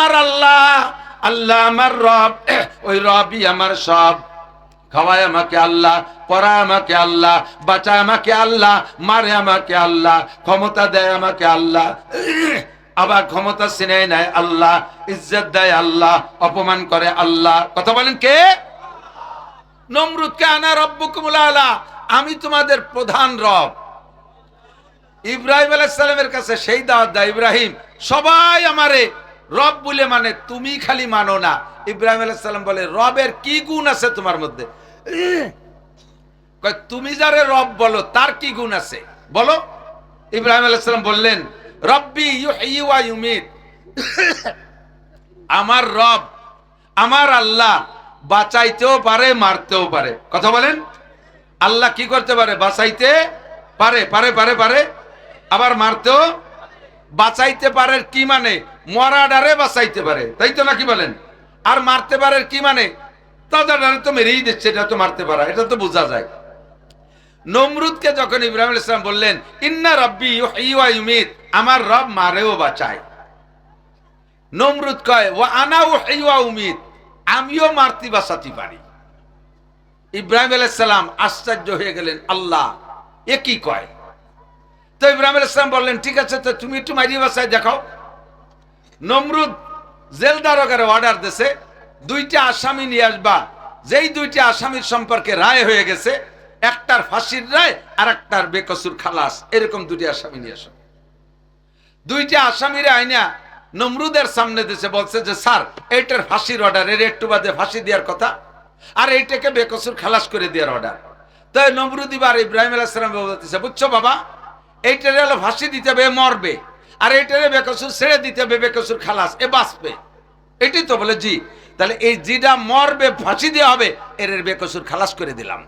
আমার আল্লাহ, আল্লাহ আমার রব, ওই রবই আমার সব। খাওয়ায় আমাকে আল্লাহ, পড়ায় আমাকে আল্লাহ, বাঁচায় আমাকে আল্লাহ, মারে আমাকে আল্লাহ, ক্ষমতা দেয় আমাকে আল্লাহ, আবার ক্ষমতা ছিনিয়ে নেয় আল্লাহ, ইজ্জত দেয় আল্লাহ, অপমান করে আল্লাহ। কথা বলেন কে? নমরুদকে আনা রব্বুকুমুল আলা, আমি তোমাদের প্রধান রব। ইব্রাহিম আলাইহিস সালামের কাছে সেই দাওয়াত দেয়, ইব্রাহিম সবাই আমারে রব বলে মানে, তুমি খালি মানো না। ইব্রাহিম আলাইহিস সালাম বলে, রবের কি গুণ আছে তোমার মধ্যে? কয়, তুমি যারে রব বলো তার কি গুণ আছে বলো। ইব্রাহিম আলাইহিস সালাম বললেন, রব্বি ইউহয়ি ওয়া ইউমিত, আমার রব, আমার আল্লাহ বাঁচাইতেও পারে, মারতেও পারে। কথা বলেন, আল্লাহ কি করতে পারে? বাঁচাইতে পারে, পারে পারে পারে, আবার মারতেও। বাঁচাইতে পারে কি মানে? মরাডারে বাঁচাইতে পারে, তাই তো নাকি বলেন? আর মারতে পারে কি মানে? তাজাডারে তো মেরেই দিচ্ছে, এটা তো মারতে পারা, এটা তো বোঝা যায়। নমরুদকে যখন ইব্রাহিম আলাইহিস সালাম বললেন, ইন্না রাব্বি ইউহয়ি ওয়া ইউমিত, আমার রব মারেও বাঁচায়, নমরুদ কয়, ওয়া আনা উহয়ি ওয়া উমিত, আমিও মারতে বাঁচাতে পারি। ইব্রাহিম আলাইহিস সালাম আশ্চর্য হয়ে গেলেন, আল্লাহ এ কি কয়? তো ইব্রাহিম আলাইহিস সালাম বললেন, ঠিক আছে, তো তুমি একটু মারিয়ে বাঁচায় দেখাও। নমরুদ জেল দারোগারে অর্ডার দিয়েছে, দুইটা আসামি নিয়ে আসবা, যেই দুইটা আসামির সম্পর্কে রায় হয়ে গেছে, একটার ফাঁসির রায় আর একটার বেকসুর খালাস, এরকম দুইটা আসামি নিয়ে আসো। দুইটা আসামিরে আইনা নমরুদের সামনে দিয়েছে, বলছে যে স্যার এইটার ফাঁসির অর্ডার, এর একটু বাদে ফাঁসি দেওয়ার কথা, আর এইটাকে বেকসুর খালাস করে দেওয়ার অর্ডার। তো নমরুদ এবার ইব্রাহিম আলাইহিস সালাম বলতেছে, বুঝছো বাবা, এইটারে হলো ফাঁসি দিতে হবে, মরবে, আর এইটারে বেকসুর ছেড়ে দিতে হবে, বেকসুর খালাস, এ বাঁচবে। এটাই তো বলে, জি। তাহলে এই জিটা মরবে, ফাঁসি দেওয়া হবে, এর বেকসুর খালাস করে দিলাম,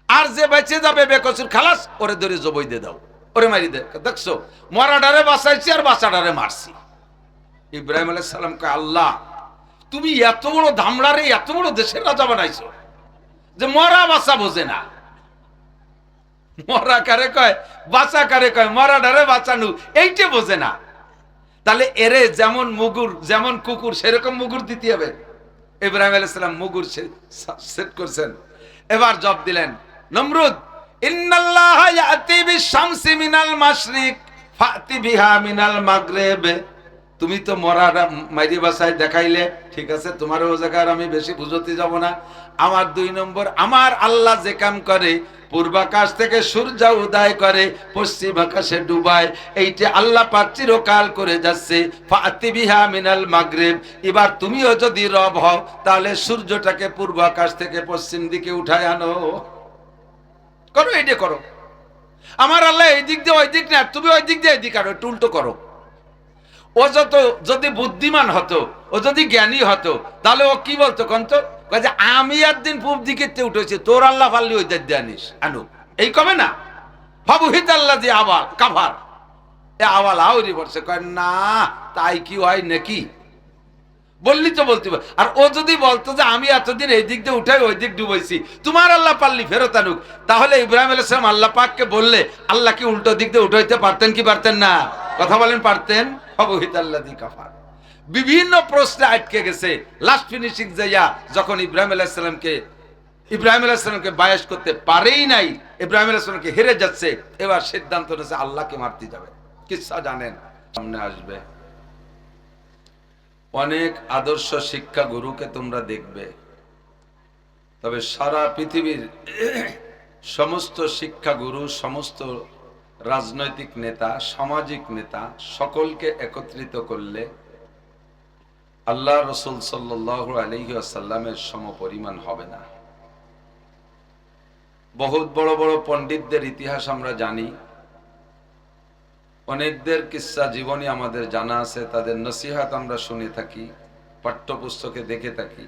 আর যে বেঁচে যাবে বেকসুর খালাস, ওরে ধরে জবই দিয়ে দাও, ওরে মারি দে। দেখছো, মরাডারে বাঁচাইছি আর বাঁচাডারে মারছি। ইব্রাহিম আলাইহিস সালাম কয়, আল্লাহ তুমি এত বড় ধামড়ারে এত বড় দেশের রাজা বানাইছো যে মরা বাঁচা বোঝে না। মরা কারে কয়, বাঁচা কারে কয়, মরাডারে বাঁচানো এইটা বোঝে না। তাহলে এরে যেমন মুগুর, যেমন কুকুর, সেরকম মুগুর দিতে হবে। ইব্রাহিম আলাইহিস সালাম মুগুর সেট করছেন। এবার জব দিলেন, নমরুদ, ইন্নাল্লাহা ইয়াতি বিশ-শামসি মিনাল মাশরিক ফাতি বিহা মিনাল মাগরিব। তুমি তো মরাডা মাইরি বাসায় দেখাইলে, ঠিক আছে, তোমার ও জায়গার আমি বেশি বুঝতে যাব না। আমার 2 নম্বর, আমার আল্লাহ যে কাম করে, পূর্বাকাশ থেকে সূর্য উদয় করে, পশ্চিম আকাশে ডুবায়, এইটা আল্লাহ পাক চিরকাল করে যাচ্ছে। ফাতি বিহা মিনাল মাগরিব, এবার তুমিও যদি রব হও, তাহলে সূর্যটাকে পূর্ব আকাশ থেকে পশ্চিম দিকে উঠায় আনো। করো, এইটা করো। আমার আল্লাহ এই দিক দিয়ে ওই দিক না, তুমি ওই দিক দিয়ে এই দিক, আরো একটু উল্টো করো। ও যত যদি বুদ্ধিমান হতো, ও যদি জ্ঞানী হতো, তাহলে ও কি বলতো কন্ত, যে আমি একদিন পূব দিকে উঠেছি, তোর আল্লাহ পারলি ওই দিক দিয়ে আনিস, আনু, এই কবে না? ফাবুহিত আল্লাহ দিয়ে আওয়াল কাভার, এ আওয়াল আউরি বলছে, কয় না তাই কি হয় নাকি? বললি তো বলতে। আর ও যদি বলতো যে আমি এতদিন এই দিক দিয়ে উঠাই ওই দিক ডুবাইছি, তোমার আল্লাহ পারলি ফেরত আনুক, তাহলে ইব্রাহিম আলাইহিস সালাম আল্লাহ পাককে বললে আল্লাহ কি উল্টো দিক দিয়ে উঠাইতে পারতেন কি পারতেন না? কথা বলেন, পারতেন। বিভিন্ন প্রশ্নে আটকে গেছে। লাস্ট ফিনিশিং যাইয়া যখন ইব্রাহিম আলাইহিস সালামকে বায়াস করতে পারেই নাই, ইব্রাহিম আলাইহিস সালামকে হেরে যাচ্ছে, এবার সিদ্ধান্ত নিয়েছে আল্লাহকে মারতে যাবে। কিসসা জানেন? সামনে আসবে অনেক আদর্শ শিক্ষা গুরুকে তোমরা দেখবে, তবে সারা পৃথিবীর সমস্ত শিক্ষা গুরু, সমস্ত রাজনৈতিক নেতা, সামাজিক নেতা, সকলকে একত্রিত করলে আল্লাহ রাসূল সাল্লাল্লাহু আলাইহি ওয়াসাল্লামের সমপরিমাণ হবে না। বহুত বড় বড় পণ্ডিতদের ইতিহাস আমরা জানি, অনেকদের কিসসা জীবনী আমাদের জানা আছে, তাদের নসিহত আমরা শুনে থাকি, পাঠ্যপুস্তকে দেখে থাকি।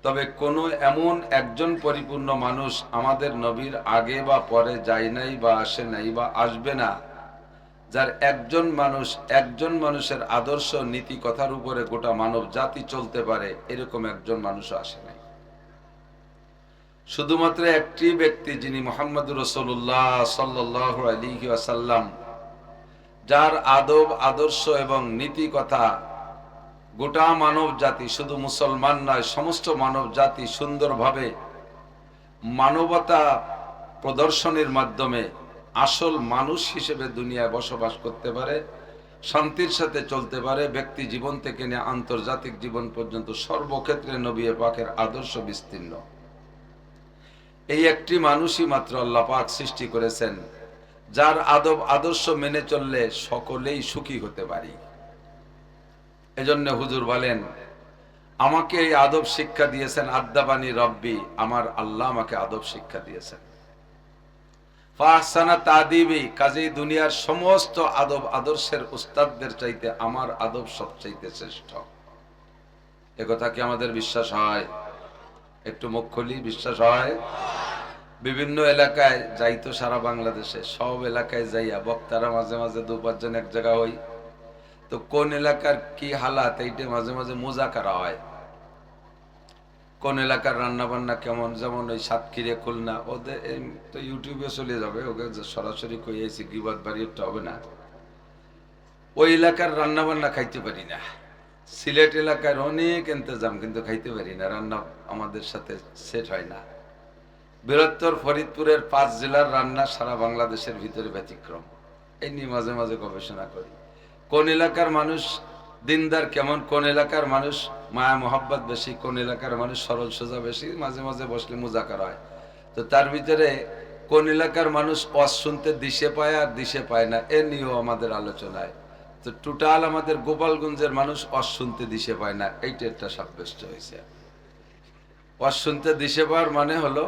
তবে কোনো এমন একজন পরিপূর্ণ মানুষ আমাদের নবীর আগে বা পরে যায় নাই বা আসে নাই বা আসবে না, যার একজন মানুষের আদর্শ নীতি কথার উপরে গোটা মানব জাতি চলতে পারে, এরকম একজন মানুষও আসে নাই। শুধুমাত্র একটি ব্যক্তি, যিনি মুহাম্মদুর রাসূলুল্লাহ সাল্লাল্লাহু আলাইহি ওয়াসাল্লাম, যার আদব, আদর্শ এবং নীতি কথা গোটা মানব জাতি, শুধু মুসলমান নয়, সমস্ত মানব জাতি সুন্দরভাবে মানবতা প্রদর্শনের মাধ্যমে আসল মানুষ হিসেবে দুনিয়ায় বসবাস করতে পারে, শান্তির সাথে চলতে পারে, ব্যক্তি জীবন থেকে নিয়ে আন্তর্জাতিক জীবন পর্যন্ত সর্বক্ষেত্রে নবী পাকের আদর্শ বিস্তীর্ণ। এই একটি মানুষই মাত্র আল্লাহ পাক সৃষ্টি করেছেন, যার আদর্শ মেনে চললে সকলেই সুখী হতে পারি। এজন্য হুজুর বলেন, আমাকে এই আদব শিক্ষা দিয়েছেন আদ্দাবানি রব্বি, আমার আল্লাহ আমাকে আদব শিক্ষা দিয়েছেন। ফাহসানা তাদিবি, কাজেই দুনিয়ার সমস্ত আদব আদর্শের উস্তাদদের চাইতে আমার আদব সবচাইতে শ্রেষ্ঠ। একথা কি আমাদের বিশ্বাস হয়? একটু মুখ খুলি, বিশ্বাস হয়? বিভিন্ন এলাকায় যাইতো, সারা বাংলাদেশে সব এলাকায় যাইয়া বক্তারা মাঝে মাঝে 2-5 জন এক জায়গা হই, তো কোন এলাকার কি হালাত এইটা মাঝে মাঝে মোজাকারা হয়। কোন এলাকার রান্না বান্না কেমন, যেমন ওই সাতক্ষীরা, খুলনা, ওদের তো ইউটিউবে চলে যাবে, ওকে সরাসরি কইয়াছি গিবাদ বাড়ি একটা হবে না। ওই এলাকার রান্না বান্না খাইতে পারি না। সিলেট এলাকার অনেক ইন্তজাম, কিন্তু খাইতে পারি না, রান্না আমাদের সাথে সেট হয় না। বৃহত্তর ফরিদপুরের 5 জেলার রান্না সারা বাংলাদেশের ভিতরে ব্যতিক্রম। এই নিয়ে মাঝে মাঝে গবেষণা করি। কোন এলাকার মানুষ দিনদার কেমন, কোন এলাকার মানুষ মায়া মোহাব্বত বেশি, কোন এলাকার মানুষ সরল সোজা বেশি, মাঝে মাঝে বসলে মুজাকার হয়। তো তার ভিতরে কোন এলাকার মানুষ ওয়াজ শুনতে দিশে পায় আর দিশে পায় না, এ নিয়েও আমাদের আলোচনায়। তো টোটাল আমাদের গোপালগঞ্জের মানুষ ওয়াজ শুনতে দিশে পায় না, এইটা একটা সাব্যস্ত হয়েছে। ওয়াজ শুনতে দিশে পাওয়ার মানে হলো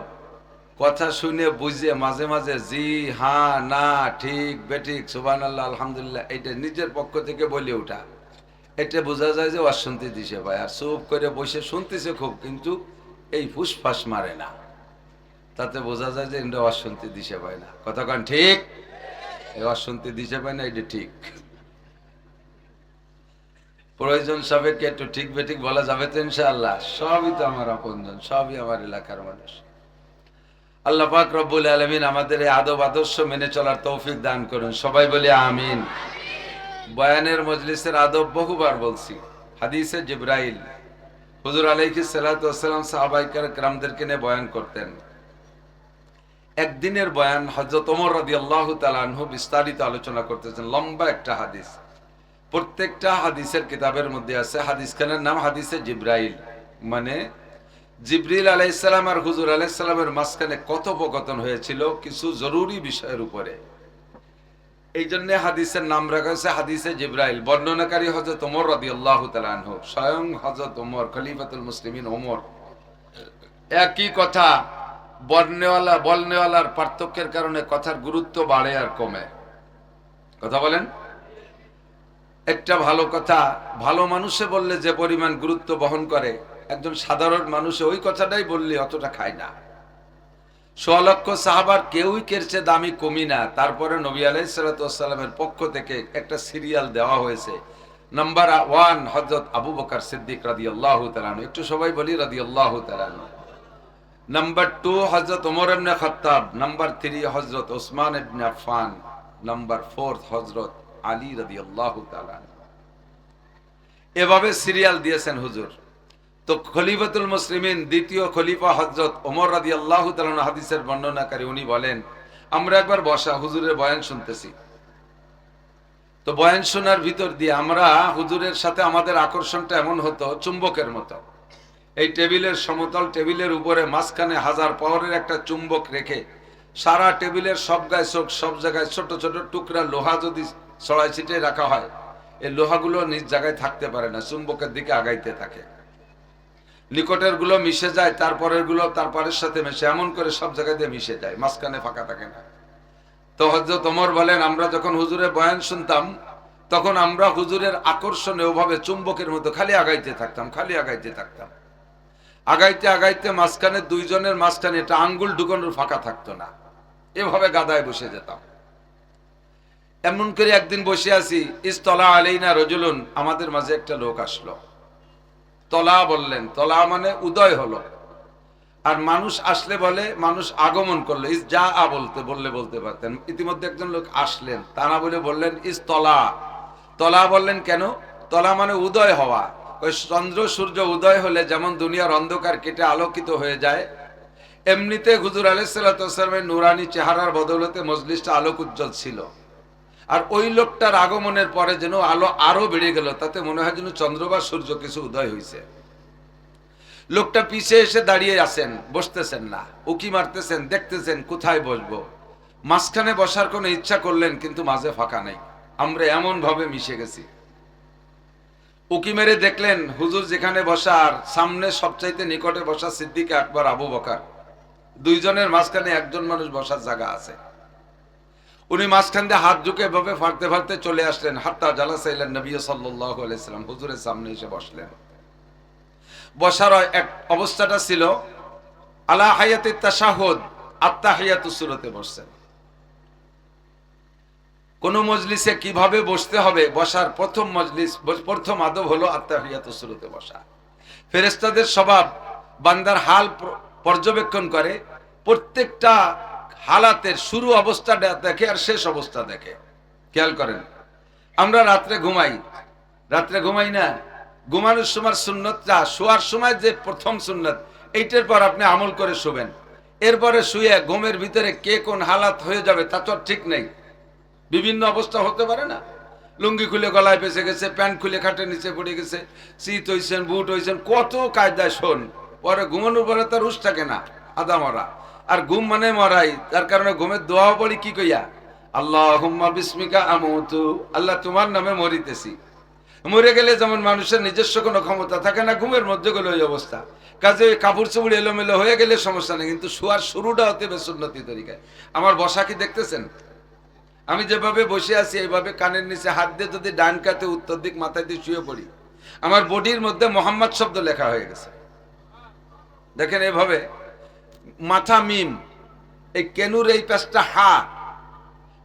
কথা শুনে বুঝে মাঝে মাঝে জি, হ্যাঁ, না, ঠিক, বেঠিক, সুবহানাল্লাহ, আলহামদুলিল্লাহ, এটা নিজের পক্ষ থেকে বলে ওঠা, এটা বোঝা যায় যে ওয়াজ শুনতে দিছে ভাই। আর চুপ করে বসে শুনতেছে খুব, কিন্তু এই ফুসফাস মারে না, তাতে বোঝা যায় যে এটা ওয়াজ শুনতে দিছে ভাই না। কথা কন ঠিক? এই ওয়াজ শুনতে দিছে ভাই না, এটা ঠিক। প্রয়োজন সাপেক্ষে একটু ঠিক বেঠিক বলা যাবে তো ইনশাআল্লাহ। সবই তো আমার আপনজন, সবই আমার এলাকার মানুষ। আল্লাহ পাক রব্বুল আলামিন আমাদের এই আদব আদর্শ মেনে চলার তৌফিক দান করুন, সবাই বলি আমিন। বয়ানের মজলিসের আদব বহুবার বলছি। হাদিসে জিবরাইল, হুজুর আলাইহিস সালাতু ওয়াস সালাম সাহাবায়ে কেরামদেরকে নিয়ে বয়ান করতেন। একদিনের বয়ান হযরত ওমর রাদিয়াল্লাহু তাআলা আনহু বিস্তারিত আলোচনা করতেছেন, লম্বা একটা হাদিস। প্রত্যেকটা হাদিসের কিতাবের মধ্যে আছে, হাদিসখানের নাম হাদিসে জিবরাইল, মানে জিবরিল আলাইহিস সালাম আর হুজুর আলাইহিস সালামের মাঝখানে কথোপকথন হয়েছিল কিছু জরুরি বিষয়ের উপরে। এই জন্য হাদিসের নাম রাখা হয়েছে হাদিসে জিবরাইল। বর্ণনাকারী হযরত ওমর রাদিয়াল্লাহু তাআলা আনহু, স্বয়ং হযরত ওমর, খলিফাতুল মুসলিমিন ওমর। একই কথা বলনেওয়ালার পার্থক্যের কারণে কথার গুরুত্ব বাড়ে আর কমে। কথা বলেন? একটা ভালো কথা ভালো মানুষে বললে যে পরিমাণ গুরুত্ব বহন করে, একজন সাধারণ মানুষে ওই কথাটাই বললে অতটা খায় না। 100 লক্ষ সাহাবার কেউই কেরছে দামি কমি না, তারপরে নবী আলাইহিস সালাতু ওয়াস সালামের পক্ষ থেকে একটা সিরিয়াল দেওয়া হয়েছে। নাম্বার 1 হযরত আবু বকর সিদ্দিক রাদিয়াল্লাহু তাআলা আনহু, একটু সবাই বলি রাদিয়াল্লাহু তাআলা আনহু। নাম্বার 2 হযরত ওমর ইবনে খাত্তাব। নাম্বার 3 হযরত ওসমান ইবনে আফফান। নাম্বার 4 হযরত আলী রাদিয়াল্লাহু তাআলা আনহু। এভাবে সিরিয়াল দিয়েছেন হুজুর। তো খলিফাতুল মুসলিমিন দ্বিতীয় খলিফা হযরত ওমর রাদিয়াল্লাহু তাআলা আনহু হাদিসের বর্ণনাকারী, উনি বলেন, আমরা একবার বসা হুজুরের বয়ান শুনতেছি। তো বয়ান শোনার ভিতর দিয়ে আমরা হুজুরের সাথে আমাদের আকর্ষণটা এমন হতো চুম্বকের মতো। এই টেবিলের সমতল টেবিলের উপরে মাঝখানে 1000 পাওয়ারের একটা চুম্বক রেখে সারা টেবিলের সব জায়গায় ছোট ছোট টুকরা লোহা যদি ছড়াই ছিটে রাখা হয়, এই লোহাগুলো নিজ জায়গায় থাকতে পারে না, চুম্বকের দিকে আগাইতে থাকে। নিকটের গুলো মিশে যায়, তারপরের গুলো তারপরের সাথে মিশে, এমন করে সব জায়গায় দিয়ে মিশে যায়, মাঝখানে ফাঁকা থাকে না। তো হযরত ওমর বলেন, আমরা যখন হুজুরের বয়ান শুনতাম তখন আমরা হুজুরের আকর্ষণে ওভাবে চুম্বকের মতো খালি আগাইতে থাকতাম, খালি আগাইতে থাকতাম। আগাইতে আগাইতে মাঝখানে দুইজনের মাঝখানে এটা আঙ্গুল ঢুকানোর ফাঁকা থাকতো না, এভাবে গাদায় বসে যেতাম। এমন করে একদিন বসে আছি, ইস্তলা আলাইনা রাজুলুন, আমাদের মাঝে একটা লোক আসলো। তলা বললেন, তলা মানে উদয় হলো। আর মানুষ আসলে বলে মানুষ আগমন করলো, ইস যা আ বলতে পারতেন। ইতিমধ্যে একজন লোক আসলেন, তা না বলে বললেন ইস তলা। তলা বললেন কেন? তলা মানে উদয় হওয়া। ওই চন্দ্র সূর্য উদয় হলে যেমন দুনিয়ার অন্ধকার কেটে আলোকিত হয়ে যায়, এমনিতে হুজুর আলাইহিস সালাতু ওয়াস সালামের নুরানি চেহারার বদৌলতে মজলিসটা আলোক উজ্জ্বল ছিল। আর ওই লোকটার আগমনের পরে যেন আলো আরো বেড়ে গেল, তাতে মনে হয় যেন চন্দ্র বা সূর্য কিছু উদয় হয়েছে। লোকটা পিছিয়ে এসে দাঁড়িয়ে আছেন, বসতেছেন না, উকি মারতেছেন, দেখতেছেন কোথায় বসবো। মাঝখানে বসার কোনো ইচ্ছা করলেন, কিন্তু মাঝে ফাঁকা নেই। আমরা এমন ভাবে মিশে গেছি। উকি মেরে দেখলেন হুজুর যেখানে বসা, আর সামনে সবচাইতে নিকটে বসা সিদ্দিক আকবর, আবু বকর, দুইজনের মাঝখানে একজন মানুষ বসার জায়গা আছে। উনি মাঝখান দিয়ে হাত ঝুঁকে এভাবে ফাড়তে ফাড়তে চলে আসলেন, হাত্তা জালাসাইলেন নবী সাল্লাল্লাহু আলাইহি ওয়াসাল্লাম, হুজুরের সামনে এসে বসলেন। বসার এক অবস্থাটা ছিল আলা হায়াতিত তাশাহুদ, আত্তাহিয়াতুস সূরাতে বসছেন। কোন মজলিসে কিভাবে বসতে হবে, বসার প্রথম মজলিস, প্রথম আদব হলো আত্তাহিয়াতুস সূরাতে বসা। ফেরেশতাদের স্বভাব বান্দার হাল পর্যবেক্ষণ করে, প্রত্যেকটা হালাতের শুরু অবস্থাটা দেখে আর শেষ অবস্থা দেখে। খেয়াল করেন, আমরা রাত্রে ঘুমাই না, ঘুমানোর সময় সুন্নতটা, শোয়ার সময় যে প্রথম সুন্নত, এইটার পর আপনি আমল করে শুবেন। এরপরে শুয়ে ঘুমের ভিতরে কে কোন হালাত হয়ে যাবে তা তো ঠিক নেই। বিভিন্ন অবস্থা হতে পারে না, লুঙ্গি খুলে গলায় পেঁচে গেছে, প্যান্ট খুলে খাটের নিচে পড়ে গেছে, শীত হয়েছেন, বুট হয়েছেন, কত কায়দায় শোন, পরে ঘুমানোর পরে তার হুঁশ থাকে না, আদা মরা। আর ঘুম মানে মরাই, তার কারণে ঘুমের দোয়াও পড়ি কি কইয়া, আল্লাহুম্মা বিসমিকা আমুতু, আল্লাহ তোমার নামে মরিতেছি। মরে গেলে যেমন মানুষের নিজস্ব কোনো ক্ষমতা থাকে না, ঘুমের মধ্যে গেলে ওই অবস্থা। কাজে ওই কাপড় চোপড় এলোমেলো হয়ে গেলে সমস্যা নেই, কিন্তু শোয়ার শুরুটা হতে হবে সুন্নতি তরিকায়। আমার বসা কি দেখতেছেন? আমি যেভাবে বসে আছি এইভাবে কানের নিচে হাত দিয়ে যদি ডান কাতে উত্তর দিক মাথায় দিয়ে শুয়ে পড়ি, আমার বডির মধ্যে মোহাম্মদ শব্দ লেখা হয়ে গেছে। দেখেন এভাবে, মাথা মিম, এই কেনুর এই পাশটা হা,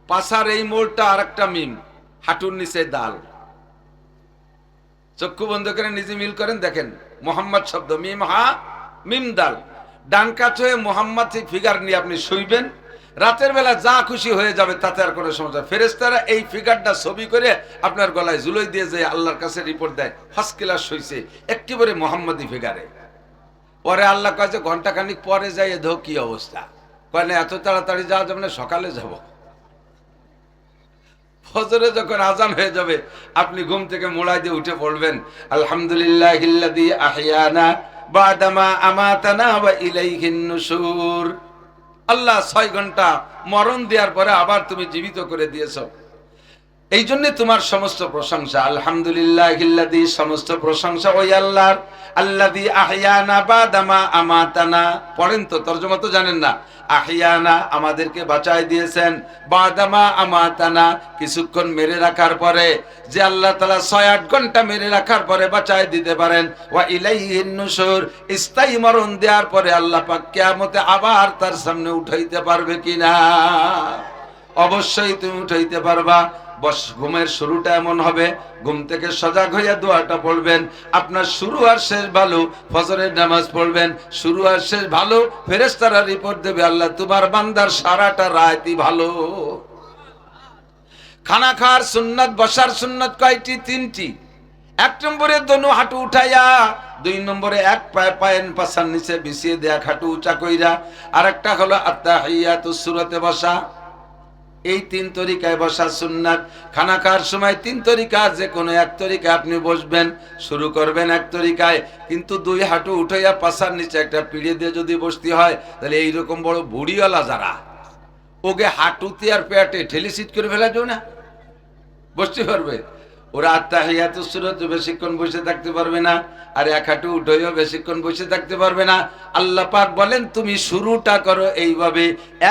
পাশার এই মোড়টা আর একটা মিম, হাঁটুর নিচে দাল। চক্ষু বন্ধ করে নিজে মিল করেন, দেখেন মোহাম্মদ শব্দ, মিম হা মিম দাল। ডান কাত হয়ে মোহাম্মদ ফিগার নিয়ে আপনি শুইবেন, রাতের বেলা যা খুশি হয়ে যাবে, তাতে আর কোনো সমস্যা। ফেরেশতারা এই ফিগারটা ছবি করে আপনার গলায় ঝুলোই দিয়ে যায়, আল্লাহর কাছে রিপোর্ট দেয় ফার্স্ট ক্লাস হইছে, একেবারে মোহাম্মদী ফিগারে। পরে আল্লাহ কাছে ঘন্টাখানিক পরে যাই, এ কি অবস্থা, কয় না এত তাড়াতাড়ি যাওয়া যাবে না, সকালে যাব। ফজরে যখন আজান হয়ে যাবে, আপনি ঘুম থেকে মোড়াই দিয়ে উঠে পড়বেন, আলহামদুলিল্লাহিল্লাযী আহইয়ানা বাদামা আমাতানা ওয়া ইলাইহিন নুশুর। আল্লাহ 6 ঘন্টা মরণ দেওয়ার পরে আবার তুমি জীবিত করে দিয়েছো, এই জন্য তোমার সমস্ত প্রশংসা। আলহামদুলিল্লাহিল্লাযী, সমস্ত প্রশংসা ওই আল্লাহর, আল্লাযী আহইয়ানা বাদামা আমাতানা। পড়েন তো, তরজমা তো জানেন না। আহইয়ানা, আমাদেরকে বাঁচায় দিয়েছেন, বাদামা আমাতানা, কিছুক্ষণ মেরে রাখার পরে। যে আল্লাহ তাআলা 6-8 ঘন্টা মেরে রাখার পরে বাঁচায় দিতে পারেন, ওয়া ইলাইহিন নুশুর, স্থায়ী মরণ দেওয়ার পরে আল্লাহ পাক কিয়ামতে আবার তার সামনে উঠাইতে পারবে কিনা? অবশ্যই তুমি উঠাইতে পারবা। বস, ঘুমের শুরুটা এমন হবে, ঘুম থেকে সজাগ হইয়া দোয়াটা পড়বেন, আপনার শুরু আর শেষ ভালো। ফজরের নামাজ পড়বেন, শুরু আর শেষ ভালো। ফেরেশতারা রিপোর্ট দেবে, আল্লাহ তোমার বান্দার সারাটা রাতই ভালো। খানা খাওয়ার সুন্নাত, বসার সুন্নাত কয়টি? 3টি। 1 নম্বরে দোনো হাঁটু উঠাইয়া, 2 নম্বরে এক পায়ের পাছার নিচে বিছিয়ে দেয়া, হাঁটু উঁচা কইরা। আর একটা হলো আত্তাহিয়াতুস সূরাতে বসা। এই 3 তরিকায় বসা সুন্নাত। খানা খাওয়ার সময় 3 তরিকা, যে কোনো এক তরিকা আপনি বসবেন, শুরু করবেন এক তরিকায়, কিন্তু 2 হাঁটু উঠাইয়া পাছার নিচে একটা পিড়ে দিয়ে যদি বসতে হয়, তাহলে এইরকম বড় বুড়িওয়ালা যারা, ওকে হাঁটুতে আর পেটে ঠেলি সিট করে ফেলা যাবে না, বসতে পারবে? ওরা আত্তাহিয়াতুস সূরাতে বেশিক্ষণ বসে থাকতে পারবে না, আর 1 হাঁটু উঠেও বেশিক্ষণ বসে থাকতে পারবে না। আল্লাহ পাক বলেন, তুমি শুরুটা করো এইভাবে,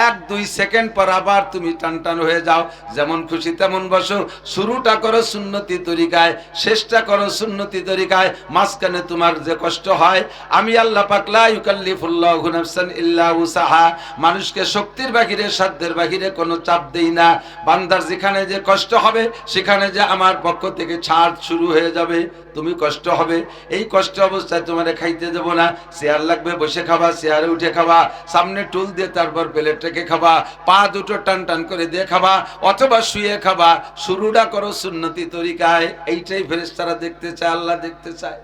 1-2 সেকেন্ড পর আবার তুমি টান হয়ে যাও, যেমন খুশি তেমন বসো। শুরুটা করো সুন্নতি তরিকায়, শেষটা করো সুন্নতি তরিকায়। মাঝখানে তোমার যে কষ্ট হয়, আমি আল্লাহ পাক লা ইউকাল্লিফুল্লাহু নাফসান ইল্লা উসাহা, মানুষকে শক্তির বাহিরে, সাধ্যের বাহিরে কোনো চাপ দেই না। বান্দার যেখানে যে কষ্ট হবে, সেখানে যে আমার পক্ষ থেকে ছাড় শুরু হয়ে যাবে। তুমি কষ্ট হবে, এই কষ্ট অবস্থায় তোমারে খাইতে দেবো না। চেয়ার লাগবে, বসে খাবা, চেয়ারে উঠে খাবা, সামনে টুল দিয়ে তারপর প্লেট রেখে খাবা, পা দুটো টান করে দিয়ে খাবা, অথবা শুয়ে খাবা। শুরুটা করো সুন্নতি তরিকায়। এইটাই ফেরেশতারা দেখতে চায়, আল্লাহ দেখতে চায়।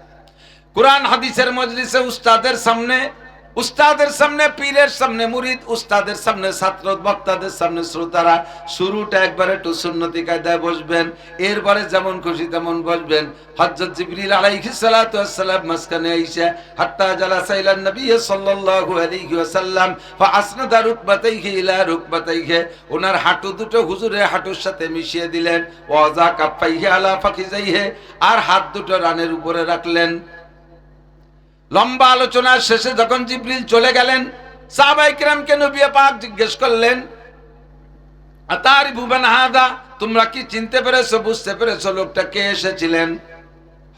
কোরআন হাদিসের মজলিসে উস্তাদের সামনে পীরের সামনে মুরিদ, উস্তাদের সামনে ছাত্র, বক্তাদের সামনে শ্রোতারা শুরুটা একবারে একটু সুন্নতি কায়দায় বসবেন, এরপরে যেমন খুশি তেমন বসবেন। হযরত জিবরিল আলাইহিস সালাতু ওয়াস সালাম মাঝখানে আইসা হাত্তা জালাসা ইলা নবী সাল্লাল্লাহু আলাইহি ওয়াসাল্লাম ফাআসনাদা রুকবাতাইহি ইলা রুকবাতাইহি, ওনার হাঁটু দুটো হুজুরের হাঁটুর সাথে মিশিয়ে দিলেন। ওয়াজা কাফাইহি আলা ফাকিজাইহি, আর হাত দুটো রানের উপরে রাখলেন। লম্বা আলোচনার শেষে যখন জিবরিল চলে গেলেন, সাহাবায়ে কিরামকে নবী পাক জিজ্ঞেস করলেন, আতারিফু মান হাদা, তোমরা কি চিনতে পেরেছো, বুঝতে পেরেছো লোকটা কে এসেছিলেন?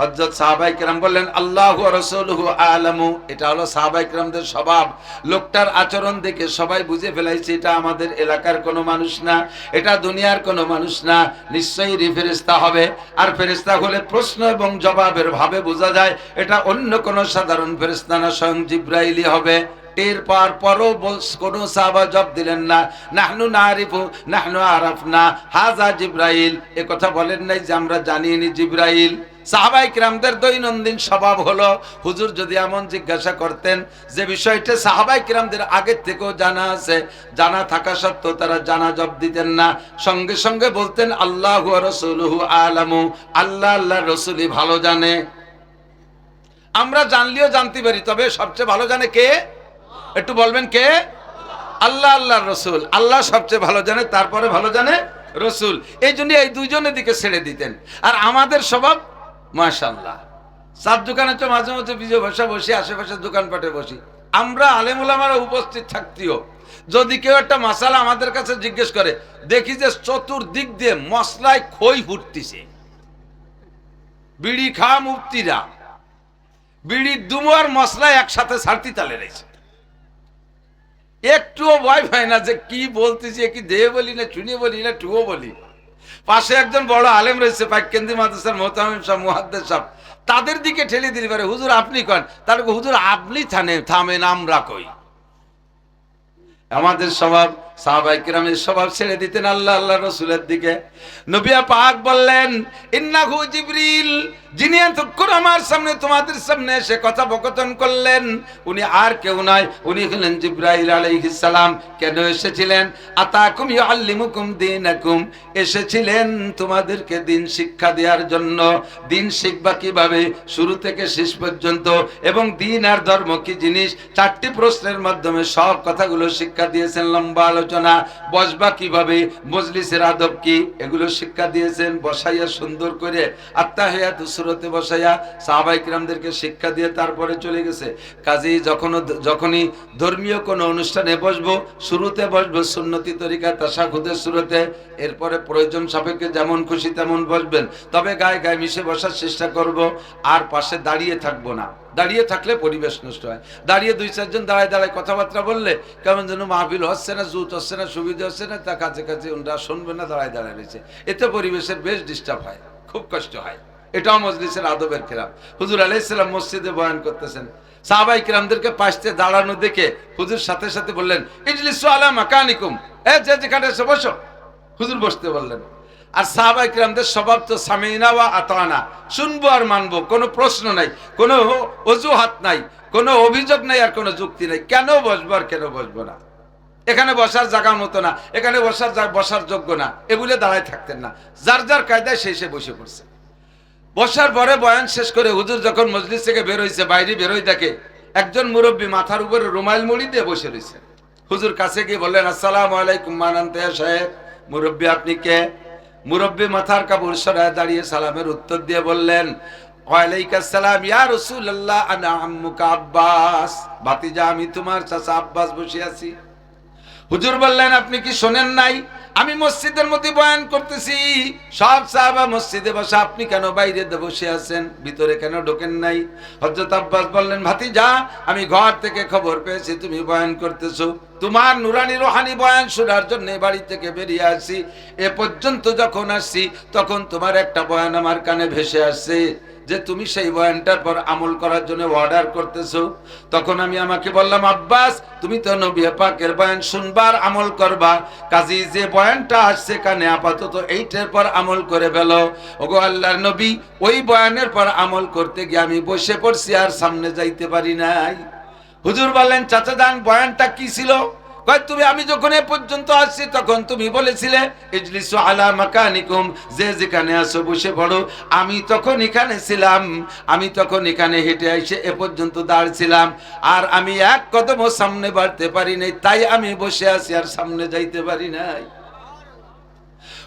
হযরত সাহাবায়ে কিরাম বললেন, আল্লাহু ওয়া রাসূলুহু আলামু। এটা হলো সাহাবায়ে কিরামদের স্বভাব। লোকটার আচরণ দেখে সবাই বুঝে ফেলাইছে এটা আমাদের এলাকার কোনো মানুষ না, এটা দুনিয়ার কোনো মানুষ না, নিশ্চয়ই ফেরেশতা হবে। আর ফেরেশতা হলে প্রশ্ন এবং জবাবের ভাবে বোঝা যায় এটা অন্য কোনো সাধারণ ফেরেশতা না, স্বয়ং জিবরাইলই হবে। টের পাওয়ার পরও কোন সাহাবা জবাব দিলেন না, নাহনু নারিফু নাহনু আরাফনা হাযা জিবরাইল। এ কথা বলেন নাই যে আমরা জানিনি জিবরাইল। সাহাবায়ে কিরামদের দৈনন্দিন স্বভাব হলো, হুজুর যদি এমন জিজ্ঞাসা করতেন যে বিষয়টা সাহাবায়ে কিরামদের আগের থেকেও জানা আছে, জানা থাকা সত্ত্বেও তারা জানা জবাব দিতেন না, সঙ্গে সঙ্গে বলতেন আল্লাহু ওয়া রাসূলুহু আলামু, আল্লাহ আল্লাহর রাসূলই ভালো জানে। আমরা জানলেও জানতে পারি, তবে সবচেয়ে ভালো জানে কে? একটু বলবেন কে? আল্লাহ আল্লাহর রাসূল। আল্লাহ সবচেয়ে ভালো জানে, তারপরে ভালো জানে রাসূল। এই জন্য এই দুইজনের দিকে ছেড়ে দিতেন। আর আমাদের স্বভাব মাশাআল্লাহ, চার দোকানে তো মাঝে মাঝে বিজয় বসা বসি, আশেপাশে দোকানপাটে বসি, আমরা আলেম ওলামারা উপস্থিত থাকতেও যদি কেউ একটা মাসালা আমাদের কাছে জিজ্ঞেস করে, দেখি যে চতুর্দিক দিয়ে মশলায় খই ফুটতিছে। বিড়ি খাওয়া মুফতিরা বিড়ির দুমো আর মশলায় একসাথে ছাড়তি তালে রয়েছে, একটুও ভয় পায় না যে কি বলতেছি, কি দেহে বলি না চুনিয়ে বলি না টুও বলি। পাশে একজন বড় আলেম রয়েছে, পাইকেন্দ্রী মাদ্রাসার মোহতামিম সাহেব, মুহাদ্দিস সাহেব, তাদের দিকে ঠেলে দিতে পারে, হুজুর আপনি কন, তার হুজুর আপনি থামেন আমরা কই। আমাদের স্বভাব, সাহাবায়ে কিরামের স্বভাব ছেড়ে দিতেন আল্লাহ আল্লাহ রাসূলের দিকে। নবী পাক বললেন, ইন্নাহু জিবরিল, যিনি এতক্ষণ আমার সামনে তোমাদের সামনে এসে কথোপকথন করলেন, উনি আর কেউ নয়, উনি হলেন জিবরাইল আলাইহিস সালাম। কেন এসেছিলেন? আতাকুম ইউআল্লিমুকুম দীনাকুম, এসেছিলেন তোমাদেরকে দিন শিক্ষা দেওয়ার জন্য। দিন শিখবা কিভাবে, শুরু থেকে শেষ পর্যন্ত, এবং দিন আর ধর্ম কি জিনিস, চারটি প্রশ্নের মাধ্যমে সব কথাগুলো শিক্ষা দিয়েছেন। লম্বা আলোচনা, বসবা কিভাবে, মজলিসের আদব কি, এগুলো শিক্ষা দিয়েছেন। বসাইয়া সুন্দর করে আত্তাহিয়াত সুরতে বসাইয়া সাহাবায়ে কিরামদেরকে শিক্ষা দিয়ে তারপরে চলে গেছে। কাজেই যখনই ধর্মীয় কোনো অনুষ্ঠানে বসবো, শুরুতে বসবো সুন্নতি তরিকা তাশাহুদের সুরতে, এরপরে প্রয়োজন সাপেক্ষে যেমন খুশি তেমন বসবেন, তবে গায়ে গায়ে মিশে বসার চেষ্টা করব। আর পাশে দাঁড়িয়ে থাকবো না, দাঁড়িয়ে থাকলে পরিবেশ নষ্ট হয়। দাঁড়িয়ে দুই চারজন দাঁড়ায় দাঁড়ায় কথাবার্তা বললে কেমন যেন মাহফিল হচ্ছে না, জুত হচ্ছে না, সুবিধা হচ্ছে না, তা কাছে কাছে ওনারা শুনবে না, দাঁড়ায় দাঁড়ায় রয়েছে, এতে পরিবেশের বেশ ডিস্টার্ব হয়, খুব কষ্ট হয়। এটাও মজলিসের আদবের খেলাফ। হুজুর আলাইহিস সালাম মসজিদে বয়ান করতেছেন, সাহাবায়ে কিরামদেরকে পাশে দাঁড়ানো দেখে হুজুর সাথে সাথে বললেন, ইজলিসু আলা মাকানিকুম, যে যেখানে এসে বসো। হুজুর বসতে বললেন। আর সাহাবায়ে কিরামদের স্বভাব তো সামিনা ওয়া আতানা, শুনবো আর মানবো, কোনো প্রশ্ন নাই, কোনো অজুহাত নাই, কোনো অভিযোগ নাই, আর কোনো যুক্তি নাই। কেন বসবো আর কেন বসবো না, এখানে বসার জায়গার মতো না, এখানে বসার যোগ্য না, এগুলো দাঁড়ায় থাকতেন না, যার যার কায়দায় সে বসে পড়ছে। বসার পরে বয়ান শেষ করে হুজুর যখন মজলিস থেকে বের হইছে, বাইরে বেরোই দেখে একজন মুরব্বী মাথার উপরে রুমাল মুড়ি দিয়ে বসে রয়েছে। হুজুর কাছে গিয়ে বললেন, আসসালামু আলাইকুম মানান্তে সাহেব। মুরব্বী আপনি কে? মুরব্বী মাথার কাপড় সরায় দাঁড়িয়ে সালামের উত্তর দিয়ে বললেন, ওয়ালাইকুম সালাম ইয়া রাসূলুল্লাহ, আনা আম্মুকা আব্বাস, ভাতিজা আমি তোমার চাচা আব্বাস বসে আছি। হুজুর বললেন, আপনি কি শোনেন নাই আমি মসজিদের মধ্যে বয়ান করতেছি, সব সাহাবা মসজিদে বসে, আপনি কেন বাইরে বসে আছেন, ভিতরে কেন ঢোকেন নাই? হযরত আব্বাস বললেন, ভাতিজা আমি ঘর থেকে খবর পেয়েছি তুমি বয়ান করতেছো, তোমার নুরানি রোহানি বয়ান শোনার জন্য বাড়ি থেকে বেরিয়ে আসি, এ পর্যন্ত যখন আসছি তখন তোমার একটা বয়ান আমার কানে ভেসে আসছে, যে তুমি সেই বয়ানটার পর আমল করার জন্য অর্ডার করতেছো। তখন আমি আমাকে বললাম, আব্বাস তুমি তো নবী পাকের বয়ান শুনবার আমল করবা, কাজী যে বয়ানটা আসছে কানে আপাতত এইটার পর আমল করে ফেলো। ওগো আল্লাহর নবী, ওই বয়ানের পর আমল করতে গিয়ে আমি বসে পড়ছি, আর সামনে যাইতে পারি নাই। হুজুর বললেন, চাচা যান, বয়ানটা কি ছিল? তুমি আমি যখন এ পর্যন্ত আসছি তখন তুমি বলেছিলে ইজলিসু আলা মাকানিকুম, যে যেখানে আসো বসে পড়ো। আমি তখন এখানে ছিলাম, আমি তখন এখানে হেঁটে এসে এ পর্যন্ত দাঁড়ছিলাম, আর আমি এক কদমও সামনে বাড়তে পারি নাই, তাই আমি বসে আছি, আর সামনে যাইতে পারি নাই।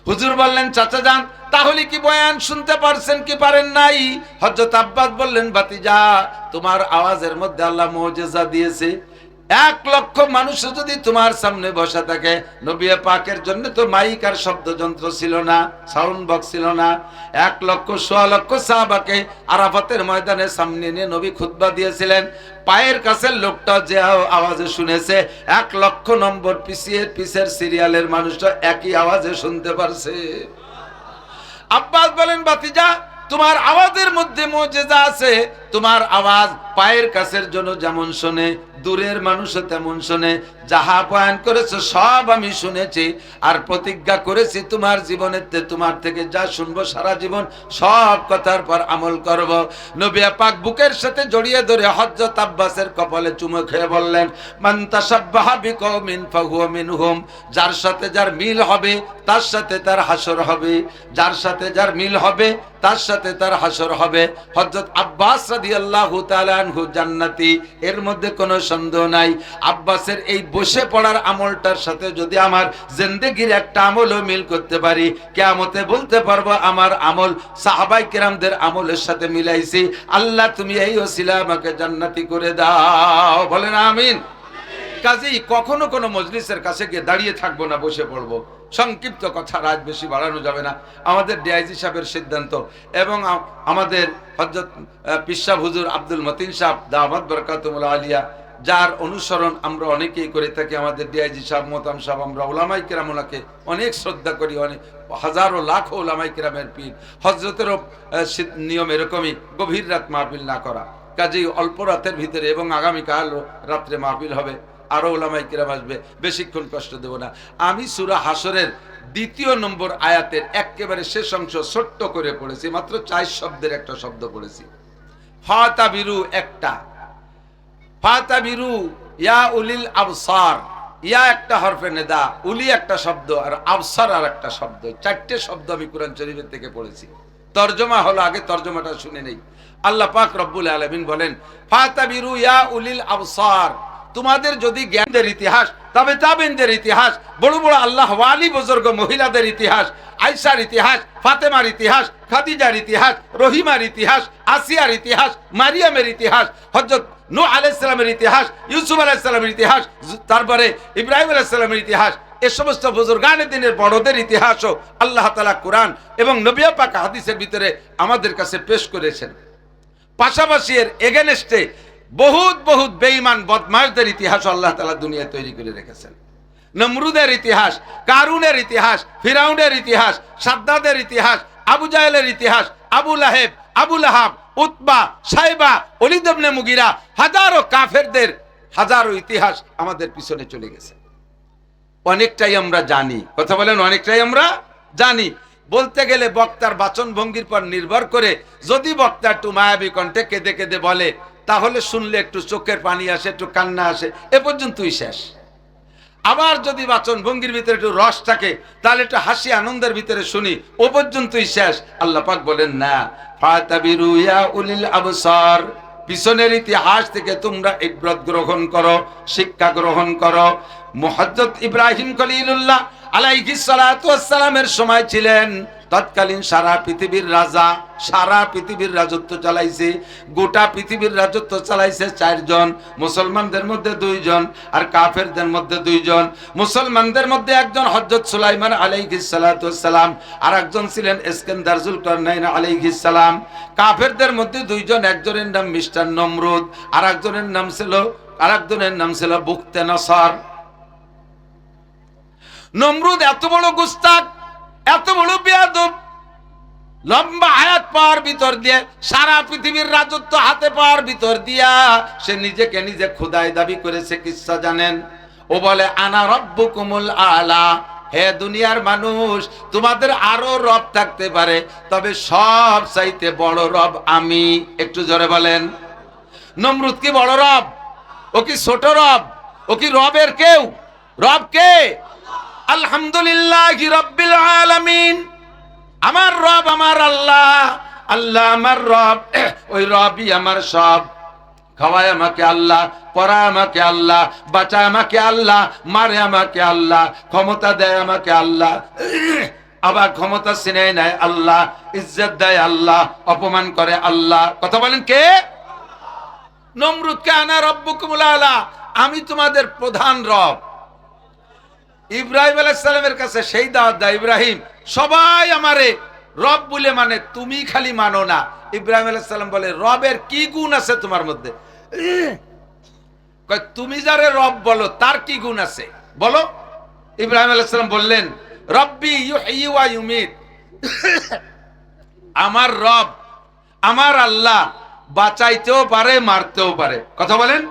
হুজুর বললেন, চাচা যান, তাহলে কি বয়ান শুনতে পারছেন কি পারেন নাই? হযরত আব্বাস বললেন, ভাতিজা তোমার আওয়াজের মধ্যে আল্লাহ মুজিজা দিয়েছে। 1 লক্ষ মানুষ যদি তোমার সামনে বসা থাকে, নবী পাকের জন্য তো মাইক আর শব্দযন্ত্র ছিল না, সাউন্ড বক্স ছিল না। 1 লক্ষ সোয়া লক্ষ সাহাবাকে আরাফাতের ময়দানে সামনে নিয়ে নবী খুতবা দিয়েছিলেন। পায়ের কাছের লোকটা যে আওয়াজে শুনেছে, 1 লক্ষ নম্বর পিছের সিরিয়ালের মানুষটা একই আওয়াজে শুনতে পারছে। আব্বাস বলেন, ভাতিজা তোমার আওয়াজের মধ্যে মুজিজা আছে। তোমার আওয়াজ পায়ের কাছের জন্য যেমন শোনে, দূরের মানুষও তেমন শোনে। যাহা বয়ান করেছো সব আমি শুনেছি, আর প্রতিজ্ঞা করেছি তোমার জীবনেতে তোমার থেকে যা শুনবো সারা জীবন সব কথার পর আমল করব। নবী পাক বুকের সাথে জড়িয়ে ধরে হযরত আব্বাসের কপালে চুমু খেয়ে বললেন, মান তাশাব্বাহা বিকওমিন ফাহুয়া মিনহুম, যার সাথে যার মিল হবে তার সাথে তার হাসর হবে, যার সাথে যার মিল হবে তার সাথে তার হাসর হবে। হযরত আব্বাস রাদিয়াল্লাহু তাআলা আনহু জান্নাতি, এর মধ্যে কোনো সন্দেহ নাই। আব্বাসের এই বসে পড়ার আমলটার সাথে যদি আমার জিন্দেগির একটা আমলও মিল করতে পারি, কিয়ামতে বলতে পারবো আমার আমল সাহাবায়ে কেরামদের আমলের সাথে মিলাইছি। আল্লাহ তুমি এই ওসিলা আমাকে জান্নাতি করে দাও, বলেন আমিন। কাজেই কখনো কোনো মজলিসের কাছে গিয়ে দাঁড়িয়ে থাকবো না, বসে পড়বো। সংক্ষিপ্ত কথা, রাত বেশি বাড়ানো যাবে না। আমাদের ডিআইজি সাহেবের সিদ্ধান্ত এবং আমাদের হযরত পীর সাহেব হুজুর আব্দুল মতিন সাহেব দাওয়াত বরকাতুল্লাহ আলিয়া, যার অনুসরণ আমরা অনেকেই করে থাকি। আমাদের ডিআইজি সাহেব, মোহতাম সাহেব, আমরা উলামায়ে কেরামকে অনেক শ্রদ্ধা করি, অনেক হাজারো লাখো উলামায়ে কেরামের পীর। হযরতেরও নিয়ম এরকমই, গভীর রাত মাহফিল না করা। কাজেই অল্প রাতের ভিতরে, এবং আগামীকাল রাত্রে মাহফিল হবে, আরো উলামায়ে কেরাম আসবে, বেশিক্ষণ কষ্ট দেব না। আমি সূরা হাসরের 2 নম্বর আয়াতের একেবারে শেষ অংশ ছোট্ট করে পড়েছি, মাত্র 4 শব্দের একটা শব্দ পড়েছি। ফাতাবিরু একটা, ফাতাবিরু ইয়া উলিল আবসার, ইয়া একটা হরফে নেদা, উলি একটা শব্দ, আর আবসার আর একটা শব্দ। 4টে শব্দ আমি কোরআন শরীফের থেকে পড়েছি। তরজমা হলো, আগে তরজমাটা শুনে নেই। আল্লাহ পাক রব্বুল আলামিন বলেন, ফাতাবিরু ইয়া উলিল আবসার, তোমাদের যদি জ্ঞানদের ইতিহাস, তবে তাবেনদের ইতিহাস, বড় বড় আল্লাহ ওয়ালি বুজুর্গ মহিলাদের ইতিহাস, আয়েশার ইতিহাস, ফাতেমার ইতিহাস, খাদিজার ইতিহাস, রহিমার ইতিহাস, আসিয়ার ইতিহাস, মারিয়ামের ইতিহাস, হযরত নূহ আলাইহিস সালামের ইতিহাস, ইউসুফ আলাইহিস সালামের ইতিহাস, তারপরে ইব্রাহিম আলাইহিস সালামের ইতিহাস, এই সমস্ত বুজুর্গানে দিনের বড়দের ইতিহাসও আল্লাহ তাআলা কোরআন এবং নবী পাক হাদিসের ভিতরে আমাদের কাছে পেশ করেছেন। পাশাপাশি এর এগেনস্টে বহুত বহুত বেঈমান বদমাশদের ইতিহাস আল্লাহ তাআলা দুনিয়ায় তৈরি করে রেখেছেন। নমরুদের ইতিহাস, কারুনের ইতিহাস, ফিরাউনের ইতিহাস, সাদ্দাদের ইতিহাস, আবু জাহেলের ইতিহাস, আবু লাহেব, আবু লাহাব, উতবা, সাইবা, ওলীদ ইবনে মুগিরা, হাজারো কাফেরদের হাজারো ইতিহাস আমাদের পিছনে চলে গেছে। অনেকটাই আমরা জানি, কথা বলেন, অনেকটাই আমরা জানি। বলতে গেলে বক্তার বাচন ভঙ্গির পর নির্ভর করে, যদি বক্তা একটু মায়াবী কণ্ঠে কেঁদে কেঁদে বলে, তাহলে শুনলে একটু চোখের পানি আসে, একটু কান্না আসে, এ পর্যন্তই শেষ। আবার যদি বাচন ভঙ্গির ভিতরে একটু রস থাকে, তাহলে একটু হাসি আনন্দের ভিতরে শুনি, ও পর্যন্তই শেষ। আল্লাহ পাক বলেন, না, ফাতাবিরু ইয়া উলিল আবসার, পিছনের ইতিহাস থেকে তোমরা ইবরত গ্রহণ করো, শিক্ষা গ্রহণ করো। মুহাজ্জত ইব্রাহিম খলিলুল্লাহ আলাইহিস সালাতু ওয়াস সালামের সময় ছিলেন তৎকালীন সারা পৃথিবীর রাজা, সারা পৃথিবীর রাজত্ব চালাইছে। গোটা পৃথিবীর রাজত্ব চালাইছে 4 জন, মুসলমানদের মধ্যে 2 জন, আর কাফেরদের মধ্যে 2 জন। মুসলমানদের মধ্যে একজন হযরত সুলাইমান আলাইহিস সালাতু ওয়াস সালাম, আর একজন ছিলেন ইস্কান্দার যুলকারনাইন আলাইহিস সালাম। কাফেরদের মধ্যে 2 জন, একজনের নাম মিস্টার নমরুদ, আর একজনের নাম ছিল বুখতে নসর। নমরুদ এত বড় গুস্তাখ, এত বড় বেয়াদব, লম্বা হায়াত পাওয়ার ভিতর দিয়ে, সারা পৃথিবীর রাজত্ব হাতে পাওয়ার ভিতর দিয়া সে নিজেকে নিজে খোদাই দাবি করেছে। কিচ্ছা জানেন? ও বলে আনা রব্বুকুমুল আলা, হে দুনিয়ার মানুষ, তোমাদের আরো রব থাকতে পারে, তবে সব চাইতে বড় রব আমি। একটু জোরে বলেন। নমরুদ কি বড় রব? ও কি ছোট রব? ও কি রবের কেউ? রব কে? আলহামদুলিল্লাহি রাব্বিল আলামিন। আমার রব আমার আল্লাহ, আল্লাহ আমার রব, ওই রবই আমার সব। খাওয়ায় আমাকে আল্লাহ, পড়ায় আমাকে আল্লাহ, বাঁচায় আমাকে আল্লাহ, মারে আমাকে আল্লাহ, ক্ষমতা দেয় আমাকে আল্লাহ, আবার ক্ষমতা ছিনিয়ে নেয় আল্লাহ, ইজ্জত দেয় আল্লাহ, অপমান করে আল্লাহ। কথা বলেন কে? নমরুদকে আনা রব্বুকুমুল আলা, আমি তোমাদের প্রধান রব। ইব্রাহিম আলাইহিস সালামের কাছে সেই দাওয়াত দেয়, ইব্রাহিম সবাই আমারে রব বলে মানে, তুমি খালি মানো না। ইব্রাহিম আলাইহিস সালাম বলে, রবের কি গুণ আছে তোমার মধ্যে? কয়, তুমি যারে রব বলো তার কি গুণ আছে বলো। ইব্রাহিম আলাইহিস সালাম বললেন, রব্বি ইউহয়ি ওয়া ইউমিত, আমার রব আমার আল্লাহ বাঁচাইতেও পারে মারতেও পারে। কথা বলেন।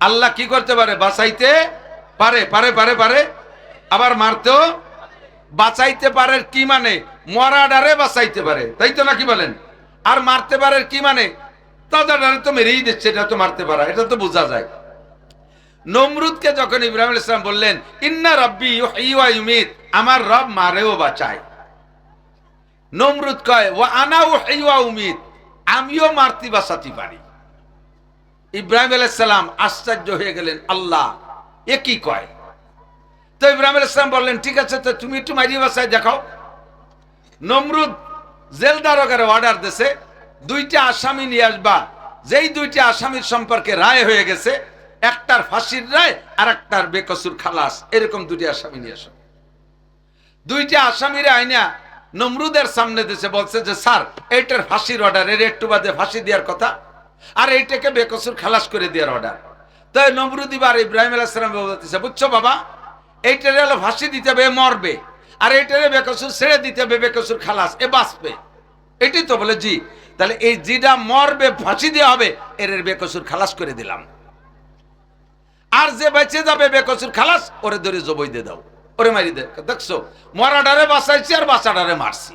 আল্লাহ কি করতে পারে? বাঁচাইতে পারে, পারে পারে পারে, আবার মারতেও। বাঁচাইতে পারে কি মানে? মরাডারে বাঁচাইতে পারে, তাই তো নাকি বলেন? আর মারতে পারে কি মানে? তাজাডারে তো মেরেই দিচ্ছে, এটা তো মারতে পারা, এটা তো বোঝা যায়। নমরুদকে যখন ইব্রাহিম আলাইহিস সালাম বললেন, ইন্না রাব্বি ইউহয়ি ওয়া ইউমিত, আমার রব মারেও বাঁচায়। নমরুদ কয়, ওয়া আনা উহয়ি ওয়া উমিত, আমিও মারতে বাঁচাতে পারি। ইব্রাহিম আলাইহিস সালাম আশ্চর্য হয়ে গেলেন, আল্লাহ এ কি কয়? তো ইব্রাহিম আলাইহিস সালাম বললেন, ঠিক আছে, তো তুমি একটু মারিয়ে বাঁচায় দেখাও। নমরুদ জেল দারোগারে অর্ডার দিয়েছে, দুইটা আসামি নিয়ে আসবা, যেই দুইটা আসামির সম্পর্কে রায় হয়ে গেছে, একটার ফাঁসির রায় আর একটার বেকসুর খালাস, এরকম দুইটা আসামি নিয়ে আসো। দুইটা আসামির আইনা নমরুদের সামনে দিয়েছে, বলছে যে স্যার এইটার ফাঁসির অর্ডার, এর একটু বাদে ফাঁসি দেওয়ার কথা, আর এইটাকে বেকসুর খালাস করে দেওয়ার অর্ডার। তাই নমরুদ এবার ইব্রাহিম আলাইহিস সালাম বলতেছে, বুঝছো বাবা, এইটারে হলো ফাঁসি দিতে হবে, মরবে, আর এইটারে বেকসুর ছেড়ে দিতে হবে, বেকসুর খালাস, এ বাঁচবে। এটাই তো বলে, জি। তাহলে এই জিটা মরবে, ফাঁসি দেওয়া হবে, এর বেকসুর খালাস করে দিলাম। আর যে বেঁচে যাবে বেকসুর খালাস, ওরে ধরে জবই দিয়ে দাও, ওরে মারি দে। দেখছো, মরাডারে বাঁচাইছি আর বাঁচাডারে মারছি।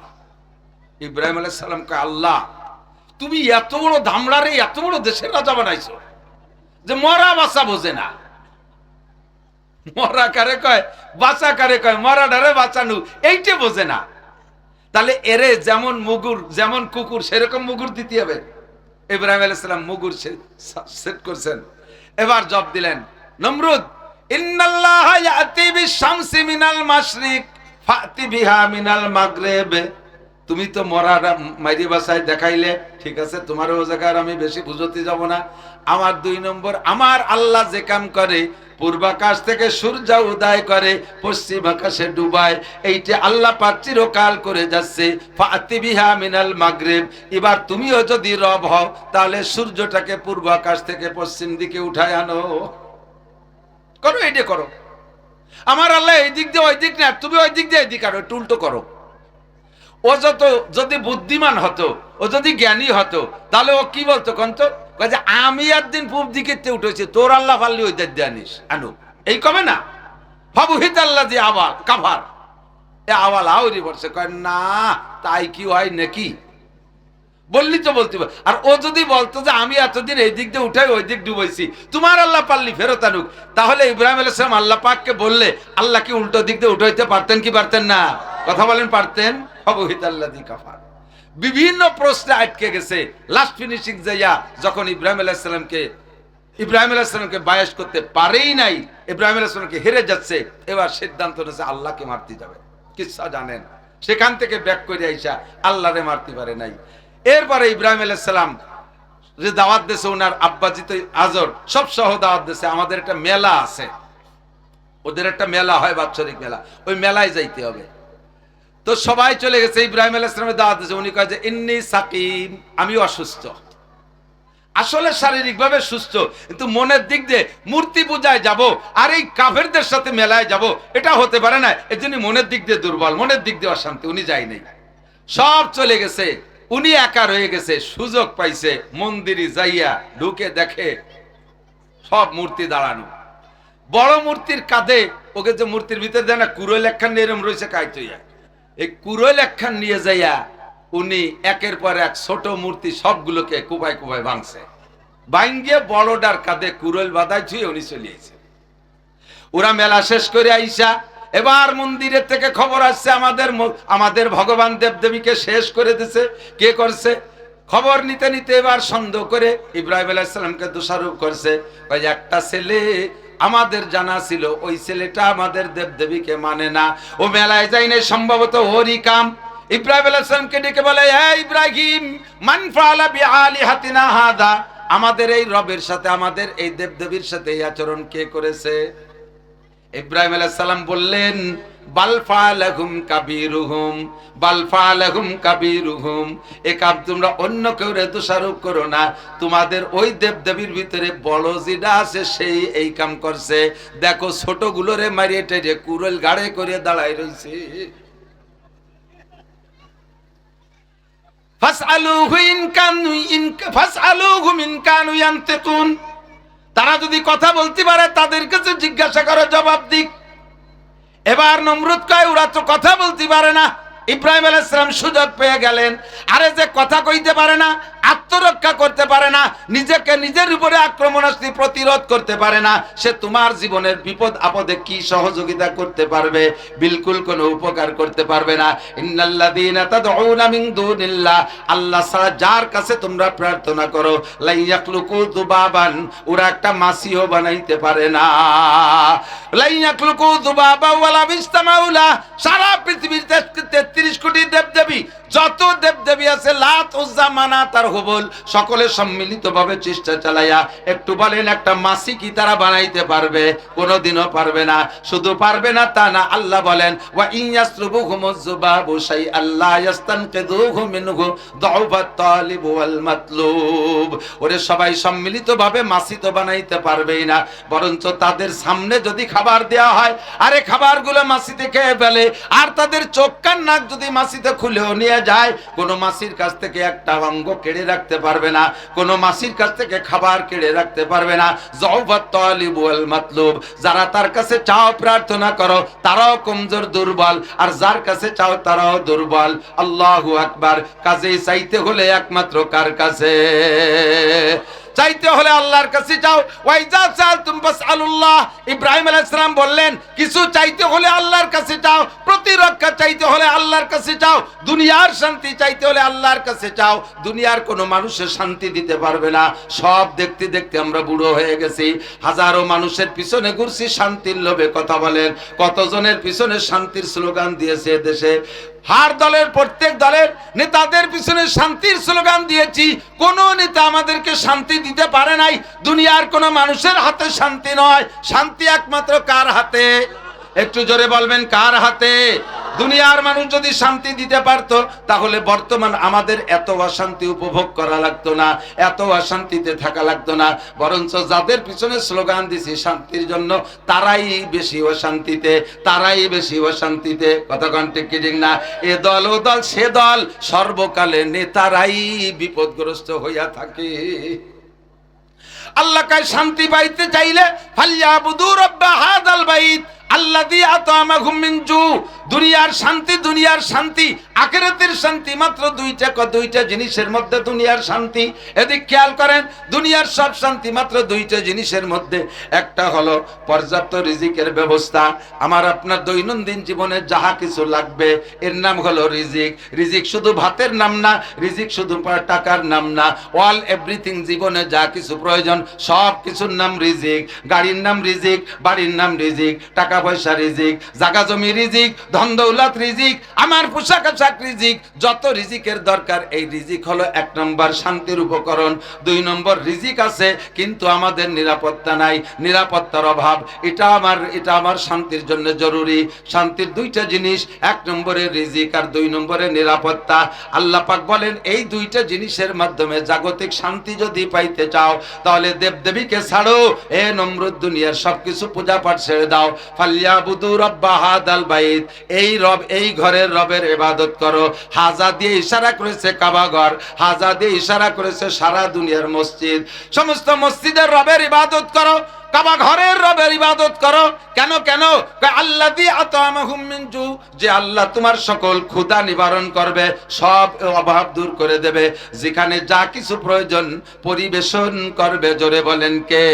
ইব্রাহিম আলাইহিস সালাম কয়, আল্লাহ তুমি এত বড় ধামড়ারে এত বড় দেশের রাজা বানাইছো যে মরা বাঁচা বোঝে না। মরা কারে কয়, বাঁচা কারে কয়, মরাডারে বাঁচানো এইটা বোঝে না। তাহলে এরে যেমন মুগুর, যেমন কুকুর, সেরকম মুগুর দিতে হবে। ইব্রাহিম আলাইহিস সালাম মুগুর সেট করছেন। এবার জব দিলেন, নমরুদ, ইন্নাল্লাহা ইয়াতি বিশ-শামসি মিনাল মাশরিক ফাতি বিহা মিনাল মাগরিব। তুমি তো মরারা মাইরি বাসায় দেখাইলে, ঠিক আছে, তোমার ও জায়গায় আমি বেশি বুঝতে যাব না। আমার 2 নম্বর, আমার আল্লাহ যে কাম করে, পূর্বাকাশ থেকে সূর্য উদয় করে, পশ্চিম আকাশে ডুবায়, এইটা আল্লাহ পাক চিরকাল করে যাচ্ছে। ফাতি বিহা মিনাল মাগরিব, এবার তুমিও যদি রব হও, তাহলে সূর্যটাকে পূর্ব আকাশ থেকে পশ্চিম দিকে উঠায় আনো। করো, এইটা করো। আমার আল্লাহ এই দিক দিয়ে ওই দিক না, তুমি ওই দিক দিয়ে এই দিক আনো, একটু উল্টো করো। ও যত যদি বুদ্ধিমান হতো, ও যদি জ্ঞানী হতো, তাহলে ও কি বলতো কন্ত, যে আমি একদিন পূর্ব দিকে উঠেছি, তোর আল্লাহ পারলি ওই দিক দিয়ে আনিস, আনু, এই কবে না? ফাবুহিত আল্লাহ দিয়ে আওয়াল কাফার, এ আওয়াল আউরি বলছে, কয় না তাই কি হয় নাকি? বললি তো বলতে। আর ও যদি বলতো যে আমি এতদিন এই দিক দিয়ে উঠাই ওই দিক ডুবাইছি, তোমার আল্লাহ পারলি ফেরত আনুক, তাহলে ইব্রাহিম আলাইহিস সালাম আল্লাহ পাককে বললে আল্লাহ কি উল্টো দিক দিয়ে উঠাইতে পারতেন কি পারতেন না? কথা বলেন, পারতেন। বিভিন্ন প্রশ্নে আটকে গেছে। লাস্ট ফিনিশিং যাইয়া যখন ইব্রাহিম আলাইহিস সালামকে বায়াস করতে পারেই নাই, ইব্রাহিম আলাইহিস সালামকে হেরে যাচ্ছে, এবার সিদ্ধান্ত নিয়েছে আল্লাহকে মারতে যাবে। কিচ্ছা জানেন, সেখান থেকে ব্যাক করে আইসা আল্লাহরে মারতে পারে নাই। এরপরে ইব্রাহিম আলাইহিস সালাম যে দাওয়াত দিয়েছে, ওনার আব্বাজিত আজর সব সহ দাওয়াত দিয়েছে, আমাদের একটা মেলা আছে, ওদের একটা মেলা হয়, বাৎসরিক মেলা, ওই মেলায় যাইতে হবে। তো সবাই চলে গেছে, ইব্রাহিম আলাইহিস সালামের দাওয়াত দিয়েছে। উনি কয় যে ইন্নী সাকিম, আমি অসুস্থ। আসলে শারীরিক ভাবে সুস্থ, কিন্তু মনের দিক দিয়ে মূর্তি পূজায় যাব আর এই কাফেরদের সাথে মেলায় যাব, এটা হতে পারে না। এই জন্য মনের দিক দিয়ে দুর্বল, মনের দিক দিয়ে অশান্তি, উনি যায় নাই। সব চলে গেছে, উনি একা রয়ে গেছে। সুযোগ পাইছে, মন্দিরে যাইয়া ঢুকে দেখে সব মূর্তি দাঁড়ানো। বড় মূর্তির কাঁধে, ওকে যে মূর্তির ভিতরে দেয় না কুরোল একখান এরম রয়েছে কাইতইয়া, এই কুরোল একখান নিয়ে যাইয়া উনি একের পর এক ছোট মূর্তি সবগুলোকে কুপায় কুপায় ভাঙছে। ভাঙ্গিয়ে বড়টার কাঁধে কুরোল বাঁধায় ছুঁয়ে উনি চলিয়েছে। ওরা মেলা শেষ করে আইসা এবার মন্দিরের থেকে খবর আসছে আমাদের ভগবান দেবদেবীকে শেষ করে দিছে। কে করছে? খবর নিতে নিতে এবার সন্দেহ করে ইব্রাহিম আলাইহিস সালামকে দোষারোপ করছে। ওই একটা ছেলে আমাদের জানা ছিল, ওই ছেলেটা আমাদের দেবদেবীকে মানে না, ও মেলায় যায় না, সম্ভবত ওরই কাম। ইব্রাহিম আলাইহিস সালামকে ডেকে বলে, হে ইব্রাহিম, মান ফাআলা বিআলিহাতিনা হাদা, আমাদের এই রবের সাথে, আমাদের এই দেবদেবীর সাথে এই আচরণ কে করেছে? ইব্রাহিম আলাইহিস সালাম বললেন, বাল ফাআলাহুম কাবীরুহুম, বাল ফাআলাহুম কাবীরুহুম, এ কাজ তোমরা অন্য কেউ দোষারোপ করো না, তোমাদের ওই দেবদেবীর ভিতরে বড় যেটা আছে সেই এই কাম করছে। দেখো ছোটগুলোরে মারিয়ে টেরে কুরল গাড়ে করে দাঁড়ায় রইছে। ফাসআলুহুম ইন কানু ইয়ানতিকুন, তারা যদি কথা বলতে পারে তাদের কাছে জিজ্ঞাসা করো, জবাব দিক। এবার নমরুদ কয়, ওরা তো কথা বলতে পারে না। ইব্রাহিম আলাইহিস সালাম সুযোগ পেয়ে গেলেন, আরে যে কথা কইতে পারে না, আত্মরক্ষা করতে পারে না, নিজেকে নিজের উপরে আক্রমণাস্ত্র প্রতিরোধ করতে পারে না, সে তোমার জীবনের বিপদ আপদে কি সহযোগিতা করতে পারবে? বিলকুল কোনো উপকার করতে পারবে না। ইন্নাল্লাযীনা তাদউনা মিন দুনিল্লাহ, আল্লাহ ছাড়া যার কাছে তোমরা প্রার্থনা করো, লা ইয়াখলুকু যুবাবান, ওরা একটা মাছিও বানাইতে পারে না। লা ইয়াখলুকু যুবাবা ওয়ালা বিস্তামাউলা, সারা পৃথিবীর 33 কোটি দেবদেবী, যত দেবদেবী আছে, লাত উজ্জা মানাত আর হুবল, সকলে সম্মিলিতভাবে চেষ্টা চালাইয়া একটু বলেন একটা মাছি কি তারা বানাইতে পারবে? কোনোদিনও পারবে না। শুধু পারবে না তা না, আল্লাহ বলেন, ওয়া ইন ইয়াসলুবুহুমুজ যুবাবু শাইআন লা ইস্তানকিযুহু মিনহু দুআফাত তালিব ওয়াল মাতলুব। ওরে সবাই সম্মিলিতভাবে মাছি তো বানাইতে পারবেই না, বরঞ্চ তাদের সামনে যদি খাবার দেওয়া হয়, আরে খাবারগুলো মাছিতে খেয়ে ফেলে, আর তাদের চোখ কান নাক যদি মাছিতে খুলেও নিয়ে যায়, কোন মাছির কাছ থেকে একটা অঙ্গ কেড়ে রাখতে পারবে না, কোন মাছির কাছ থেকে খাবার কেড়ে রাখতে পারবে না। যৌফাত তালিব ওয়াল মাতলুব, যারা তার কাছে চাও প্রার্থনা করো তারাও কমজোর দুর্বল, আর যার কাছে চাও তারাও দুর্বল। আল্লাহু আকবার। কাজেই চাইতে হলে একমাত্র কার কাছে? চাইতে হলে আল্লাহর কাছে চাও। ওয়াইজা সাআলতুম ফাসআলুল্লাহ, ইব্রাহিম আলাইহিস সালাম বললেন, কিছু চাইতে হলে আল্লাহর কাছে চাও, প্রতিরক্ষা চাইতে হলে আল্লাহর কাছে চাও, দুনিয়ার শান্তি চাইতে হলে আল্লাহর কাছে চাও। দুনিয়ার কোনো মানুষের শান্তি দিতে পারবে না। সব দেখতে দেখতে আমরা বুড়ো হয়ে গেছি, হাজারো মানুষের পিছনে ঘুরছি শান্তির লোভে। কথা বলেন, কতজনের পিছনে শান্তির স্লোগান দিয়েছে দেশে? হার দলের, প্রত্যেক দলের নেতাদের পিছনে শান্তির স্লোগান দিয়েছি, কোন নেতা আমাদেরকে শান্তি দিতে পারে নাই। দুনিয়ার কোন মানুষের হাতে শান্তি নয়, শান্তি একমাত্র কার হাতে? একটু জোরে বলবেন, কার হাতে? দুনিয়ার মানুষ যদি শান্তি দিতে পারতো, তাহলে বর্তমান আমাদের এত অশান্তি উপভোগ করা লাগতো না, এত অশান্তিতে থাকা লাগতো না। বরঞ্চ যাদের পিছনে স্লোগান দিছি শান্তির জন্য, তারাই বেশি অশান্তিতে, তারাই বেশি অশান্তিতে। কতক্ষণ ঠিক কি ঠিক না? এ দল ও দল সে দল, সর্বকালে নেতারাই বিপদগ্রস্ত হইয়া থাকে। আল্লাহ কায় শান্তি পাইতে চাইলে ফালইয়াবুদু রাব্বা হাযাল বাইত আল্লাযী আতামাহুম মিন জু। দুনিয়ার শান্তি, দুনিয়ার শান্তি, আখিরাতের শান্তি মাত্র দুইটা জিনিসের মধ্যে দুনিয়ার শান্তি। এদিক খেয়াল করেন, দুনিয়ার সব শান্তি মাত্র দুইটা জিনিসের মধ্যে। একটা হলো পর্যাপ্ত রিজিকের ব্যবস্থা। আমার আপনার দৈনন্দিন জীবনে যাহা কিছু লাগবে এর নাম হলো রিজিক। রিজিক শুধু ভাতের নাম না, রিজিক শুধু টাকার নাম না, অল এভরিথিং। জীবনে যা কিছু প্রয়োজন সব কিছুর নাম রিজিক। গাড়ির নাম রিজিক, বাড়ির নাম রিজিক, টাকা পয়সা রিজিক, জায়গা জমি রিজিক, ধন দৌলত রিজিক, আমার পোশাক আশাক রিজিক, যত রিজিকের দরকার। এই রিজিক হলো 1 নম্বর শান্তির উপকরণ। 2 নম্বর রিজিক আছে কিন্তু আমাদের নিরাপত্তা নাই, নিরাপত্তার অভাব। এটা আমার শান্তির জন্য জরুরি। শান্তির 2টা জিনিস, 1 নম্বরে রিজিক আর 2 নম্বরে নিরাপত্তা। আল্লাহ পাক বলেন, এই 2টা জিনিসের মাধ্যমে জাগতিক শান্তি যদি পাইতে চাও, তাহলে দেবদেবীকে ছাড়ো। এ নমরুদ, দুনিয়ার সবকিছু পূজা পাঠ ছেড়ে দাও। ফালইয়াবুদু রাব্বা হাযাল বাইত, এই রব, এই ঘরের রবের ইবাদত করো। হাজা দিয়ে ইশারা করেছে কাবাঘর, হাজা দিয়ে ইশারা করেছে সারা দুনিয়ার মসজিদ। সমস্ত মসজিদের রবের ইবাদত করো, কাবা ঘরের রবের ইবাদত করো। কেন কেন? আল্লাযী আতামাহুম মিন জু, যে আল্লাহ তোমার সকল ক্ষুধা নিবারণ করবে, সব অভাব দূর করে দেবে। যেখানে যা কিছু প্রয়োজন পরিবেশন করবে। জোরে বলেন কে?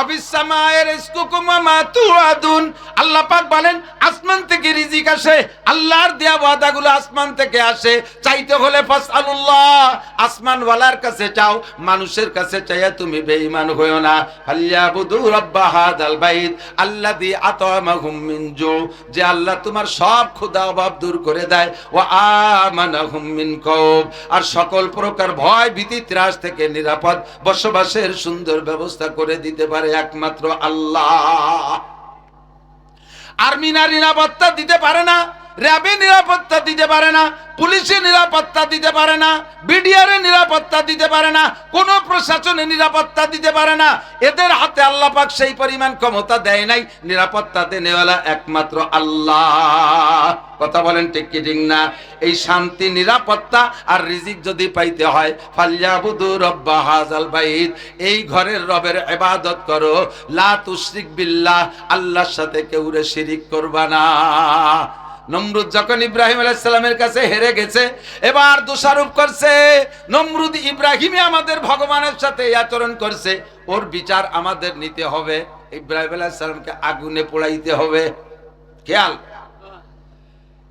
অবিসামায়ের রিজকুকুম ওয়া মা তুআদুন, আল্লাহ পাক বলেন আসমান থেকে রিজিক আসে, আল্লাহর দেয়া ওয়াদাগুলো আসমান থেকে আসে। চাইতে হলে ফাসআলুল্লাহ, আসমানওয়ালার কাছে চাও, মানুষের কাছে চাইয়া তুমি বেঈমান হইও না। ফালিয়াবুদু রাব্ব হাযাল বাইত আল্লাযী আতামাহুম মিন জু, যে আল্লাহ তোমার সব ক্ষুধা অভাব দূর করে দেয়। ওয়া আমানাহুম মিন খাউফ, আর সকল প্রকার ভয় ভীতি ত্রাস থেকে নিরাপদ বসবাসের সুন্দর ব্যবস্থা করে দিতে পারে একমাত্র আল্লাহ। আর্মি নিরাপত্তা দিতে পারে না, র্যাবে নিরাপত্তা দিতে পারে না, পুলিশে নিরাপত্তা দিতে পারে না, বিডিআর নিরাপত্তা দিতে পারে না, কোন প্রশাসনে নিরাপত্তা দিতে পারে না। এদের হাতে আল্লাহ পাক সেই পরিমাণ ক্ষমতা দেয় নাই। নিরাপত্তা দেনেওয়ালা একমাত্র আল্লাহ। কথা বলেন ঠিক কি ঠিক না? এই শান্তি, নিরাপত্তা আর রিজিক যদি পাইতে হয়, ফালিয়াবুদু রাব্ব হাযাল বাইত, এই ঘরের রবের ইবাদত করো। লা তুশরিক বিল্লাহ, আল্লাহর সাথে কেউরে শিরিক করবা না। নমরুদ যখন ইব্রাহিম আলাইহিস সালামের কাছে হেরে গেছে, এবার দোষারোপ করছে নমরুদ ইব্রাহিমই আমাদের ভগবানের সাথে এই আচরণ করছে, ওর বিচার আমাদের নিতে হবে। ইব্রাহিম আলাইহিস সালামকে আগুনে পোড়াইতে হবে। খেয়াল,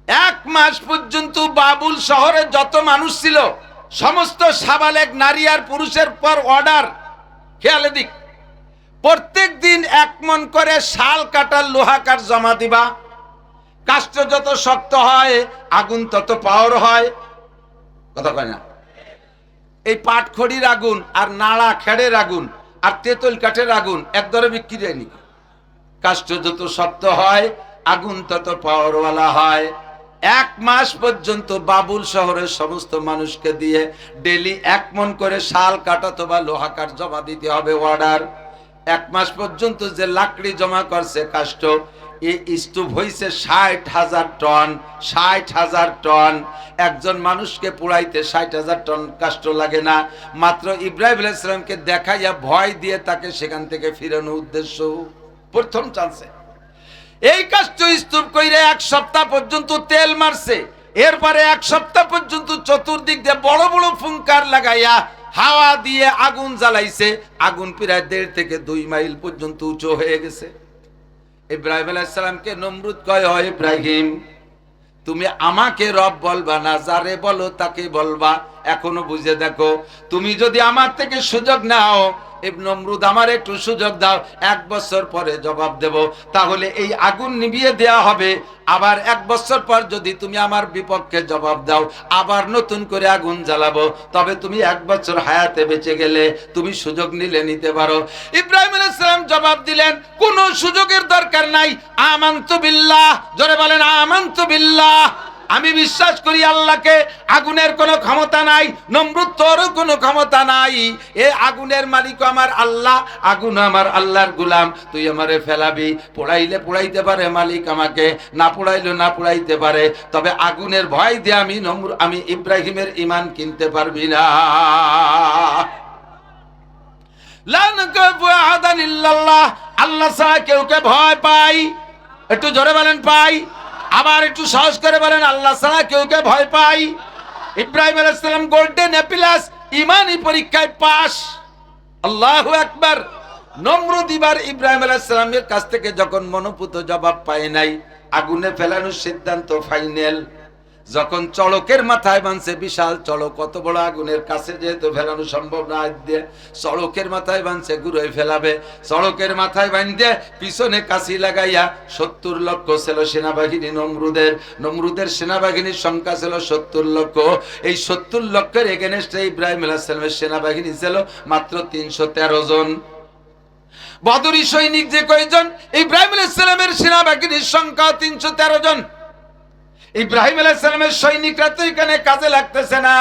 1 মাস পর্যন্ত বাবুল শহরে যত মানুষ ছিল সমস্ত সাবালেক নারী আর পুরুষের পর অর্ডার। খেয়াল এদিক, প্রত্যেক দিন 1 মণ করে শাল কাটার লোহা কাঠ জমা দিবা। কাষ্ঠ যত শক্ত হয় আগুন তত পাওয়ার হয়। কথা কয় না? এই পাটখড়ির আগুন আর নাড়া খেড়ের আগুন আর তেঁতুল কাঠের আগুন এক দরে বিক্রি হয়নি। কাষ্ঠ যত শক্ত হয় আগুন তত পাওয়ারওয়ালা হয়। 1 মাস পর্যন্ত বাবুল শহরের সমস্ত মানুষকে দিয়ে ডেলি 1 মণ করে শাল কাঠ অথবা লোহা কাঠ জমা দিতে হবে অর্ডার। 1 মাস পর্যন্ত যে লাকড়ি জমা করছে কাষ্ঠ, এই স্তূপ হইছে 60,000 টন। 60,000 টন। একজন মানুষকে পুড়াইতে 60,000 টন কাষ্ঠ লাগে না। মাত্র ইব্রাহিম আলাইহিস সালামকে দেখাইয়া ভয় দিয়ে তাকে সেখান থেকে ফিরানোর উদ্দেশ্য প্রথম চান্সে এই কাষ্ঠ স্তূপ কইরে 1 সপ্তাহ পর্যন্ত তেল মারছে। এরপরে 1 সপ্তাহ পর্যন্ত চতুর্দিক দিয়ে বড় বড় ফুঙ্কার লাগাইয়া হাওয়া দিয়ে আগুন জ্বালাইছে। আগুন প্রায় 1.5 থেকে 2 মাইল পর্যন্ত উঁচু হয়ে গেছে। ইব্রাহিম আলাইহিস সালামকে নমরুদ কয়, হয় ইব্রাহিম, তুমি আমাকে রব বলবা না, যারে বলো তাকে বলবা। এখনো বুঝে দেখো, তুমি যদি আমার থেকে সুযোগ নাও, নমরুদ আমার একটু সুযোগ দাও, 1 বছর পরে জবাব দেব। তাহলে এই আগুন নিভিয়ে দেয়া হবে। আবার 1 বছর পর যদি তুমি আমার বিপক্ষে জবাব দাও, আবার নতুন করে আগুন জ্বালাবো। তবে তুমি 1 বছর হায়াতে বেঁচে গেলে তুমি সুযোগ নিলে নিতে পারো। ইব্রাহিম আলাইহিস সালাম জবাব দিলেন, কোনো সুযোগের দরকার নাই। আমানতু বিল্লাহ, জোরে বলেন আমানতু বিল্লাহ, আমি বিশ্বাস করি আল্লাহকে। আগুনের কোনো ক্ষমতা নাই, নমরুদ তোরও কোনো ক্ষমতা নাই। এ আগুনের মালিক আমার আল্লাহ, আগুন আমার আল্লাহর গোলাম। তুই আমারে ফেলাবি, পোড়াইলে পোড়াইতে পারে মালিক আমাকে, না পোড়াইলে না পোড়াইতে পারে। তবে আগুনের ভয় দিয়ে আমি ইব্রাহিমের ঈমান কিনতে পারবি না। লা নাকাফু আহাদান ইল্লাল্লাহ, আল্লাহ ছাড়া কেউকে ভয় পাই। একটু জোরে বলেন পাই। আবার একটু সাহস করে বলেন আল্লাহ ছাড়া কেউকে ভয় পাই। ইব্রাহিম আলাইহিস সালাম গোল্ডেন অ্যাপিলাস ঈমানি পরীক্ষায় পাস। আল্লাহু আকবার। নমরুদ এবার ইব্রাহিম আলাইহিস সালামের কাছ থেকে যখন মনোপুত জবাব পায় নাই, আগুনে ফেলানোর সিদ্ধান্ত ফাইনাল। যখন চড়কের মাথায় বানছে, বিশাল চড়ক, কত বড় আগুনের কাছে যেহেতু ফেলানো সম্ভব না, দিয়ে চড়কের মাথায় বানছে, গুড়োয় ফেলাবে। চড়কের মাথায় বাঁধে পিছনে কাছি লাগাইয়া 70 লক্ষ ছিল সেনাবাহিনী নমরুদের সেনাবাহিনীর সংখ্যা ছিল 70 লক্ষ। এই 70 লক্ষের এগেনস্টে ইব্রাহিম আলাইহিস সালামের সেনাবাহিনী ছিল মাত্র 313 জন। বদরি সৈনিক যে কয়জন, ইব্রাহিম আলাইহিস সালামের সেনাবাহিনীর সংখ্যা 313 জন। ইব্রাহিম আলাইহিস সালামের সৈনিকরা তো এখানে কাজে লাগতেছে না।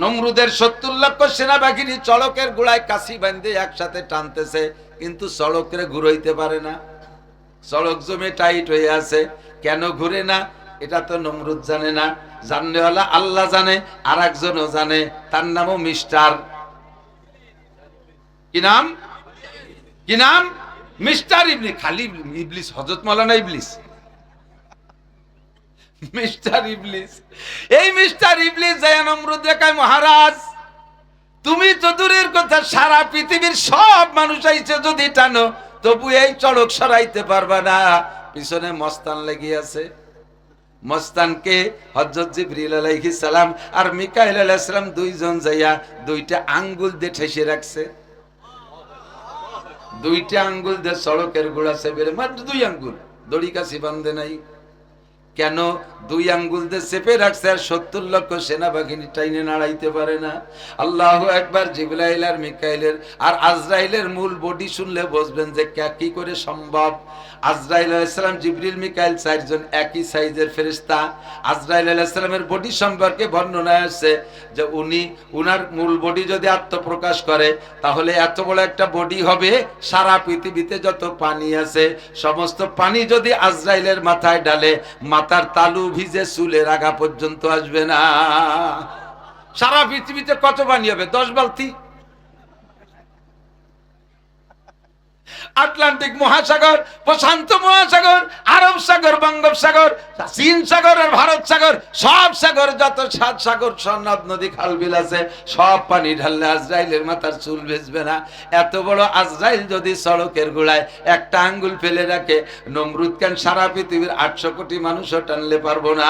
নমরুদের 70 লক্ষ সেনাবাহিনী চড়কের গোড়ায় কাছি বাঁধে একসাথে টানতেছে, কিন্তু চড়করে ঘুরাইতে পারে না। চড়ক জমে টাইট হয়ে আছে। কেন ঘুরে না? এটা তো নমরুদ জানে না, জাননেওয়ালা আল্লাহ জানে, আর একজনও জানে, তার নামও মিস্টার, কি নাম, কি নাম, মিস্টার ইবলিস। খালি ইবলিস, হযরত মাওলানা ইবলিস, মিস্টার ইবলিস। এই মিস্টার ইবলিস যায় নমরুদ রেখায়, মহারাজ তুমি তো দূরের কথা, সারা পৃথিবীর সব মানুষ আইছে যদি টানো, তবু এই চড়ক সরাইতে পারবা না, পিছনে মস্তান লেগে আছে। মস্তানকে হযরত জিবরিল আলাইহিস সালাম আর মিকাইল আলাইহিস সালাম দুইজন যাইয়া দুইটা আঙ্গুল দিয়ে ঠেসে রাখছে, দুইটা আঙ্গুল দিয়ে সড়কের গোড়া চেপে, মাত্র 2 আঙ্গুল, দড়ি কাছি বান্ধে নাই। কেন 2 আঙ্গুল দিয়ে চেপে রাখছে? আর 70 লক্ষ সেনাবাহিনী টাইনে নাড়াইতে পারে না। আল্লাহু আকবার। জিবরাইল আর মিকাইলের আর আজরাইলের মূল বডি শুনলে বুঝবেন যে কি করে সম্ভব। আজরাইল আলাইহিস সালাম, জিবরিল, মিকাইল 4 জন একই সাইজের ফেরেশতা। আজরাইল আলাইহিস সালামের বডি সম্পর্কে বর্ণনা আছে যে উনার মূল বডি যদি আত্মপ্রকাশ করে তাহলে এত বড় একটা বডি হবে, সারা পৃথিবীতে যত পানি আছে সমস্ত পানি যদি আজরাইলের মাথায় ডালে, মাথার তালু ভিজে চুলের আগা পর্যন্ত আসবে না। সারা পৃথিবীতে কত পানি হবে? 10 বালতি। আটলান্টিক মহাসাগর, প্রশান্ত মহাসাগর, আরব সাগর, বঙ্গোপসাগর, চীন সাগর আর ভারত সাগর, সব সাগর যত 7 সাগর, নদ নদী, খাল বিল আছে, সব পানি ঢাললে আজরাইলের মাথার চুল ভেজবে না। এত বড় আজরাইল যদি সড়কের গোড়ায় একটা আঙ্গুল ফেলে রাখে, নমরুদ কেন সারা পৃথিবীর 800 কোটি মানুষও টানলে পারবো না।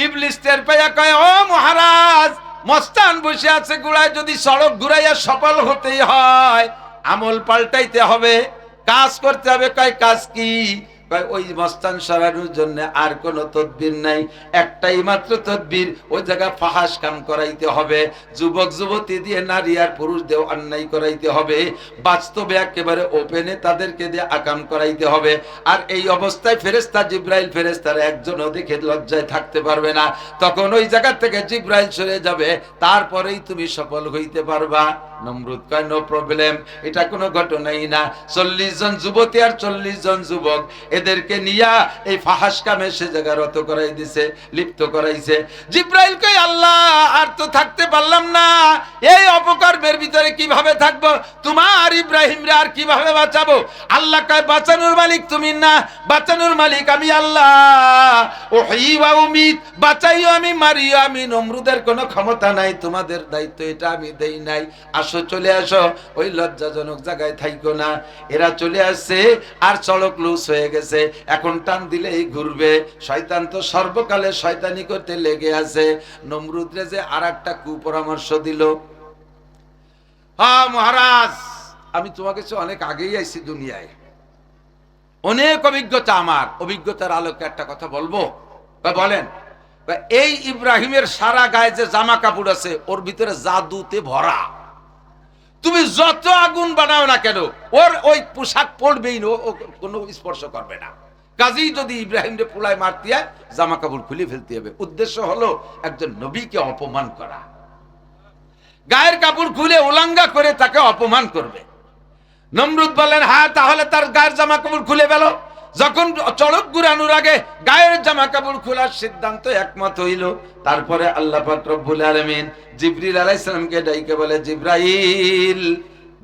ইবলিস টের পাইয়া কয়, ও মহারাজ, মস্তান বসে আছে গোড়ায়, যদি সড়ক ঘুরাইয়া সফল হতেই হয় আমল পাল্টাইতে হবে, কাজ করতে হবে। কয় কাজ কি? ওই মস্তান সরানোর জন্য আর কোন তদবির নাই, একটাই মাত্র তদবির, ওই জায়গা ফাহাস কাম করাইতে হবে, যুবক যুবতী দিয়ে, নারী আর পুরুষ দিয়ে অন্যায় করাইতে হবে, বাস্তবে একেবারে ওপেনে তাদেরকে দিয়ে আকাম করাইতে হবে। আর এই অবস্থায় ফেরেশতা জিবরাইল ফেরেশতার একজনও দেখে লজ্জায় থাকতে পারবে না, তখন ওই জায়গা থেকে জিবরাইল সরে যাবে, তারপরেই তুমি সফল হইতে পারবা। নমরুদ কয়, নো প্রবলেম, এটা কোনো ঘটনাই না। 40 জন যুবতী আর 40 জন যুবক, এদেরকে নিয়া এই ফাহাস কামে সে জায়গা রত করাই দিছে, লিপ্ত করাইছে। জিবরাইল কয়, আল্লাহ আর তো থাকতে পারলাম না, এই অপকর্মের ভিতরে কিভাবে থাকবো, তোমার ইব্রাহিমরে আর কিভাবে বাঁচাবো? আল্লাহ কয়, বাঁচানোর মালিক তুমি না, বাঁচানোর মালিক আমি আল্লাহ। ওহী ওয়া উমিত, বাঁচাইও আমি, মারিও আমি, নমরুদের কোনো ক্ষমতা নাই, তোমাদের দায়িত্ব এটা আমি দেই নাই। আসো, চলে আসো, ওই লজ্জাজনক জায়গায় থাইকো না। এরা চলে আসছে, আর চড়ক লুজ হয়ে গেছে, এখন টান দিলেই ঘুরবে। শয়তান তো সর্বকালে শয়তানি করতে লেগে আছে। নমরুদরে যে আর একটা কুপরামর্শ দিল, হ্যাঁ মহারাজ, আমি তোমাকে অনেক আগেই আইছি দুনিয়ায়, অনেক অভিজ্ঞতা, আমার অভিজ্ঞতার আলোকে একটা কথা বলবো। বলেন। এই ইব্রাহিমের সারা গায়ে যে জামা কাপড় আছে, ওর ভিতরে জাদুতে ভরা। তুমি যত আগুন বানাও না কেন, ওর ওই পোশাক পরবেই না, ও কোনো স্পর্শ করবে না। কাজেই যদি ইব্রাহিমকে পোলায় মারতে হয়, জামা কাপড় খুলে ফেলতে হবে। উদ্দেশ্য হলো একজন নবীকে অপমান করা, গায়ের কাপড় খুলে উলাঙ্গা করে তাকে অপমান করবে। নমরুদ বলেন, হ্যাঁ তাহলে তার গায়ের জামা কাপড় খুলে ফেলো। যখন চড়ক ঘুরানোর আগে গায়ের জামা কাপড় খোলার সিদ্ধান্ত একমত হইল, তারপরে আল্লাহ পাক রব্বুল আলামিন জিবরিল আলাইহিস সালামকে ডাইকে বলে, জিবরাইল,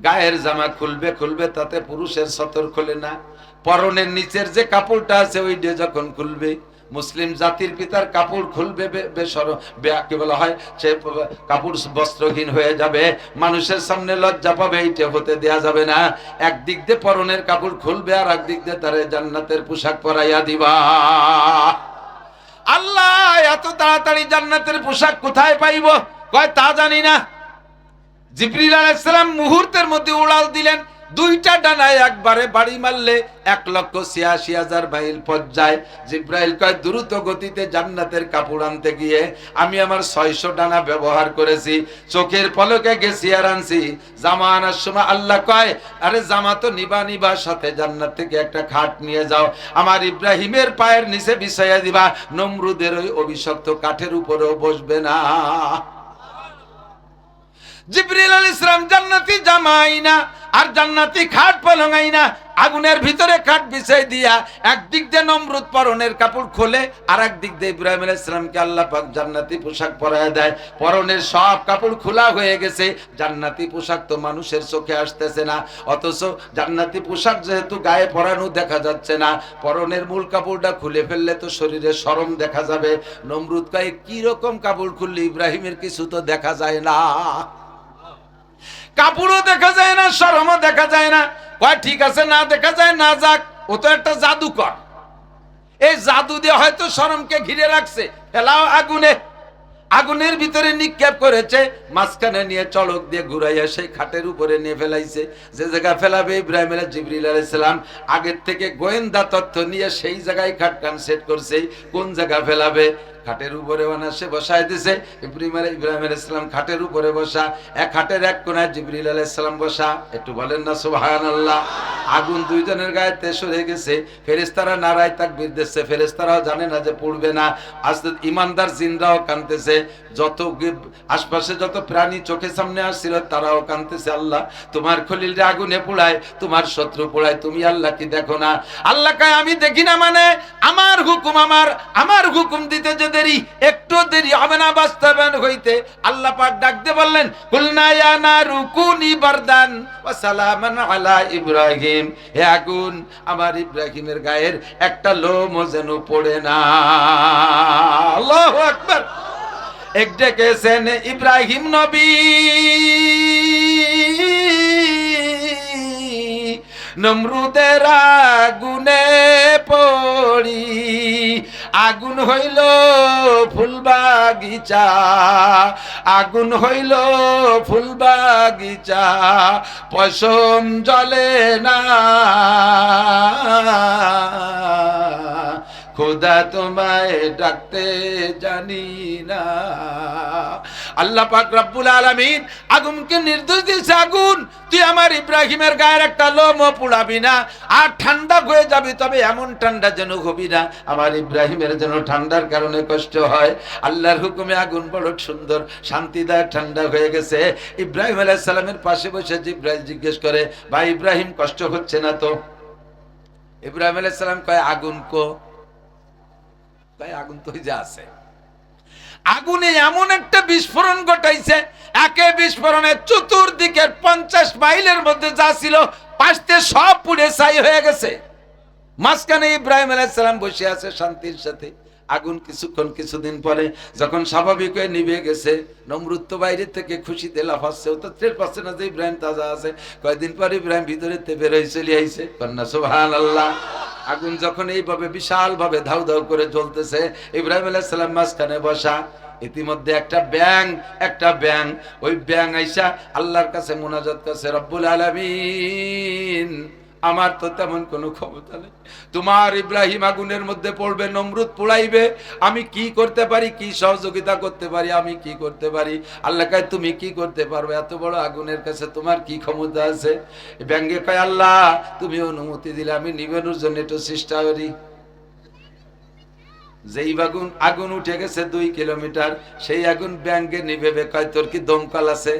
গায়ের জামা খুলবে, তাতে পুরুষের সতর খোলে না, পরনের নিচের যে কাপড়টা আছে ওইটা যখন খুলবে, মুসলিম জাতির পিতার কাপড় খুলবে, কি বলা হয়, সে কাপড় বস্ত্রহীন হয়ে যাবে, মানুষের সামনে লজ্জা পাবে, এইটা হতে দেয়া যাবে না। একদিক দিয়ে পরনের কাপড় খুলবে, আর একদিক দিয়ে তার জান্নাতের পোশাক পরাইয়া দিবা। আল্লাহ, এত তাড়াতাড়ি জান্নাতের পোশাক কোথায় পাইব? কয়, তা জানি না। জিবরিল আলাইহিস সালাম মুহূর্তের মধ্যে উড়াল দিলেন, 2টা ডানায় একবারে বাড়ি মারলে 1,86,000 মাইল পথ যায়। জিবরাইল কয়, দ্রুত গতিতে জান্নাতের কাপড় আনতে গিয়ে আমি আমার 600 ডানা ব্যবহার করেছি, চোখের পলকে গেছি আর আনছি। জামা আনার সময় আল্লাহ কয়, আরে জামা তো নিবা, সাথে জান্নাত থেকে একটা খাট নিয়ে যাও, আমার ইব্রাহিমের পায়ের নিচে বিছাইয়া দিবা, নমরুদের ওই অভিশপ্ত কাঠের উপরেও বসবে না। জিবরিল আলাইহিস সালাম জান্নাতি জামা আইনা আর জান্নাতি খাট পালঙ্গাই না, আগুনের ভিতরে খাট বিছাই দিয়া একদিক দিয়ে নমরুদ পরনের কাপড় খোলে, আর একদিক দিয়ে ইব্রাহিম আলাইহিস সালামকে আল্লাহ পাক জান্নাতি পোশাক পরায় দেয়। পরনের সব কাপড় খোলা হয়ে গেছে, জান্নাতি পোশাক তো মানুষের চোখে আসতেছে না, অথচ জান্নাতি পোশাক যেহেতু গায়ে পরানো দেখা যাচ্ছে না, পরনের মূল কাপড়টা খুলে ফেললে তো শরীরে শরম দেখা যাবে। নমরুদ কয় কি রকম কাপড় খুললে ইব্রাহিমের কিছু তো দেখা যায় না, কাপড়ও দেখা যায় না, শরমও দেখা যায় না। কয় ঠিক আছে, না দেখা যায় না যাক, ও তো একটা জাদুকর, এই জাদু দিয়ে হয়তো শরমকে ঘিরে রাখছে, ফেলাও আগুনে। আগুনের ভিতরে নিক্ষেপ করেছে, মাঝখানে নিয়ে চলক দিয়ে ঘুরাইয়া সেই খাটের উপরে নিয়ে ফেলাইছে। যে জায়গা ফেলাবে ইব্রাহিম জিবরিল আলাইহিস সালাম আগের থেকে গোয়েন্দা তথ্য নিয়ে সেই জায়গায় খাটকান সেট করছে, কোন জায়গা ফেলাবে। খাটের উপরে সে বসায় দিছে, ইব্রাহিম আলাইহিস সালাম খাটের উপরে বসা, এক খাটের এক কোণায় জিবরিল আলাইহিস সালাম বসা। একটু বলেন না সুবহানাল্লাহ। আগুন দুইজনের গায়ে তেসর হয়ে গেছে, ফেরেশতারা নারায় তাকবীর দিচ্ছে, ফেরেশতারাও জানে না যে পড়বে না। আস্তে ইমানদার জিনরাও কাঁদতেছে, যত আশপাশে যত প্রাণী চোখের সামনে আসছিল তারাও কাঁদতেছে, আল্লাহ তোমার খলিলরে আগুনে পোড়ায়, তোমার শত্রু পোড়ায়, তুমি আল্লাহ কি দেখো না? আল্লাহ কয় আমি দেখি না মানে আমার হুকুম, আমার হুকুম দিতে যে দেরি, একটু দেরি হবে না বাস্তবায়ন হইতে। আল্লাহ পাক ডাক দিয়ে বললেন কুলনা ইয়া নারু কুনি বারদান ওয়া সালামান আলা ইব্রাহিম, হে আগুন আমার ইব্রাহিমের গায়ের একটা লোমও যেন পড়ে না। আল্লাহু আকবার। এক ডেকেছেন ইব্রাহিম নবী, নমরুদের আগুনে পড়ি, আগুন হইল ফুল বাগিচা, আগুন হইল ফুল বাগিচা, পশম জ্বলে না, খোদা তোমায় ডাকতে জানি না। আল্লাহ পাক রব্বুল আলামিন আগুনকে নির্দেশ দিয়েছে, আগুন তুই আমার ইব্রাহিমের গায়ের একটা লোমও পুড়াবি না, আর ঠান্ডা হয়ে যাবি, তবে এমন ঠান্ডা যেন হবি না আমার ইব্রাহিমের যেন ঠান্ডার কারণে কষ্ট হয়। আল্লাহর হুকুমে আগুন বড় সুন্দর শান্তিদায়ক ঠান্ডা হয়ে গেছে। ইব্রাহিম আলাইহিস সালামের পাশে বসে জিবরাইল জিজ্ঞেস করে, ভাই ইব্রাহিম কষ্ট হচ্ছে না তো? ইব্রাহিম আলাইহিস সালাম কয় আগুন কো? আগুন তো যা আছে। আগুনে এমন একটা বিস্ফোরণ ঘটাইছে, একে বিস্ফোরণে চতুর্দিকের 50 মাইলের মধ্যে যা ছিল পাশে সব পুড়ে ছাই হয়ে গেছে। মাঝখানে ইব্রাহিম আলাইহিস সালাম বসে আছে শান্তির সাথে। আগুন কিছুদিন পরে যখন স্বাভাবিক হয়ে নিভে গেছে, নমরুদ তো বাইরে থেকে খুশিতে লাফাচ্ছে, ও তো টের পাচ্ছে না যে ইব্রাহিম তাজা আছে। কয়েকদিন পর ইব্রাহিম ভিতরে বের হয়ে চলে আইছে, কন্যা সুবহানাল্লাহ। আগুন যখন এইভাবে বিশাল ভাবে ধাউ ধাউ করে জ্বলতেছে, ইব্রাহিম আলাইহিস সালাম মাঝখানে বসা। ইতিমধ্যে একটা ব্যাং ওই ব্যাং আইসা আল্লাহর কাছে মুনাজাত করছে, রব্বুল আলামিন আমার তো তেমন কোনো ক্ষমতা নেই, তোমার ইব্রাহিম আগুনের মধ্যে পড়বে, নমরুদ পোড়াইবে, আমি কি করতে পারি, কি সহযোগিতা করতে পারি, আমি কি করতে পারি? আল্লাহ কয় তুমি কি করতে পারবে, এত বড় আগুনের কাছে তোমার কি ক্ষমতা আছে? ব্যাঙ্গে কয় আল্লাহ তুমি অনুমতি দিলে আমি নিবানোর জন্য একটু চেষ্টা করি। যেই আগুন উঠে গেছে 2 কিলোমিটার, সেই আগুন ব্যাঙ্গে নিভেবে। কয় তোর কি দমকল আছে,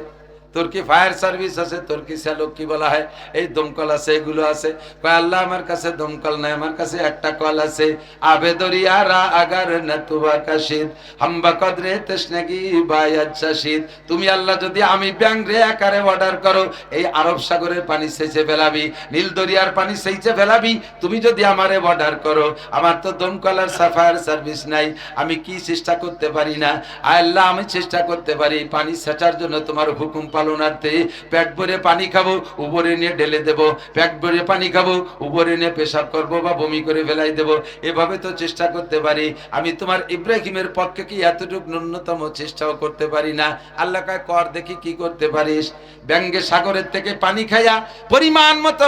তোর কি ফায়ার সার্ভিস আছে, তোর কি স্যালক কি বলা হয় এই দমকল আছে, এগুলো আছে? কয় আল্লাহ আমার কাছে দমকল নাই, আমার কাছে একটা কল আছে। আবেদরিয়ারা আগার নতুবা কাশিদ হাম্বা কদরে তশনগি বায়াত শাশিদ, তুমি আল্লাহ যদি আমি ব্যাংরে আকারে অর্ডার করো, এই আরব সাগরের পানি সেচে ফেলাবি, নীল দরিয়ার পানি সেচে ফেলাবি, তুমি যদি আমারে অর্ডার করো, আমার তো দমকল আর ফায়ার সার্ভিস নাই, আমি কি চেষ্টা করতে পারি না? আল্লাহ আমি চেষ্টা করতে পারি পানি সেচার জন্য, তোমার হুকুম পালনার্থে পেট ভরে পানি খাবো, উপরে নিয়ে ঢেলে দেবো, পেট ভরে পানি খাবো, উপরে নিয়ে পেশাব করবো বা বমি করে ফেলাই দেবো, এভাবে তো চেষ্টা করতে পারি। আমি তোমার ইব্রাহিমের পক্ষে কি এতটুকু ন্যূনতম চেষ্টাও করতে পারি না? আল্লাহ কয় কর দেখি কি করতে পারিস। ব্যাঙ্গে সাগরের থেকে পানি খাইয়া পরিমাণ মতো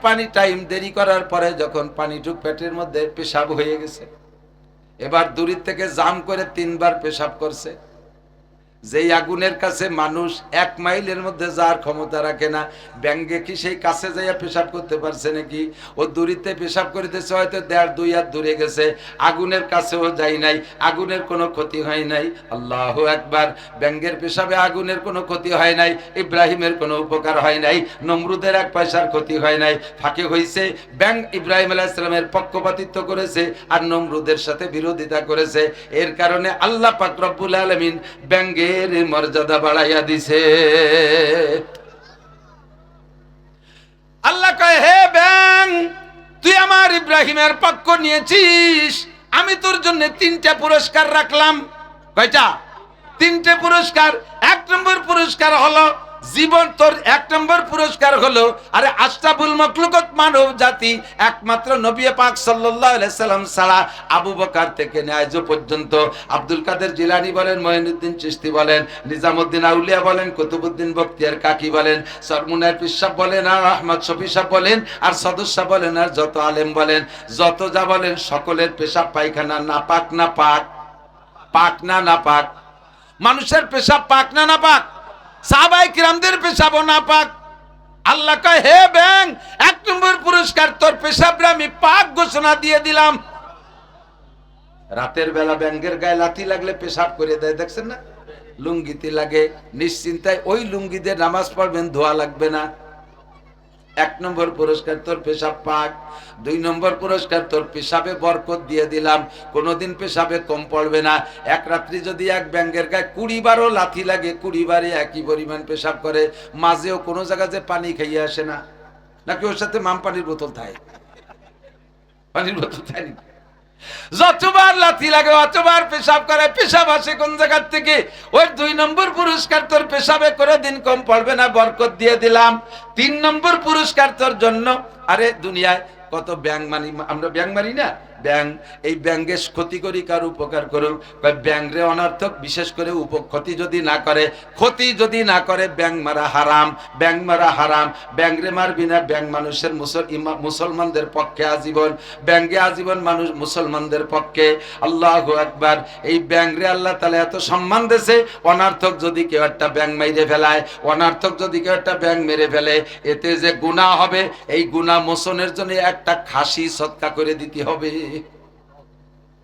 পানি টাইম দেরি করার পরে যখন পানিটুক পেটের মধ্যে পেশাব হয়ে গেছে, এবার দূরের থেকে জাম করে 3 বার পেশাব করছে। যেই আগুনের কাছে মানুষ 1 মাইলের মধ্যে যাওয়ার ক্ষমতা রাখে না, ব্যাঙ্গে কি সেই কাছে যাইয়া পেশাব করতে পারছে নাকি? ও দূরিতে পেশাব করিতেছে, হয়তো 1.5-2 হাত দূরে গেছে, আগুনের কাছেও যায় নাই, আগুনের কোনো ক্ষতি হয় নাই। আল্লাহু আকবার। ব্যাঙ্গের পেশাবে আগুনের কোনো ক্ষতি হয় নাই, ইব্রাহিমের কোনো উপকার হয় নাই, নমরুদের 1 পয়সার ক্ষতি হয় নাই। ফাঁকে হইছে ব্যাং ইব্রাহিম আলাইহিস সালামের পক্ষপাতিত্ব করেছে আর নমরুদের সাথে বিরোধিতা করেছে। এর কারণে আল্লাহ পাক রব্বুল আলামিন ব্যাঙ্গের মর্যাদা বাড়াইয়া দিছে। আল্লাহ কয়, হে ব্যাং, তুই আমার ইব্রাহিমের পক্ষ নিয়েছিস, আমি তোর জন্য 3টা পুরস্কার রাখলাম। কয়টা? 3টে পুরস্কার। 1 নম্বর পুরস্কার হলো জীবন, তোর 1 নম্বর পুরস্কার হলো, আরে আশরাফুল মাখলুকাত মানব জাতি একমাত্র নবী পাক সাল্লাল্লাহু আলাইহি সাল্লাম ছাড়া আবু বকর থেকে নিয়ে আজ পর্যন্ত আব্দুল কাদের জিলানী বলেন, মঈনুদ্দিন চিশতি বলেন, নিজামউদ্দিন আউলিয়া বলেন, কুতুবউদ্দিন বখতিয়ার কাকি বলেন, সরমুনার পীর সাহেব বলেন, আর আহমদ শফি সাহেব বলেন, আর সদস্য বলেন, আর যত আলেম বলেন, যত যা বলেন, সকলের পেশাব পায়খানা নাপাক না পাক? পাক না নাপাক? মানুষের পেশাব পাক না নাপাক? সাহাবায়ে কিরামদের পেশাবও নাপাক। আল্লাহ কয়, হে ব্যাং, 1 নম্বর পুরস্কার, তোর পেশাবরে আমি পাক ঘোষণা দিয়ে দিলাম। রাতের বেলা ব্যাঙ্গের গায়ে লাথি লাগলে পেশাব করে দেয়, দেখছেন না? লুঙ্গিতে লাগে, নিশ্চিন্তায় ওই লুঙ্গি দিয়ে নামাজ পড়বেন, ধোয়া লাগবে না। 1 নম্বর পুরস্কার, তোর পেশাব পাক। 2 নম্বর পুরস্কার, তোর পেশাবে বরকত দিয়ে দিলাম, কোনোদিন পেশাবে কম পড়বে না। 1 রাত্রি যদি 1 ব্যাঙ্গের গায়ে 20 বারও লাথি লাগে, 20 বারে একই পরিমাণ পেশাব করে, মাঝেও কোনো জায়গাতে পানি খাইয়ে আসে না, নাকি ওর সাথে মাম পানির বোতল থাকে? পানির বোতল থাকে। যতবার লাথি লাগে অতবার পেশাব করে, পেশাব আসে কোন জায়গার থেকে? ওই 2 নম্বর পুরস্কার, তোর পেশাবে করে দিন কম পড়বে না, বরকত দিয়ে দিলাম। 3 নম্বর পুরস্কার তোর জন্য, আরে দুনিয়ায় কত ব্যাং মানি, আমরা ব্যাং মারি না? ব্যাং, এই ব্যাঙ্গে ক্ষতি করি কার উপকার করুক? ব্যাংরে অনর্থক, বিশেষ করে উপক্ষতি যদি না করে, ক্ষতি যদি না করে, ব্যাং মারা হারাম, ব্যাং মারা হারাম। ব্যাংরে মারবি না, ব্যাং মানুষের মুসলমানদের পক্ষে আজীবন, ব্যাঙ্গে আজীবন মানুষ মুসলমানদের পক্ষে। আল্লাহু আকবার। এই ব্যাংরে আল্লাহ তাআলা এত সম্মান দিয়েছে, অনর্থক যদি কেউ একটা ব্যাং মেরে ফেলায়, অনর্থক যদি কেউ একটা ব্যাং মেরে ফেলে, এতে যে গুনাহ হবে, এই গুনাহ মোচনের জন্য একটা খাসি সদকা করে দিতে হবে,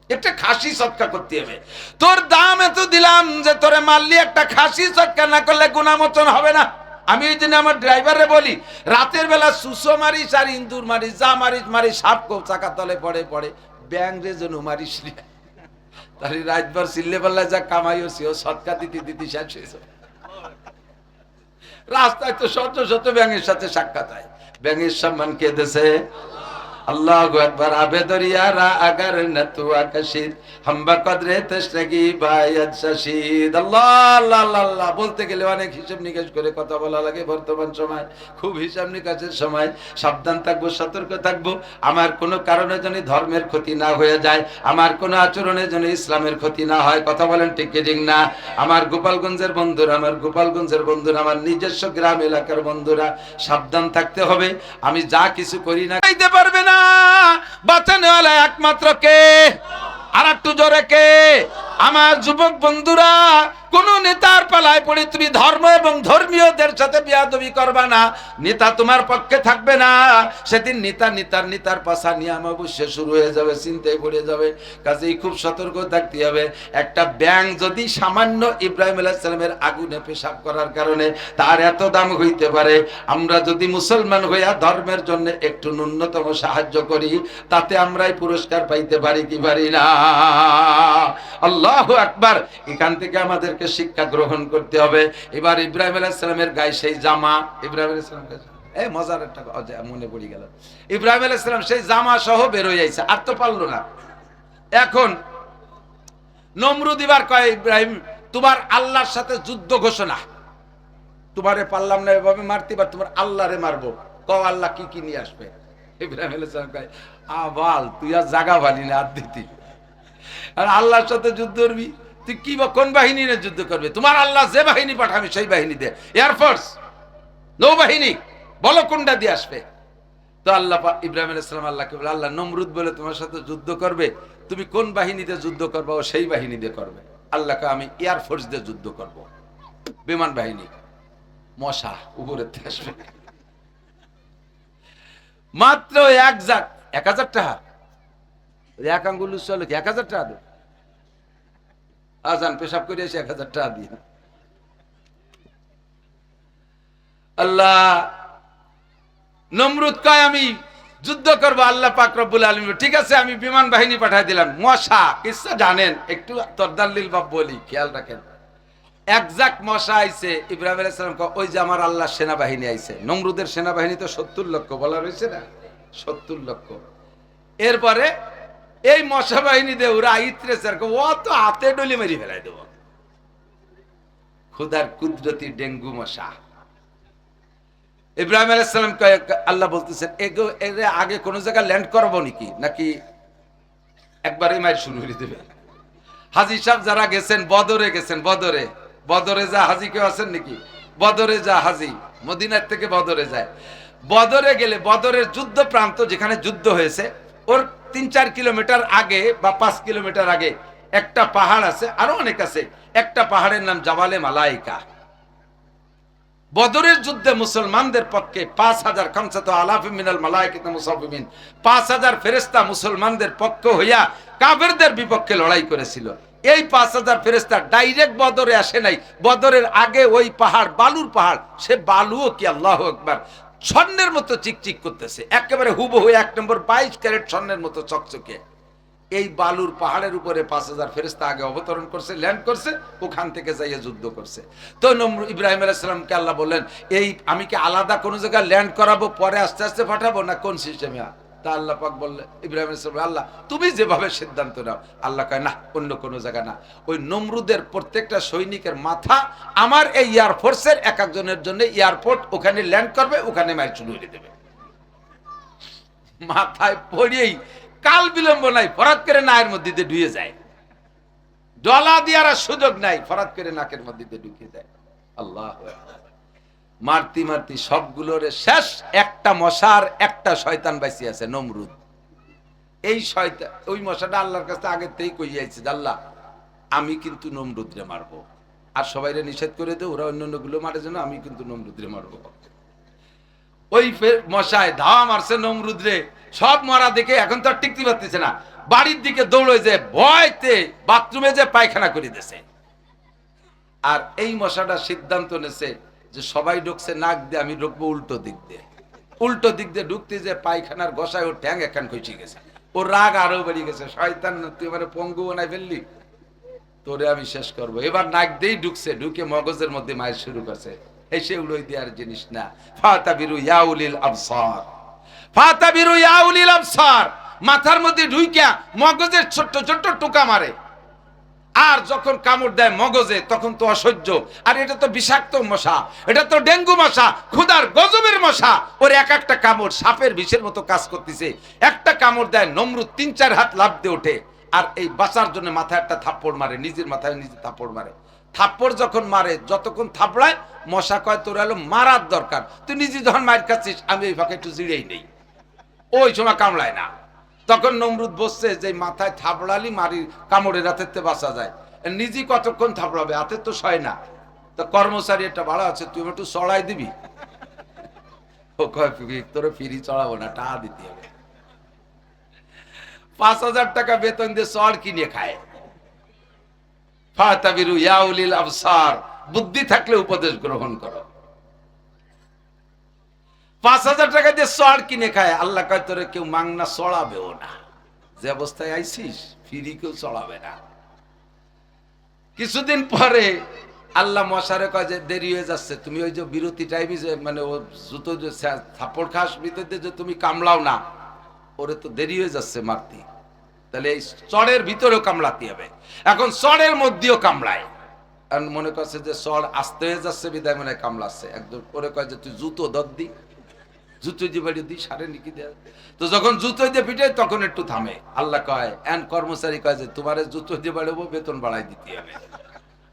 একটা খাসি সদকা করতে হবে। তোর দাম এত দিলাম যে তোরে মারলি, একটা খাসি সদকা না করলে গুনাহ মোচন হবে না। আমি ওই জন্য আমার ড্রাইভারে বলি, রাতের বেলা সুসো মারিস আর ইন্দুর মারিস, যা মারিস মারিস, সাপ কো চাকা তলে পড়ে পড়ে, ব্যাং রে যেন মারিস রে, তাহলে রাতভর চিল্লে পাল্লায় যা কামাইও সেও সদকা দিতে দিতে শেষ হয়েছে। রাস্তায় তো শত শত ব্যাঙের সাথে সাক্ষাৎ হয়, ব্যাঙের সম্মান কে দেছে? আল্লাহু আকবার। আবে দরিয়ারা আগার নতু আকাশিদ হামবা কদরে তশরগি বায়াত শাশিদ। আল্লাহ আল্লাহ আল্লাহ বলতে গেলে অনেক হিসাব নিকাশ করে কথা বলা লাগে। বর্তমান সময় খুব হিসাব নিকাশের সময়, সাবধান থাকবো, সতর্ক থাকবো। আমার কোনো কারণে যেন ধর্মের ক্ষতি না হয়ে যায়, আমার কোনো আচরণে যেন ইসলামের ক্ষতি না হয়। কথা বলেন ঠিক কি ঠিক না? আমার গোপালগঞ্জের বন্ধুরা, আমার গোপালগঞ্জের বন্ধুরা, আমার নিজস্ব গ্রাম এলাকার বন্ধুরা, সাবধান থাকতে হবে। আমি যা কিছু করি না, খাইতে পারবে না, বাঁচানোওয়ালা একমাত্র কে? আর একটু জোরে কে? আমার যুবক বন্ধুরা, কোন নেতার পালায় পড়ে তুমি ধর্ম এবং ধর্মীয়দের সাথে বিয়াদবি করবা না। নেতা তোমার পক্ষে থাকবে না, সেদিন নেতার পাশা নিয়ে অবশ্য শুরু হয়ে যাবে, চিন্তায় পড়ে যাবে। কাজেই খুব সতর্ক থাকতে হবে। একটা ব্যাঙ যদি সামান্য ইব্রাহিম আলাইহিস সালামের আগুনে পেশাব করার কারণে তার এত দাম হইতে পারে, আমরা যদি মুসলমান হইয়া ধর্মের জন্য একটু ন্যূনতম সাহায্য করি, তাতে আমরাই পুরস্কার পাইতে পারি কি পারি না? আল্লাহু আকবার। এখান থেকে আমাদেরকে শিক্ষা গ্রহণ করতে হবে। এবার ইব্রাহিম আলাইহিস সালামের গায়ে সেই জামা, ইব্রাহিম আলাইহিস সালাম মজার একটা মনে পড়ে গেল, ইব্রাহিম আলাইহিস সালাম সেই জামা সহ বের হয়ে যাইছে, আর তো পারলো না। এখন নমরুদ এবার কয়, ইব্রাহিম তোমার আল্লাহর সাথে যুদ্ধ ঘোষণা, তোমারে পারলাম না এভাবে মারতে, এবার তোমার আল্লাহরে মারবো, কও আল্লাহ কি কি নিয়ে আসবে? ইব্রাহিম আলাইহিস সালাম কয়, আবাল তুই আর জাগা বালি না আর দিতি, আর আল্লাহর সাথে যুদ্ধ করবি তুই? কি কোন বাহিনী নিয়ে যুদ্ধ করবে? তোমার আল্লাহ যে বাহিনী পাঠাবে সেই বাহিনী দে, এয়ারফোর্স, নৌবাহিনী, বলো কোনটা দিয়ে আসবে? তো আল্লাহ ইব্রাহিম আলাইহিস সালাম আল্লাহকে বলে, আল্লাহ নমরুদ বলে তোমার সাথে যুদ্ধ করবে, তুমি কোন বাহিনীতে যুদ্ধ করবে ও সেই বাহিনী দিয়ে করবে। আল্লাহকে আমি এয়ারফোর্স দিয়ে যুদ্ধ করব, বিমান বাহিনী। মশা উপরে আসবে, মাত্র 1000 টাকা, এক আঙ্গুল চলে কি 1000 টাকা দেয়? আজান পেশাব করে এসে 1000 টাকা দিয়ে আল্লাহ। নমরুদ কয় আমি যুদ্ধ করবো। আল্লাহ পাক রব্বুল আলামিন ঠিক আছে আমি বিমান বাহিনী পাঠাই দিলাম। মশা কিচ্ছা জানেন, একটু তরদাল্লিল বাপ বলি, খেয়াল রাখেন। একজাক মশা আইছে, ইব্রাহিম আলাইহিস সালাম কয় ওই যে আমার আল্লাহর সেনাবাহিনী আইছে। নমরুদের সেনাবাহিনী তো 70 লক্ষ বলা রয়েছে না, 70 লক্ষ। এরপরে এই মশা বাহিনী দিয়ে ওরা আইত্রেছে, ও তো হাতে ডলি মেরি ফেলাই দেব। খুদার কুদরতি ডেঙ্গু মশা। ইব্রাহিম আলাইহিস সালাম আল্লাহ বলতেছেন এর আগে কোন জায়গায় ল্যান্ড করবো নাকি একবারে মাইর শুরু করে দেবে? হাজী সাহেব যারা গেছেন বদরে গেছেন, বদরে যা হাজী কেউ আছেন নাকি? বদরে যা হাজী মদিনার থেকে বদরে যায়। বদরে গেলে বদরের যুদ্ধ প্রান্ত যেখানে যুদ্ধ হয়েছে ওর 3-4 কিলোমিটার আগে বা 5 কিলোমিটার আগে একটা পাহাড় আছে, আরো অনেক আছে। একটা পাহাড়ের নাম জাবালে মালাইকা। বদরের যুদ্ধে মুসলমানদের পক্ষে 5000 ফেরেশতা মুসলমানদের পক্ষ হইয়া কাফেরদের বিপক্ষে লড়াই করেছিল। এই 5000 ফেরেশতা ডাইরেক্ট বদরে আসে নাই, বদরের আগে ওই পাহাড় বালুর পাহাড়, সে বালুও কি আল্লাহু আকবার স্বর্ণের মতো চিকচিক করতেছে, একেবারে হুবহু 1 নম্বর 22 ক্যারেট স্বর্ণের মতো চকচকে। এই বালুর পাহাড়ের উপরে 5000 ফেরেশতা আগে অবতরণ করছে, ল্যান্ড করছে, ওখান থেকে যাইয়ে যুদ্ধ করছে। তো ইব্রাহিম আলাইহিস সালামকে আল্লাহ বললেন এই আমি কি আলাদা কোন জায়গায় ল্যান্ড করাবো পরে আস্তে আস্তে পাঠাবো না কোন সিস্টেমে? তা আল্লাহ পাক বললেন ইব্রাহিম আলাইহিস সালাম আল্লাহ তুমি যেভাবে সিদ্ধান্ত নাও। আল্লাহ কয় না, অন্য কোন জায়গা না, ওই নমরুদের প্রত্যেকটা সৈনিকের মাথা আমার এই এয়ারফোর্সের এক একজনের জন্য এয়ারপোর্ট ওখানে ল্যান্ড করবে, ওখানে মাইর শুরু করে দেবে। মাথায় পড়েই কাল বিলম্ব নাই, ফরাত করে নাকের মধ্যে দিয়ে ঢুকে যায়, ডলা দেওয়ার সুযোগ নাই, ফরাত করে নাকের মধ্যে দিয়ে ঢুকে যায়। আল্লাহ মারতি মারতি সবগুলোর শেষ একটা মশার একটা শয়তান বাইসি আছে, নমরুদ। এই শয়তান ওই মশাটা আল্লাহর কাছে আগে থেকেই কইয়াছে আল্লাহ আমি কিন্তু নমরুদরে মারবো, আর সবাইরে নিষেধ করে দে ওরা অন্যান্য গুলো মারে যেন, আমি কিন্তু নমরুদরে মারবো। ওই মশায় ধাওয়া মারছে নমরুদরে, সব মরা দেখে এখন তো আর টিকতে পারতেছে না, বাড়ির দিকে দৌড়ে যে ভয়তে বাথরুমে যে পায়খানা করে দিয়েছে। আর এই মশাটা সিদ্ধান্ত নেছে যে সবাই ঢুকছে নাক দিয়ে, আমি ঢুকবো উল্টো দিক দিয়ে। উল্টো দিক দিয়ে ঢুকতে যে পায়খানার গোসায় ওর ঠ্যাং এখান খসে গেছে, ওর রাগ আরো বেড়ে গেছে। শয়তান তুই মানে পঙ্গু বানাই ফেললি, তোরে আমি শেষ করবো। এবার নাক দিয়েই ঢুকছে, ঢুকে মগজের মধ্যে মায়ের শুরু করছে। এসে উড়োই দেওয়ার জিনিস না। ফাতাবিরু ইয়া উলিল আবসার, ফাতাবিরু ইয়া উলিল আবসার, মাথার মধ্যে ঢুইকা মগজের ছোট্ট ছোট্ট টোকা মারে। আর যখন কামড় দেয় মগজে তখন তো অসহ্য। আর এটা তো বিষাক্ত মশা, এটা তো ডেঙ্গু মশা, ক্ষুধার গজবের মশা। ওর এক একটা কামড় সাপের বিষের মতো কাজ করতেছে। একটা কামড় দেয় নমরুদ 3-4 হাত লাফ দিয়ে ওঠে, আর এই বাঁচার জন্য মাথায় একটা থাপ্পড় মারে, নিজের মাথায় নিজে থাপ্পড় মারে। থাপ্পড় যখন মারে, যতক্ষণ থাপড়ায় মশা কয় তোর হলো মারার দরকার, তুই নিজে যখন মার খাচ্ছিস আমি এই ফাঁকে একটু জিড়েই নেই, ওই সময় কামড়ায় না। তখন নমরুদ বসছে যে মাথায় থাপড়ালি মারি কামড়ের হাতের বাঁচা যায়, নিজে কতক্ষণ থাপড়াবে, হাতের তো সয় না। তো কর্মচারী একটা ভাড়া আছে, তুই একটু চড়াই দিবি। ও কয় তোরে ফিরি চড়াবো না, টাকা দিতে হবে। 5000 টাকা বেতন দিয়ে চড় কিনে খায়। ফাতাবিরু ইয়া উলিল আবসার, বুদ্ধি থাকলে উপদেশ গ্রহণ করো। 5000 টাকা দিয়ে চড় কিনে খায়। আল্লাহ কয় তোরে কেউ মাংনা চড়াবেও না, যে অবস্থায় আইছিস ফিরি কেউ চড়াবে না। কিছুদিন পরে আল্লাহ মশারে কয় যে দেরি হয়ে যাচ্ছে, তুমি ওই যে বিরতি টাইমে যে মানে ও জুতো যে থাপ্পড় খাস ভিতর দিয়ে যে তুমি কামলাও না, ওরে তো দেরি হয়ে যাচ্ছে মারতি, তাহলে এই চড়ের ভিতরেও কামড়াতে হবে। এখন চড়ের মধ্যেও কামড়ায়, আর মনে করছে যে চড় আস্তে হয়ে যাচ্ছে বিদায় মনে কামড়াচ্ছে। একদম করে কয় যে তুই জুতো দর দি, জুতো দিয়ে বাড়ি দিই সারে নিকি দেয়। তো যখন জুতো দিয়ে পিটে তখন একটু থামে। আল্লাহ কয় এন কর্মচারী কয় যে তোমার জুতো দিয়ে বাড়াবো, বেতন বাড়াই দিতে হবে।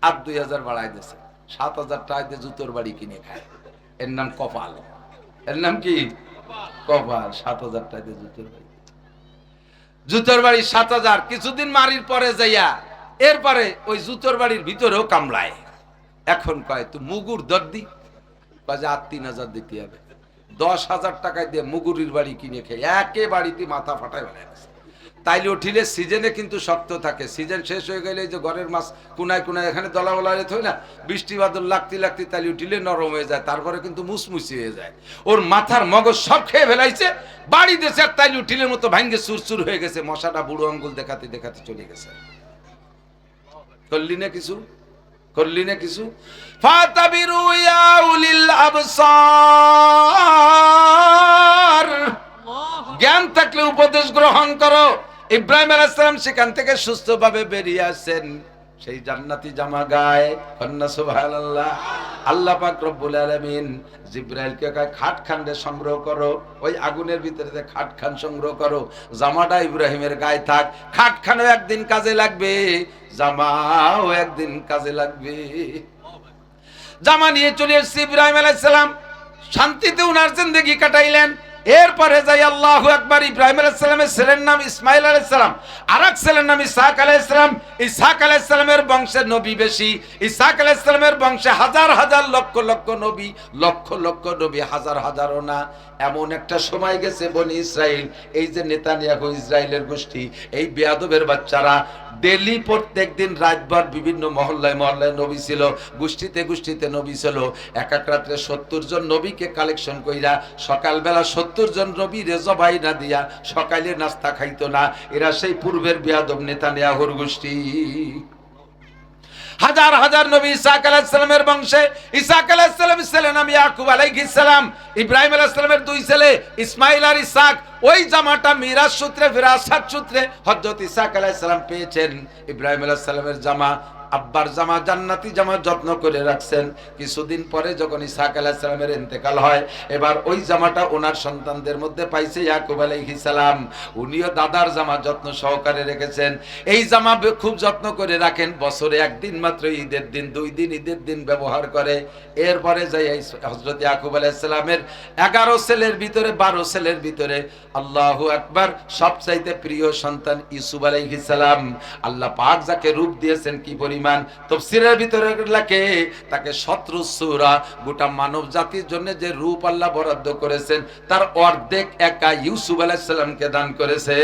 আর 2000 বাড়াই দিয়েছে, 7000 টাকা দিয়ে জুতোর বাড়ি কিনে খায়। এর নাম কপাল, এর নাম কি কপাল। 7000 টাকা দিয়ে জুতোর বাড়ি, জুতোর বাড়ি 7000। কিছুদিন মারির পরে যাইয়া এরপরে ওই জুতোর বাড়ির ভিতরেও কামলায়। এখন কয় তুই মুগুর দর্দি, কয় যে 3,000 দিতে হবে। 10,000 টাকায় দিয়ে মুগুরির বাড়ি কিনে খেয়ে একে বাড়িতে মাথা ফাটায় বেড়ায় গেছে। তাইলে উঠিলে সিজনে কিন্তু শক্ত থাকে, সিজন শেষ হয়ে গেলে যে ঘরের মাছ কোনায় কোনায় এখানে দলাবলা রেত হয় না, বৃষ্টি বাদল লাগতে লাগতে তাইলে উঠিলে নরম হয়ে যায়, তারপরে কিন্তু মুসমুসি হয়ে যায়। ওর মাথার মগজ সব খেয়ে ফেলাইছে, বাড়ি দেশে আর তাইলে উঠিলের মতো ভাঙ্গে চুরচুর হয়ে গেছে, মশাটা বুড়ো আঙ্গুল দেখাতে দেখাতে চলে গেছে। করলি না কিছু, করলি না কিছু। ফাতাবিরু ইয়া উলিল আবসার, জ্ঞান থাকলে উপদেশ গ্রহণ করো। ইব্রাহিম আলাইহিস সালাম সেখান থেকে সুস্থভাবে বেরিয়ে আসেন, সেই জান্নাতি জামা গায়ে, কন্যা সুবহানাল্লাহ। আল্লাহ পাক রব্বুল আলামিন জিবরাইলকে কয় খাট খান্ডে সংগ্রহ করো, ওই আগুনের ভিতরে খাট খান সংগ্রহ করো, জামাটা ইব্রাহিমের গায়ে থাক, খাট খানও একদিন কাজে লাগবে, জামাও একদিন কাজে লাগবে। জামা নিয়ে চলে এসেছে ইব্রাহিম আলাইহিস সালাম, শান্তিতে উনার জিন্দেগি কাটাইলেন। এরপরে যাই আল্লাহু আকবার, ইব্রাহিম আলাইহিস সালামের ছেলের নাম ইসমাইল আলাইহিস সালাম, আরেক ছেলের নাম ইসহাক আলাইহিস সালাম। ইসহাক আলাইহিস সালামের বংশে নবী বেশি, ইসহাক আলাইহিস সালামের বংশে হাজার হাজার লক্ষ লক্ষ নবী, লক্ষ লক্ষ নবী, হাজার হাজারও না। এমন একটা সময় গেছে বনি ইসরাইল, এই যে নেতানিয়াহু ইসরাইলের গোষ্ঠী, এই বেয়াদবের বাচ্চারা ডেলি প্রত্যেক দিন রাতভর বিভিন্ন মহল্লায় মহল্লায় নবী ছিল, গোষ্ঠীতে গোষ্ঠীতে নবী ছিল। এক এক রাত্রে 70 জন নবীকে কালেকশন কইরা সকালবেলা 70 জন নবীরে জবাই না দিয়া সকালে নাস্তা খাইতো না। এরা সেই পূর্বের বেয়াদব নেতানিয়াহুর গোষ্ঠী। হাজার হাজার নবী ইসহাক আলাইহিস সালামের বংশে। ইসহাক আলাইহিস সালামের ছেলে নাম ইয়াকুব আলাইহিস সালাম। ইব্রাহিম আলাইহিস সালামের দুই ছেলে ইসমাইল আর ইসহাক। ওই জামাটা মিরাজ সূত্রে, ফিরাসাত সূত্রে হযরত ইসহাক আলাইহিস সালাম পেয়েছেন। ইব্রাহিম আলাইহিস সালামের জামা, আব্বার জামা, জান্নাতি জামা যত্ন করে রাখছেন। কিছুদিন পরে যখন ইসহাক আলাইহিস সালামের ইন্তেকাল হয়, এবার ওই জামাটা ওনার সন্তানদের মধ্যে পাইছে ইয়াকুব আলাইহিস সালাম। উনিও দাদার জামা যত্ন সহকারে রেখেছেন। এই জামা খুব যত্ন করে রাখেন, বছরে একদিন মাত্র ঈদের দিন, 2 দিন ঈদের দিন ব্যবহার করে। এরপরে যাই হযরত ইয়াকুব আলাইহিস সালামের 11 ছেলের ভিতরে, 12 ছেলের ভিতরে আল্লাহু আকবার সবচাইতে প্রিয় সন্তান ইউসুফ আলাইহিস সালাম। আল্লাহ পাক যাকে রূপ দিয়েছেন কি পরিমাণ, তাফসীরের ভিতরে লেখে তাকে 17 সূরা, গোটা মানব জাতির জন্য যে রূপ আল্লাহ বরাদ্দ করেছেন তার অর্ধেক একা ইউসুফ আলাইহিস সালামকে দান করেছে।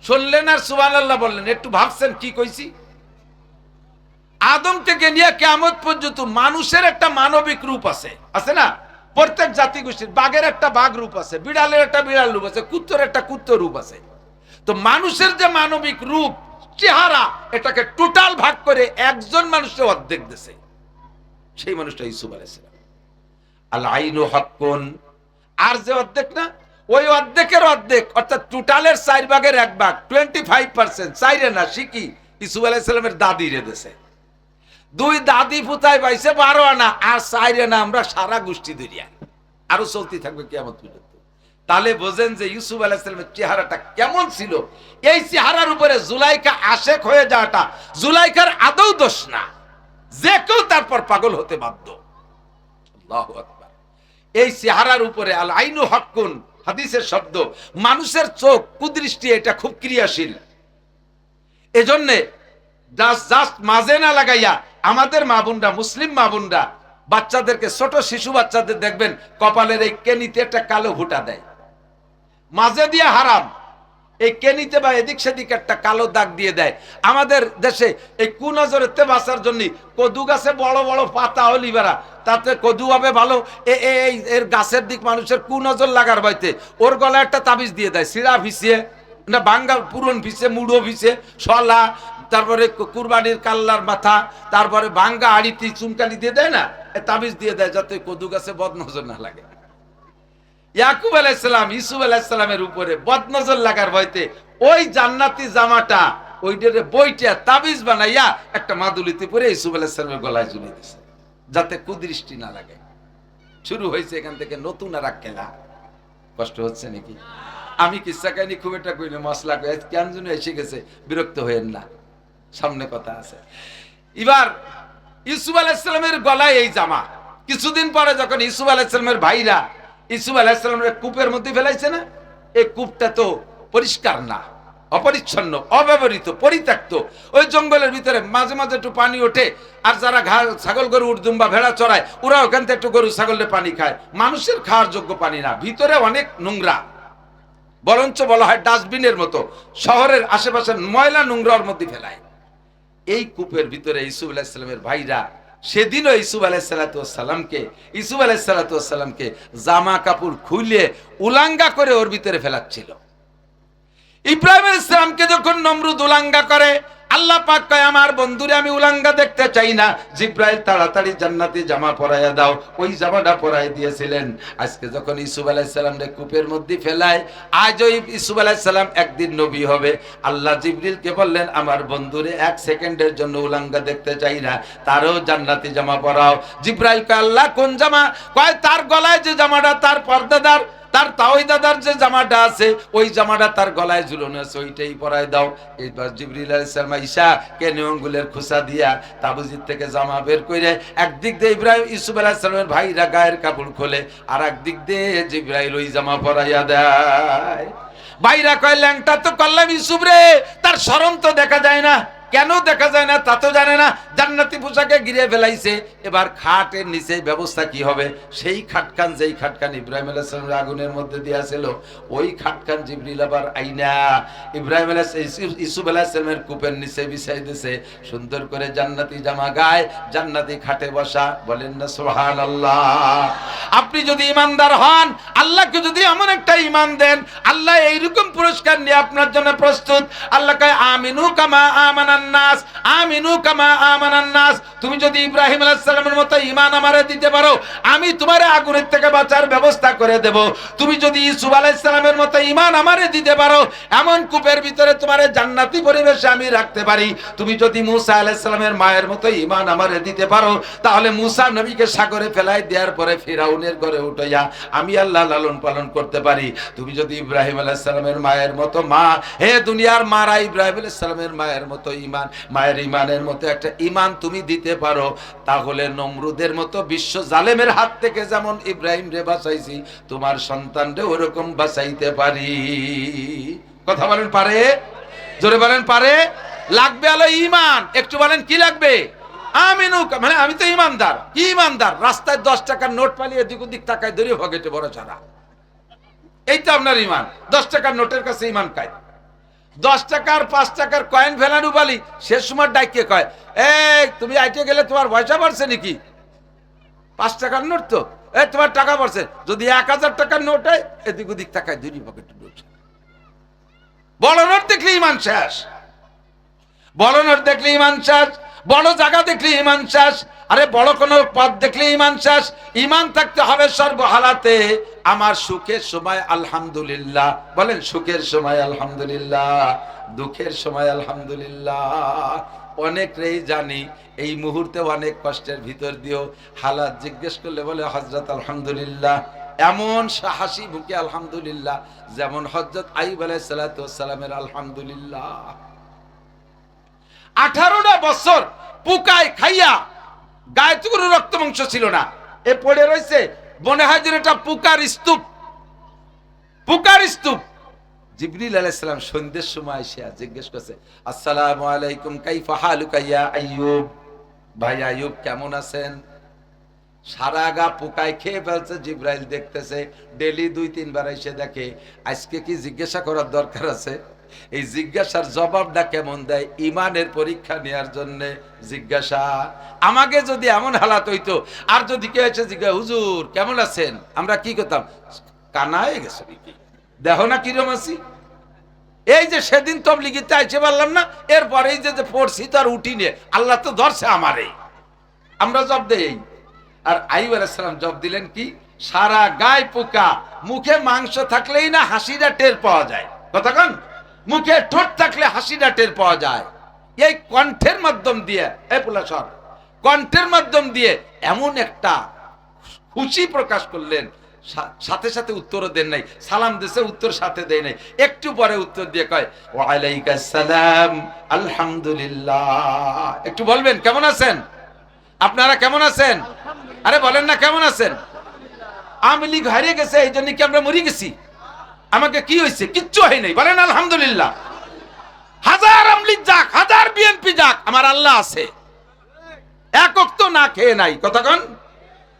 শুনলেন আর সুবহানাল্লাহ বললেন, একটু ভাবছেন কি কইছি? আদম থেকে নিয়ে কিয়ামত পর্যন্ত মানুষের একটা মানবিক রূপ আছে, আছে না? প্রত্যেক জাতি গোষ্ঠীর, বাঘের একটা বাঘ রূপ আছে, বিড়ালের একটা বিড়াল রূপ আছে, কুত্তর একটা কুত্তর রূপ আছে। তো মানুষের যে মানবিক রূপ, চেহারা, এটাকে টোটাল ভাগ করে একজন মানুষের অর্ধেক দিয়েছে, সেই মানুষটা ইউসুফ আলাইহিস সালাম। আল আইনু হাক্কুন, আর যে অর্ধেক না, ওই অর্ধেকের অর্ধেক, অর্থাৎ টোটালের 4 ভাগের 1 ভাগ, 25%, চাইরে না শিখি ইউসুফ আলাইহিস সালামের দাদি রে দিয়েছে। 2 দাদি পুতায় পাইছে 12 আনা, আর চাইরে না আমরা সারা গোষ্ঠী ধরিয়া, আরো চলতে থাকবে কিয়ামত পর্যন্ত। তাহলে বোঝেন যে ইউসুফ আলাইহিস সালামের চেহারাটা কেমন ছিল। এই চেহারার উপরে জুলাইখা আশেক হয়ে যাওয়াটা জুলাইখার আদৌ দোষ না, যে কেউ তারপর পাগল হতে বাধ্য। আল্লাহু আকবার। এই চেহারার উপরে আল আইনু হাক্কুন, হাদিসের শব্দ, মানুষের চোখ কুদৃষ্টি, এটা খুব ক্রিয়াশীল। এজন্য জাস্ট মাঝে না লাগাইয়া আমাদের মা বোনরা, মুসলিম মা বোনরা বাচ্চাদেরকে, ছোট শিশু বাচ্চাদের দেখবেন কপালের এই কেনিতে একটা কালো ভুটা দেয়, মাঝে দিয়ে হারাম, এই কেনিতে বা এদিক সেদিক একটা কালো দাগ দিয়ে দেয়। আমাদের দেশে এই কুনজরেতে বাঁচার জন্য কদু গাছে বড় বড় পাতা হলি বেড়া, তাতে কদু হবে ভালো, এর গাছের দিক মানুষের কুনজর লাগার বাইতে ওর গলায় একটা তাবিজ দিয়ে দেয়, সিরা ভিসিয়ে না, ভাঙ্গা পুরন ভিসে, মুড়ো ভিসে, শলা, তারপরে কুরবানির কাল্লার মাথা, তারপরে ভাঙ্গা আড়িতে চুনকালি দিয়ে দেয় না, তাবিজ দিয়ে দেয় যাতে কদু গাছে বদনজর না লাগে। ইয়াকুব আলাইহিস সালাম ইউসুফ আলাইহিস সালামের উপরে বদনজর লাগার ভয়তে ওই জান্নাতি জামাটা ওইটারে বইটা তাবিজ বানাইয়া একটা মাদুলিতে পরে ইউসুফ আলাইহিস সালামের গলায় ঝুলিয়ে দিয়েছে যাতে কুদৃষ্টি না লাগে। শুরু হয়েছে এখান থেকে নতুন আর এক খেলা। কষ্ট হচ্ছে নাকি? আমি কিচ্ছা কাহিনী খুব একটা কইলে মশলা কেন যেন এসে গেছে, বিরক্ত হয়েন না, সামনে কথা আছে। এবার ইউসুফ আলাইহিস সালামের গলায় এই জামা। কিছুদিন পরে যখন ইউসুফ আলাইহিস সালামের ভাইরা ইউসুফ আলাইহিস সালামের কূপের মধ্যে ফেলাইছে না, এই কূপটা তো পরিষ্কার না, অপরিচ্ছন্ন, অব্যবহৃত, পরিত্যক্ত। ওই জঙ্গলের ভিতরে মাঝে মাঝে একটু পানি ওঠে, আর যারা ছাগল গরু উঠদুম বা ভেড়া চড়ায় ওরা ওখান থেকে একটু গরু ছাগলের পানি খায়। মানুষের খাওয়ার যোগ্য পানি না, ভিতরে অনেক নোংরা, বরঞ্চ বলা হয় ডাস্টবিনের মতো, শহরের আশেপাশের ময়লা নোংরার মধ্যে ফেলায়। এই কূপের ভিতরে ইউসুফ আলাইহিস সালামের ভাইরা সেদিনও ইউসুফ আলাইহিস সালামকে জামা কাপড় খুলে উলাঙ্গা করে ওর ভিতরে ফেলাচ্ছিল। ইব্রাহিম আলাইহিস সালামকে যখন নমরুদ উলাঙ্গা করে, আল্লাহ পাক কয় আমার বন্ধুরে আমি উলাঙ্গা দেখতে চাই না, জিব্রাইল তাড়াতাড়ি জান্নাতি জামা পরাইয়া দাও। ওই জামাটা পরাই দিয়েছিলেন। আজকে যখন ইউসুফ আলাইহিস সালামকে কূপের মধ্যে ফেলায়, আজ ওই ইউসুফ আলাইহিস সালাম একদিন নবী হবে। আল্লাহ জিবরিলকে বললেন আমার বন্ধুরে এক সেকেন্ডের জন্য উলাঙ্গা দেখতে চাই না, তারও জান্নাতি জামা পরাও। জিব্রাইল কয় আল্লাহ কোন জামা? কয় তার গলায় যে জামাটা তার পর্দাদার, তার তাওহীদার যে জামাটা আছে ওই জামাটা তার গলায় ঝুলানো আছে, ওইটাই পরায় দাও। এইবার জিবরিল আলাইহিস সালাম আইসা কেনে আঙ্গুলের খোসা দিয়া তাবুজির থেকে জামা বের করে একদিক দিয়ে ইব্রাহিম ইউসুফ আলাইহিস সালামের ভাইরা গায়ের কাপড় খোলে, আর একদিক দিয়ে জিবরাইল ওই জামা পরাইয়া দেয়। ভাইরা কয় ল্যাংটা তো করলাম ইউসুফ রে, তার শরম তো দেখা যায় না। কেন দেখা যায় না তা তো জানে না, জান্নাতি পোশাকে ঘিরে ফেলাইছে। এবার খাটের নিচে ব্যবস্থা কি হবে? সেই খাটখান, যেই খাটখান ইব্রাহিম আলাইহিস সালামের আগুনের মধ্যে দিয়েছিল, ওই খাটখান জিবরিল আবার আইনা ইব্রাহিম ইউসুফ আলাইহিস সালামের কূপের নিচে বিছাই দিয়েছে। সুন্দর করে জান্নাতি জামা গায়ে, জান্নাতি খাটে বসা। বলেন না সুবহানাল্লাহ। আপনি যদি ইমানদার হন, আল্লাহকে যদি এমন একটা ইমান দেন, আল্লাহ এইরকম পুরস্কার নিয়ে আপনার জন্য প্রস্তুত। আল্লাহ কয় আমিনু কামা আমানান নাস, আমিনু কামা আমানান নাস। তুমি যদি ইব্রাহিম আলাইহিস সালামের মতো ঈমান আমারে দিতে পারো, আমি তোমারে আগুনের থেকে বাঁচার ব্যবস্থা করে দেব। তুমি যদি ইউসুফ আলাইহিস সালামের মতো ঈমান আমারে দিতে পারো, এমন কূপের ভিতরে তোমারে জান্নাতি পরিবেশে আমি রাখতে পারি। তুমি যদি মুসা আলাইহিস সালামের মায়ের মতো ঈমান আমারে দিতে পারো, তাহলে মুসা নবীকে সাগরে ফেলাই দেওয়ার পরে ফিরাউনের ঘরে উঠাইয়া আমি আল্লাহ লালন পালন করতে পারি। তুমি যদি ইব্রাহিম আলাইহিস সালামের মায়ের মতো মা, হে দুনিয়ার মারা ইব্রাহিম আলাইহিস সালামের মায়ের মতো ঈমান, মায়ের ঈমানের মতো একটা ঈমান তুমি দিতে পারো, তাহলে নমরুদের মতো বিশ্ব জালেমের হাত থেকে যেমন ইব্রাহিম রে বাঁচাইছি, তোমার সন্তান রে ওরকম বাঁচাইতে পারি। কথা বলেন পারে? জোরে বলেন পারে? লাগবে আলো ঈমান। একটু বলেন কি লাগবে? আমিনু, মানে আমি তো ঈমানদার। কি ঈমানদার? রাস্তায় 10 টাকার নোট পালিয়ে এদিক ওদিক টাকায় ধরে ভগেটে বড় ছাড়া, এই তো আপনার ঈমান। 10 টাকার নোটের কাছে ঈমান কায়। 10 টাকার 5 টাকার কয়েন ফেলানো বালি, শেষ সময় ডাইকে কয় এই তুমি আইটে গেলে তোমার পয়সা বাড়ছে নাকি? 5 টাকার নোট তো, এই তোমার টাকা বাড়ছে। যদি 1000 টাকার নোট হয় এদিক ওদিক টাকায় ধরে ভগেটে নোট। বড় নোট দেখলে ঈমান শেষ, বড় নোট দেখলে ঈমান শেষ, বড় জায়গা দেখলে ঈমান শেষ। আরে বড় কোন পদ দেখলে ঈমান শেষ। ঈমান থাকতে হবে সর্বহালাতে। আমার সুখের সময় আলহামদুলিল্লাহ, বলেন সুখের সময় আলহামদুলিল্লাহ, দুঃখের সময় আলহামদুলিল্লাহ। অনেকটাই জানি এই মুহূর্তে অনেক কষ্টের ভিতর দিয়েও হালাত জিজ্ঞেস করলে বলে হযরত আলহামদুলিল্লাহ। এমন হাসি মুখে আলহামদুলিল্লাহ যেমন হযরত আইয়ুব আলাইহিস সালাতু ওয়াস সালামের আলহামদুলিল্লাহ। 18টা বছর পোকায় খাইয়া গায়ে তো কোনো রক্ত মাংস ছিল না, এ পড়ে রয়েছে মনে হয় যেন এটা পোকার স্তূপ, পোকার স্তূপ। জিবরিল আলাইহিস সালাম সন্ধ্যের সময় এসে জিজ্ঞেস করছে আসসালামু আলাইকুম কাইফা হালুকা ইয়া আইয়ুব, ভাই আইয়ুব কেমন আছেন? সারা গা পোকায় খেয়ে ফেলছে। জিবরাইল দেখতেছে, ডেলি 2-3 বার এসে দেখে। আজকে কি জিজ্ঞাসা করার দরকার আছে? এই জিজ্ঞাসার জবাবটা কেমন দেয়? ঈমানের পরীক্ষা নেওয়ার জন্য জিজ্ঞাসা। আমাকে যদি এমন হালাত হইতো, আর যদি কেউ এসে জিজ্ঞাসা হুজুর কেমন আছেন, আমরা কি করতাম? কানায় গেছে দেখো না কিরম আছি। এই যে সেদিন তবলিগিতে আইতে পারলাম না, এরপরে এই যে পড়ছি তো আর উঠিনি, আল্লাহ তো ধরছে আমারে। আমরা জব দেই। আর আইয়ুব আলাইহিস সালাম জব দিলেন কি? সারা গায়ে পোকা, মুখে মাংস থাকলেই না হাসিটা টের পাওয়া যায়। কথা কন, মুখে ঠোঁট থাকলে হাসিটা টের পাওয়া যায়। এই কণ্ঠের মাধ্যম দিয়ে, এই পুলাসর কণ্ঠের মাধ্যম দিয়ে এমন একটা খুশি প্রকাশ করলেন, সাথে সাথে উত্তরও দেন নাই। সালাম দিছে, উত্তর সাথে দেয় নাই, একটু পরে উত্তর দিয়ে কয় ওয়া আলাইকাস সালাম আলহামদুলিল্লাহ। একটু বলবেন কেমন আছেন? আপনারা কেমন আছেন? আরে বলেন না কেমন আছেন? আওয়ামী লীগ হারিয়ে গেছে এই জন্য কি আমরা মরে গেছি? আমাকে কি হয়েছে? কিচ্ছু হয় নাই, বলেন আলহামদুলিল্লাহ। হাজার আমলিগ যাক, হাজার বিএনপি যাক, আমার আল্লাহ আছে। একক তো না খেয়ে নাই কতক্ষণ।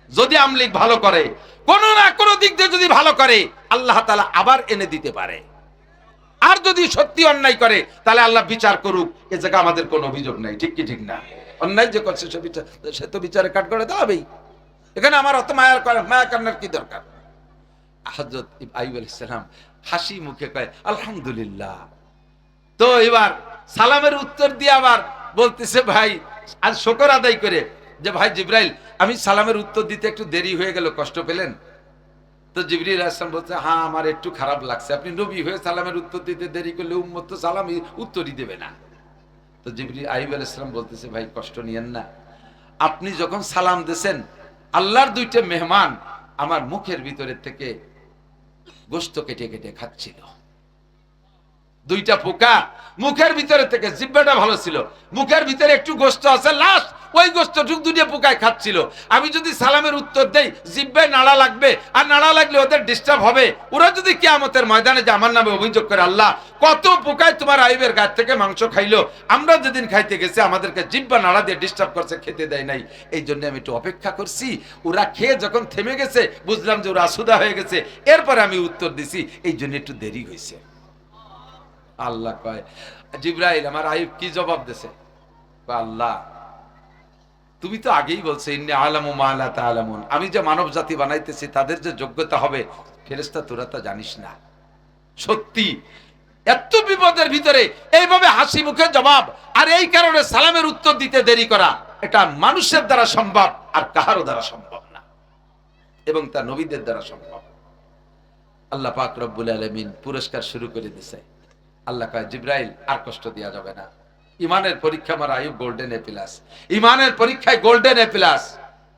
যদি আমলিগ ভালো করে, কোন না কোন দিক দিয়ে যদি ভালো করে, আল্লাহ তাআলা আবার এনে দিতে পারে। আর যদি সত্যি অন্যায় করে, তাহলে আল্লাহ বিচার করুক, এ জায়গায় আমাদের কোনো অভিযোগ নাই। ঠিক কি ঠিক না? অন্যায় যে করছে সে তো বিচারে কাট করে দেওয়াবেই। এখানে আমার অত মায়া কান্নার কি দরকার? হযরত আইয়ুব আলাইহিস সালাম হাসি মুখে কয় আলহামদুলিল্লাহ। তো এবার সালামের উত্তর দিয়ে আবার বলতেছে ভাই আজ শুকর আদায় করে যে ভাই জিবরাইল, আমি সালামের উত্তর দিতে একটু দেরি হয়ে গেল, কষ্ট পেলেন? তো জিবরিল আলাইহিস সালাম বলছে, হ্যাঁ আমার একটু খারাপ লাগছে, আপনি নবী হয়ে সালামের উত্তর দিতে দেরি করলে উম্মত তো সালাম উত্তরই দেবে না। তো জিবরিল আইয়ুব আলাইহিস সালাম বলতেছে, ভাই কষ্ট নিয়েন না, আপনি যখন সালাম দিয়েছেন আল্লাহর দুইটা মেহমান আমার মুখের ভিতরে থেকে গোশত কেটে কেটে খাচ্ছিল। দুইটা পোকা মুখের ভিতরে থেকে, জিহ্বাটা ভালো ছিল, মুখের ভিতরে একটু গোশত আছে, লাস্ট ওই গোশতটুক দুইটা পোকায় খাচ্ছিল। আমি যদি সালামের উত্তর দেই, জিহ্বায় নাড়া লাগবে, আর নাড়া লাগলে ওদের ডিস্টার্ব হবে। ওরা যদি কিয়ামতের ময়দানে যে আমার নামে অভিযোগ করে, আল্লাহ কত পোকায় তোমার আইয়ুবের গাছ থেকে মাংস খাইলো, আমরা যেদিন খাইতে গেছি আমাদেরকে জিহ্বা নাড়া দিয়ে ডিস্টার্ব করছে, খেতে দেয় নাই, এই জন্য আমি একটু অপেক্ষা করছি। ওরা খেয়ে যখন থেমে গেছে, বুঝলাম যে ওরা আসুদা হয়ে গেছে, এরপরে আমি উত্তর দিছি, এই জন্য একটু দেরি হয়েছে। আল্লাহ কয়, জিবরাইল আমার আইয়ুব কি জবাব দিছে? আল্লাহ তুমি তো আগেই বলছো ইন্নী আ'লামু মা লা তা'লামুন, আমি যে মানব জাতি বানাইতেছি তাদের যে যোগ্যতা হবে, ফেরেশতা তোরা তা জানিস না। সত্যি এত বিপদের ভিতরে এইভাবে হাসি মুখে জবাব, আর এই কারণে সালামের উত্তর দিতে দেরি করা, এটা মানুষের দ্বারা সম্ভব আর কাহারও দ্বারা সম্ভব না, এবং তা নবীদের দ্বারা সম্ভব। আল্লাহ পাক রব্বুল আলামিন পুরস্কার শুরু করে দিয়েছে। আল্লাহ কয়, জিবরাইল আর কষ্ট দেয়া যাবে না, ইমানের পরীক্ষা আমার আইয়ুব গোল্ডেন এ প্লাস, ইমানের পরীক্ষায় গোল্ডেন এ প্লাস,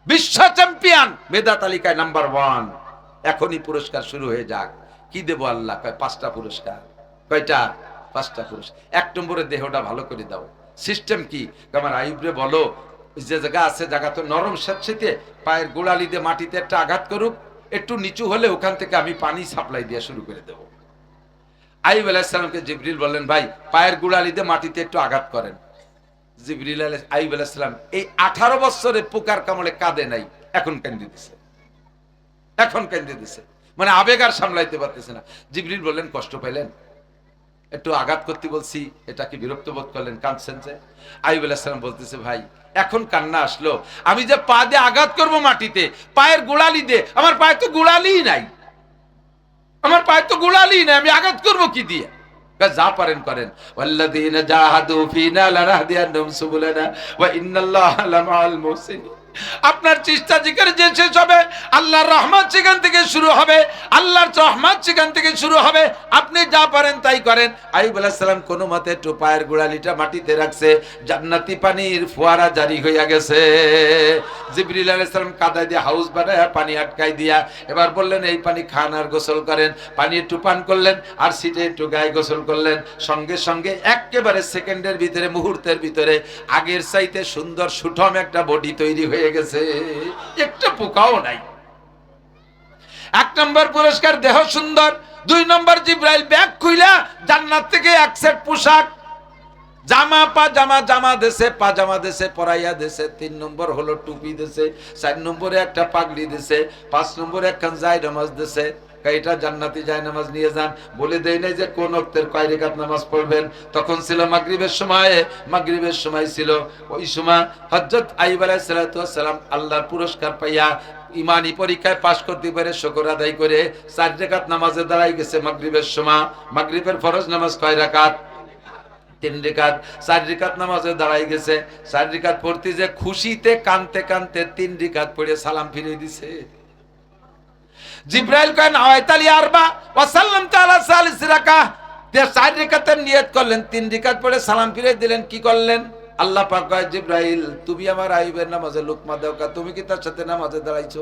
বিশ্ব চ্যাম্পিয়ন, মেধা তালিকায় নাম্বার 1। এখনই পুরস্কার শুরু হয়ে যাক। কি দেব আল্লাহ? কয় 5টা পুরস্কার। কয়টা? 5টা পুরস্কার। 1 নম্বরে দেহটা ভালো করে দাও। সিস্টেম কি? আমার আইয়ুবরে বলো যে জায়গা আছে, জায়গা তো নরম স্যাঁতসেঁতে, পায়ের গোড়ালি দিয়ে মাটিতে একটা আঘাত করুক, একটু নিচু হলে ওখান থেকে আমি পানি সাপ্লাই দেওয়া শুরু করে দেবো। আইয়ুব আলাইহিস সালামকে জিবরিল বললেন, ভাই পায়ের গোড়ালিতে মাটিতে একটু আঘাত করেন। জিবরিল আইয়ুব আলাইহিস সালাম এই 18 বছরে পোকার কামড়ে কাঁদে নাই, এখন কাঁদে দিছে, এখন কাঁদে দিছে, মানে আবেগ আর সামলাইতে পারতেছে না। জিবরিল বললেন, কষ্ট পাইলেন? একটু আঘাত করতে বলছি, এটা কি বিরক্ত বোধ করলেন, কাঁদছেন যে? আইয়ুব আলাইহিস সালাম বলতেছে, ভাই এখন কান্না আসলো, আমি যে পা দিয়ে আঘাত করবো মাটিতে, পায়ের গোড়ালি দিয়ে, আমার পায়ে তো গোড়ালিই নাই, আমার পায়ে তো গোড়ালি না, আমি আঘাত করবো কি দিয়ে? যা পারেন করেন। ওয়াল্লাযীনা জাহাদু ফীনা লানাহদিয়ান্নাহুম সুবুলানা ওয়া ইন্নাল্লাহা লামাআল মুহসিনিন। আপনার চেষ্টা যেখানে যে শেষ হবে, আল্লাহর রহমত সেখান থেকে শুরু হবে, আল্লাহর রহমত সেখান থেকে শুরু হবে। আপনি যা পারেন তাই করেন। আইয়ুব আলাইহিস সালাম কোনো মতে একটু পায়ের গোড়ালিটা মাটিতে রাখছে, জান্নাতি পানির ফোয়ারা জারি হইয়া গেছে। জিবরিল আলাইহিস সালাম কাদা দিয়ে হাউস বানায় পানি আটকাই দিয়া এবার বললেন, এই পানি খান আর গোসল করেন। পানি একটু পান করলেন, আর সিটে একটু গায়ে গোসল করলেন। সঙ্গে সঙ্গে একেবারে সেকেন্ডের ভিতরে, মুহূর্তের ভিতরে আগের চাইতে সুন্দর সুঠম একটা বডি তৈরি হয়ে গেছে, একটা পোকাও নাই। 1 নম্বর পুরস্কার, দেহ সুন্দর। 2 নম্বর, জিবরাইল ব্যাগ খুইলা জান্নাত থেকে 1 সেট পোশাক, জামা জামা দেশে, পাজামা দেশে, পরাইয়া দেশে। 3 নম্বর হলো টুপি দেশে। 4 নম্বরে একটা পাগড়ি দেশে। 5 নম্বরে একখান জায়নামাজ দেশে। এটা জান্নাতি জায়নামাজ নিয়ে যান। বলে দেই নাই যে কোন ওয়াক্তের কয় রাকাত নামাজ পড়বেন। তখন ছিল মাগরিবের সময়, মাগরিবের সময় ছিল। ওই সময় হযরত আইয়ুব আলাইহিস সালাতু ওয়াস সালাম আল্লাহর পুরস্কার পাইয়া ইমানি পরীক্ষায় পাশ করতে পারে শুকর আদায় করে 4 রাকাত নামাজে দাঁড়াই গেছে মাগরিবের সময়। মাগরিবের ফরজ নামাজ কয় রাকাত? 3 রাকাত। 4 রাকাত নামাজে দাঁড়াই গেছে। 4 রাকাত পড়তে যে খুশিতে কানতে কানতে 3 রাকাত পড়ে সালাম ফিরিয়ে দিছে। জিবরাইল কয়, নাওয়াইতালি আরবা ওয়া সাল্লামতু আলা সালিস রাকাত। 4 রাকাতের নিয়ত করলেন, 3 রাকাত পড়ে সালাম ফিরিয়ে দিলেন। কি করলেন? আল্লাহ পাক কয়, জিবরাইল তুমি আমার আইয়ুবের নামাজে লুকমা দাও কা, তুমি কি তার সাথে নামাজে দাঁড়াইছো?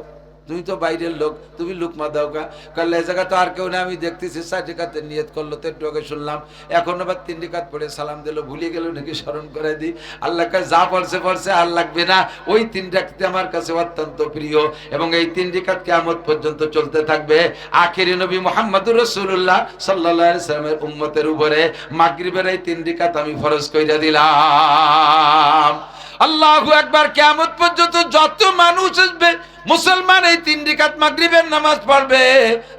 তুমি তো বাইরের লোক, তুমি লুকমা দাও কা। কাল এই জায়গা তো আর কেউ না, আমি দেখতেছি 4 রাকাতের নিয়ত করলো তো একটু আগে শুনলাম, এখন আবার 3 রাকাত পড়ে সালাম দিল, ভুলে গেল নাকি স্মরণ করে দিই। আল্লাহ কাছে যা পড়ছে আর লাগবে না, ওই 3 রাকাত আমার কাছে অত্যন্ত প্রিয় এবং এই 3 রাকাত কিয়ামত পর্যন্ত চলতে থাকবে। আখেরি নবী মুহাম্মদুর রাসূলুল্লাহ সাল্লাল্লাহু আলাইহি সাল্লামের উম্মতের উপরে মাগরিবের এই 3 রাকাত আমি ফরজ কইরা দিলাম। আল্লাহু আকবার। কিয়ামত পর্যন্ত যত মানুষ আসবে মুসলমান এই 3 রাকাত মাগরিবের নামাজ পড়বে,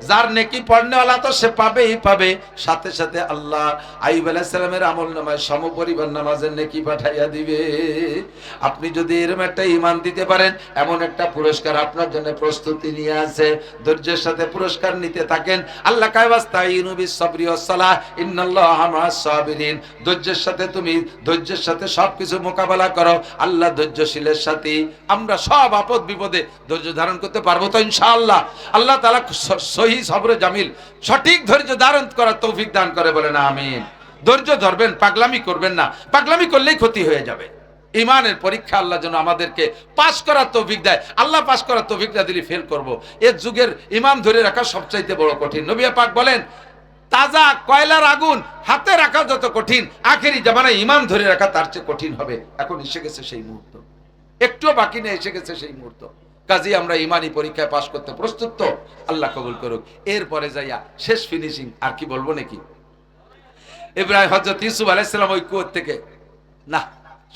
যার নেকি পড়নেওয়ালা তো সে পাবেই পাবে, সাথে সাথে আল্লাহ আইয়ুব আলাইহিস সালামের আমলনামায় সমপরিমাণ নামাজের নেকি পাঠাইয়া দিবে। আপনি যদি এরকম একটা ঈমান দিতে পারেন, এমন একটা পুরস্কার আপনার জন্য প্রস্তুতি নিয়ে আছে। ধৈর্যের সাথে পুরস্কার নিতে থাকেন। আল্লাহ কয় ওয়াস্তাইনু বিস-সাবরি ওয়াস-সালাহ ইন্নাল্লাহা মা'আস সাবিরিন। ধৈর্যের সাথে সবকিছু মোকাবেলা করো, আল্লাহ ধৈর্যশীলের সাথে। আমরা সব আপদ বিপদে ধৈর্য ধারণ করতে পারবো তো ইনশাআল্লাহ? আল্লাহ তাআলা সহি সবরে জামিল, সঠিক ধৈর্য ধারণ করার তৌফিক দান করে, বলেন আমিন। ধৈর্য ধরবেন, পাগলামি করবেন না। পাগলামি করলেই ক্ষতি হয়ে যাবে। ইমানের পরীক্ষা আল্লাহ যেন আমাদেরকে পাস করার তৌফিক দেয়। আল্লাহ পাস করার তৌফিক না দিলে ফেল করব। এর যুগের ইমান ধরে রাখা সবচাইতে বড় কঠিন। নবী পাক বলেন, তাজা কয়লার আগুন হাতে রাখা যত কঠিন, আখেরি জামানায় ইমান ধরে রাখা তার চেয়ে কঠিন হবে। এখন এসে গেছে সেই মুহূর্ত, একটুও বাকি নেই, এসে গেছে সেই মুহূর্ত। কাজে আমরা ইমানি পরীক্ষায় পাস করতে প্রস্তুত তো? আল্লাহ কবুল করুক। এরপরে যাইয়া শেষ ফিনিশিং আর কি বলবো নাকি? ইব্রাহিম হযরত ইউসুফ আলাইহিস সালাম ওই কুয়ত থেকে, না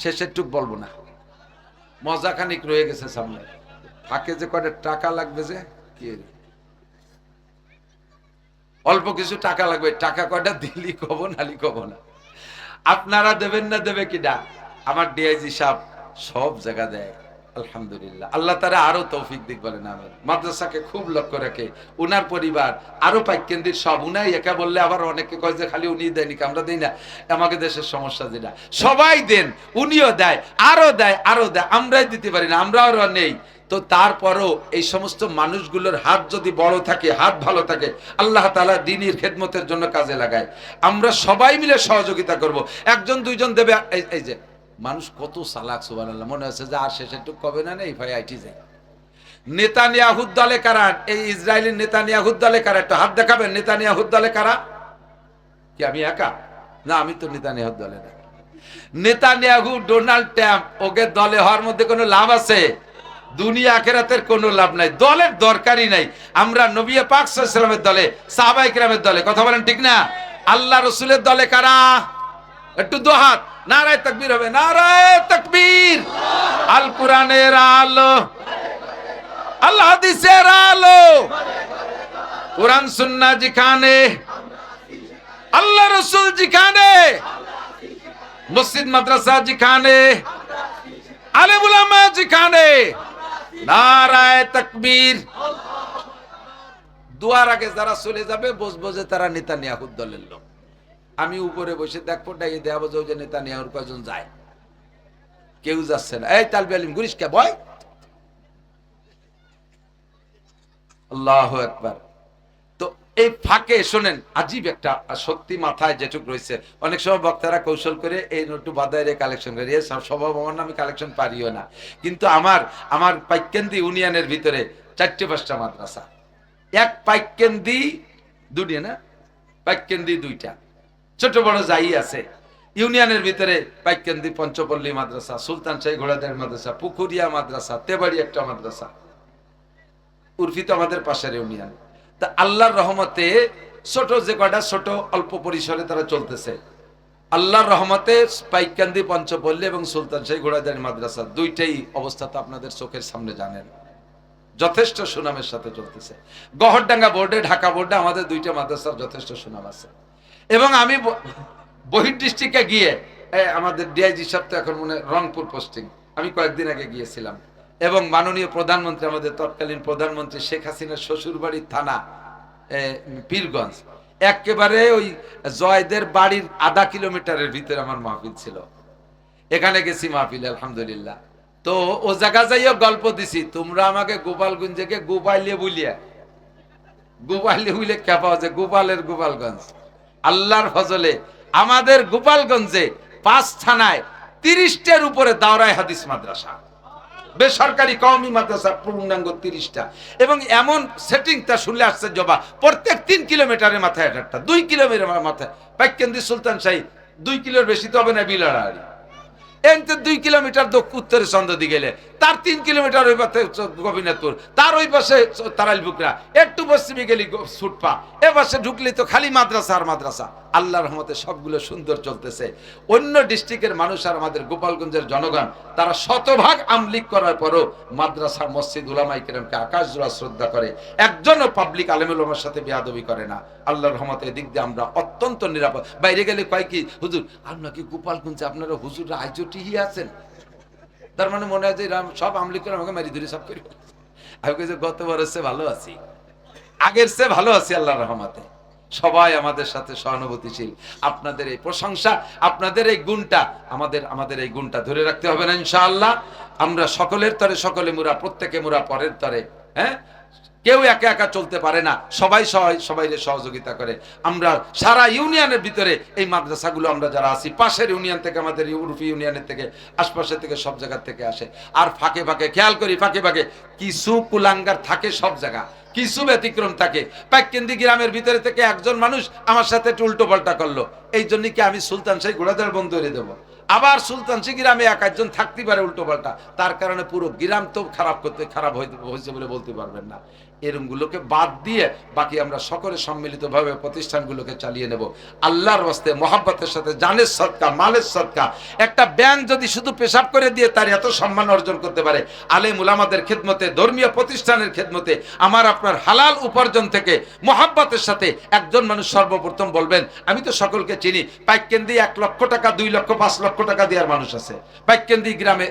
শেষের টুক বলবো না, মজা খানিক রয়ে গেছে সামনে। ফাঁকে যে কয়টা টাকা লাগবে, যে কি অল্প কিছু টাকা লাগবে, টাকা কয়টা দিলি কব নালি কব না। আপনারা দেবেন না, দেবে কিনা? আমার ডিআইজি সাহেব সব জায়গা দেয়, আলহামদুলিল্লাহ। আল্লাহ তারা আরো তৌফিক দিক, বলেন আমিন। মাদ্রাসাকে খুব লক্ষ্য রাখে, উনার পরিবার আরো পাইকেন্দ্রিক সব উনাই। একা বললে আবার অনেকে কয় যে খালি উনি দেয়নি, আমরা দিই না। আমাকে দেশের সমস্যা যেটা, সবাই দেন, উনিও দেয়, আরো দেয়, আরো দেয়, আমরাই দিতে পারি না, আমরা আরো নেই। তো তারপরও এই সমস্ত মানুষগুলোর হাত যদি বড় থাকে, হাত ভালো থাকে, আল্লাহ তাআলা দ্বীনের খেদমতের জন্য কাজে লাগায়। আমরা সবাই মিলে সহযোগিতা করব। একজন দুইজন দেবে, এই যে মানুষ কত চালাক, সুবহানাল্লাহ। মনে হচ্ছে যে আর শেষে একটু কবে না নেই ভাই আইটি যায়। নেতানিয়াহুর দলে কারা? এই ইসরায়েলের নেতানিয়াহুর দলে কারা? একটু হাত দেখাবেন। নেতানিয়াহুর দলে কারা? কি আমি একা? না, আমি তো নেতানিয়াহুর দলে না। নেতানিয়াহু, ডোনাল্ড ট্রাম্প, ওকে দলে হওয়ার মধ্যে কোনো লাভ আছে? দুনিয়া আখিরাতের কোনো লাভ নাই, দলের দরকারই নাই। আমরা নবী পাক সাল্লাল্লাহু আলাইহি ওয়াসাল্লামের দলে, সাহাবায়ে কেরামের দলে, কথা বলেন ঠিক না? আল্লাহ রাসূলের দলে কারা? একটু দো হাত, নারায়ে তাকবীর হবে, নারায়ে তাকবীর। আল কোরআনের আলো, আল হাদিসের আলো, কোরআন সুন্নাহ যেখানে, আল্লাহ রাসূল যেখানে, মসজিদ মাদ্রাসা যেখানে, আলেম উলামা যেখানে, নারায়ে তাকবীর। দুয়ার আগে যারা চলে যাবে বুঝবো যে তারা নেতানিয়াহুর দলের লোক। আমি উপরে বসে দেখবো, ডাইয়ে দেখাবো যে নেতানিয়াহুর কয়জন যায়। কেউ যাচ্ছে না। এই তালবি আলিম গুরিশ কে বয়। আল্লাহু আকবার। তো এই ফাঁকে শোনেন, আজীব একটা সত্যি মাথায় যেটুক রয়েছে। অনেক সময় বক্তারা কৌশল করে এই নোটু বাদায় কালেকশন করে, এর স্বভাব আমার, আমি কালেকশন পারিও না। কিন্তু আমার পাইকেন্দি ইউনিয়নের ভিতরে 4-5টা মাদ্রাসা, এক পাইকেন্দি দুটি না, পাইকেন্দি 2টা, ছোট বড় যাই আছে ইউনিয়নের ভিতরে। পাইকেন্দি পঞ্চপল্লী মাদ্রাসা, সুলতান শাহী ঘোড়াদের মাদ্রাসা, পুকুরিয়া মাদ্রাসা, তেবাড়ি একটা মাদ্রাসা, উর্ফিত আমাদের পাশের ইউনিয়ন। তা আল্লাহর রহমতে ছোট যে কয়টা ছোট অল্প পরিসরে তারা চলতেছে। আল্লাহর রহমতে পাইকান্দি, পঞ্চপল্লী এবং সুলতান শাহী ঘোড়াদের মাদ্রাসা 2টাই অবস্থা তো আপনাদের চোখের সামনে জানেন, যথেষ্ট সুনামের সাথে চলতেছে। গহরডাঙ্গা বোর্ডে, ঢাকা বোর্ডে আমাদের 2টা মাদ্রাসার যথেষ্ট সুনাম আছে। এবং আমি বহির ডিস্ট্রিক্টে গিয়ে, আমাদের ডিআইজি সাহেব তো এখন মনে রংপুর পোস্টিং, আমি কয়েকদিন আগে গিয়েছিলাম। এবং মাননীয় প্রধানমন্ত্রী, আমাদের তৎকালীন প্রধানমন্ত্রী শেখ হাসিনার শ্বশুরবাড়ির থানা পীরগঞ্জ, একেবারে ওই জয়দের বাড়ির আধা কিলোমিটারের ভিতরে আমার মাহফিল ছিল। এখানে গেছি মাহফিল, আলহামদুলিল্লাহ। তো ও জায়গা যাইও গল্প দিছি, তোমরা আমাকে গোপালগঞ্জকে গোপালিয়ে বুইলে খেপা হচ্ছে, গোপালের গোপালগঞ্জ। আল্লাহর ফজলে আমাদের গোপালগঞ্জে 5 থানায় 30টার উপরে দাওরায়ে হাদিস মাদ্রাসা। বেসরকারি কওমি মাদ্রাসা পূর্ণাঙ্গ 30টা, এবং এমন সেটিংটা শুনলে আসছে জবা, প্রত্যেক 3 কিলোমিটারের মাথায় একটা 2 কিলোমিটার মাথায় পাইকেন্দি সুলতান শাহী 2 কিলোর বেশি তো হবে না, বিলাড়াড়ি এনতে 2 কিলোমিটার উত্তরে চন্দ্রদি গেলে তার 3 কিলোমিটার ওই পাশে গোপীনাথপুর, তার ওই পাশে তারাইলপুকরা, একটু পশ্চিমে গেলি সুটপা, এ পাশে ঢুকলি তো খালি মাদ্রাসা আর মাদ্রাসা। আল্লাহর রহমতে সবগুলো সুন্দর চলতেছে। অন্য ডিস্ট্রিক্টের মানুষ আর আমাদের গোপালগঞ্জের জনগণ তারা শতভাগ আমলিক করার পরও মাদ্রাসা মসজিদ উলামায়ে কেরামকে আকাশ জোড়া শ্রদ্ধা করে, একজনও পাবলিক আলেমুল উলামার সাথে বেয়াদবি করে না। আল্লাহর রহমতে এদিক দিয়ে আমরা অত্যন্ত নিরাপদ। বাইরে গেলে কয় কি, হুজুর আপনার কি গোপালগঞ্জে আপনারা হুজুররা আইজটি আছেন, তার মানে মনে হয় যে সব আমলিক করে আমাকে মারি ধরি সব করি। আমি কই যে গতবারের চেয়ে ভালো আছি, আগের চেয়ে ভালো আছি আল্লাহর রহমতে। সবাই আমাদের সাথে সহানুভূতিশীল। আপনাদের এই প্রশংসা, আপনাদের এই গুণটা, আমাদের এই গুণটা ধরে রাখতে হবে না ইনশাআল্লাহ। আমরা সকলের তরে সকলে মুরা, প্রত্যেকে মুরা পরের তরে। হ্যাঁ, কেউ একা একা চলতে পারে না, সবাই সবাই সহযোগিতা করে। আমরা সারা ইউনিয়নের ভিতরে এই মাদ্রাসাগুলো আমরা যারা আছি, পাশের ইউনিয়ন থেকে, আমাদের ইউরোপী ইউনিয়নের থেকে, আশপাশের থেকে, সব জায়গা থেকে আসে। আর ফাঁকে ফাঁকে খেয়াল করি, ফাঁকে ফাঁকে কিছু কুলাঙ্গার থাকে, সব জায়গা কিছু ব্যতিক্রম থাকে। পাইকেন্দি গ্রামের ভিতরে থেকে একজন মানুষ আমার সাথে উল্টো পাল্টা করলো, এই জন্য কি আমি সুলতান শাহী ঘোড়াদের বন্ধ করে দেবো? আবার সুলতান শাহী গ্রামে এক একজন থাকতে পারে উল্টো পাল্টা, তার কারণে পুরো গ্রাম তো খারাপ হয়েছে বলে বলতে পারবেন না। এরম গুলোকে বাদ দিয়ে বাকি আমরা সকলে সম্মিলিতভাবে প্রতিষ্ঠানগুলোকে চালিয়ে নেব আল্লাহর ওয়াস্তে, মহাব্বতের সাথে। জানের সদকা, মালের সদকা। একটা ব্যাংক যদি শুধু পেশাব করে দিয়ে তার এত সম্মান অর্জন করতে পারে, আলেম উলামাদের খেদমতে, ধর্মীয় প্রতিষ্ঠানের খেদমতে, আমার আপনার হালাল উপার্জন থেকে মহাব্বতের সাথে একজন মানুষ সর্বপ্রথম বলবেন, আমি তো সকলকে চিনি, পাইকেন্দি 1 লক্ষ টাকা, 2 লক্ষ, 5 লক্ষ টাকা দেওয়ার মানুষ আছে পাইকেন্দি গ্রামে।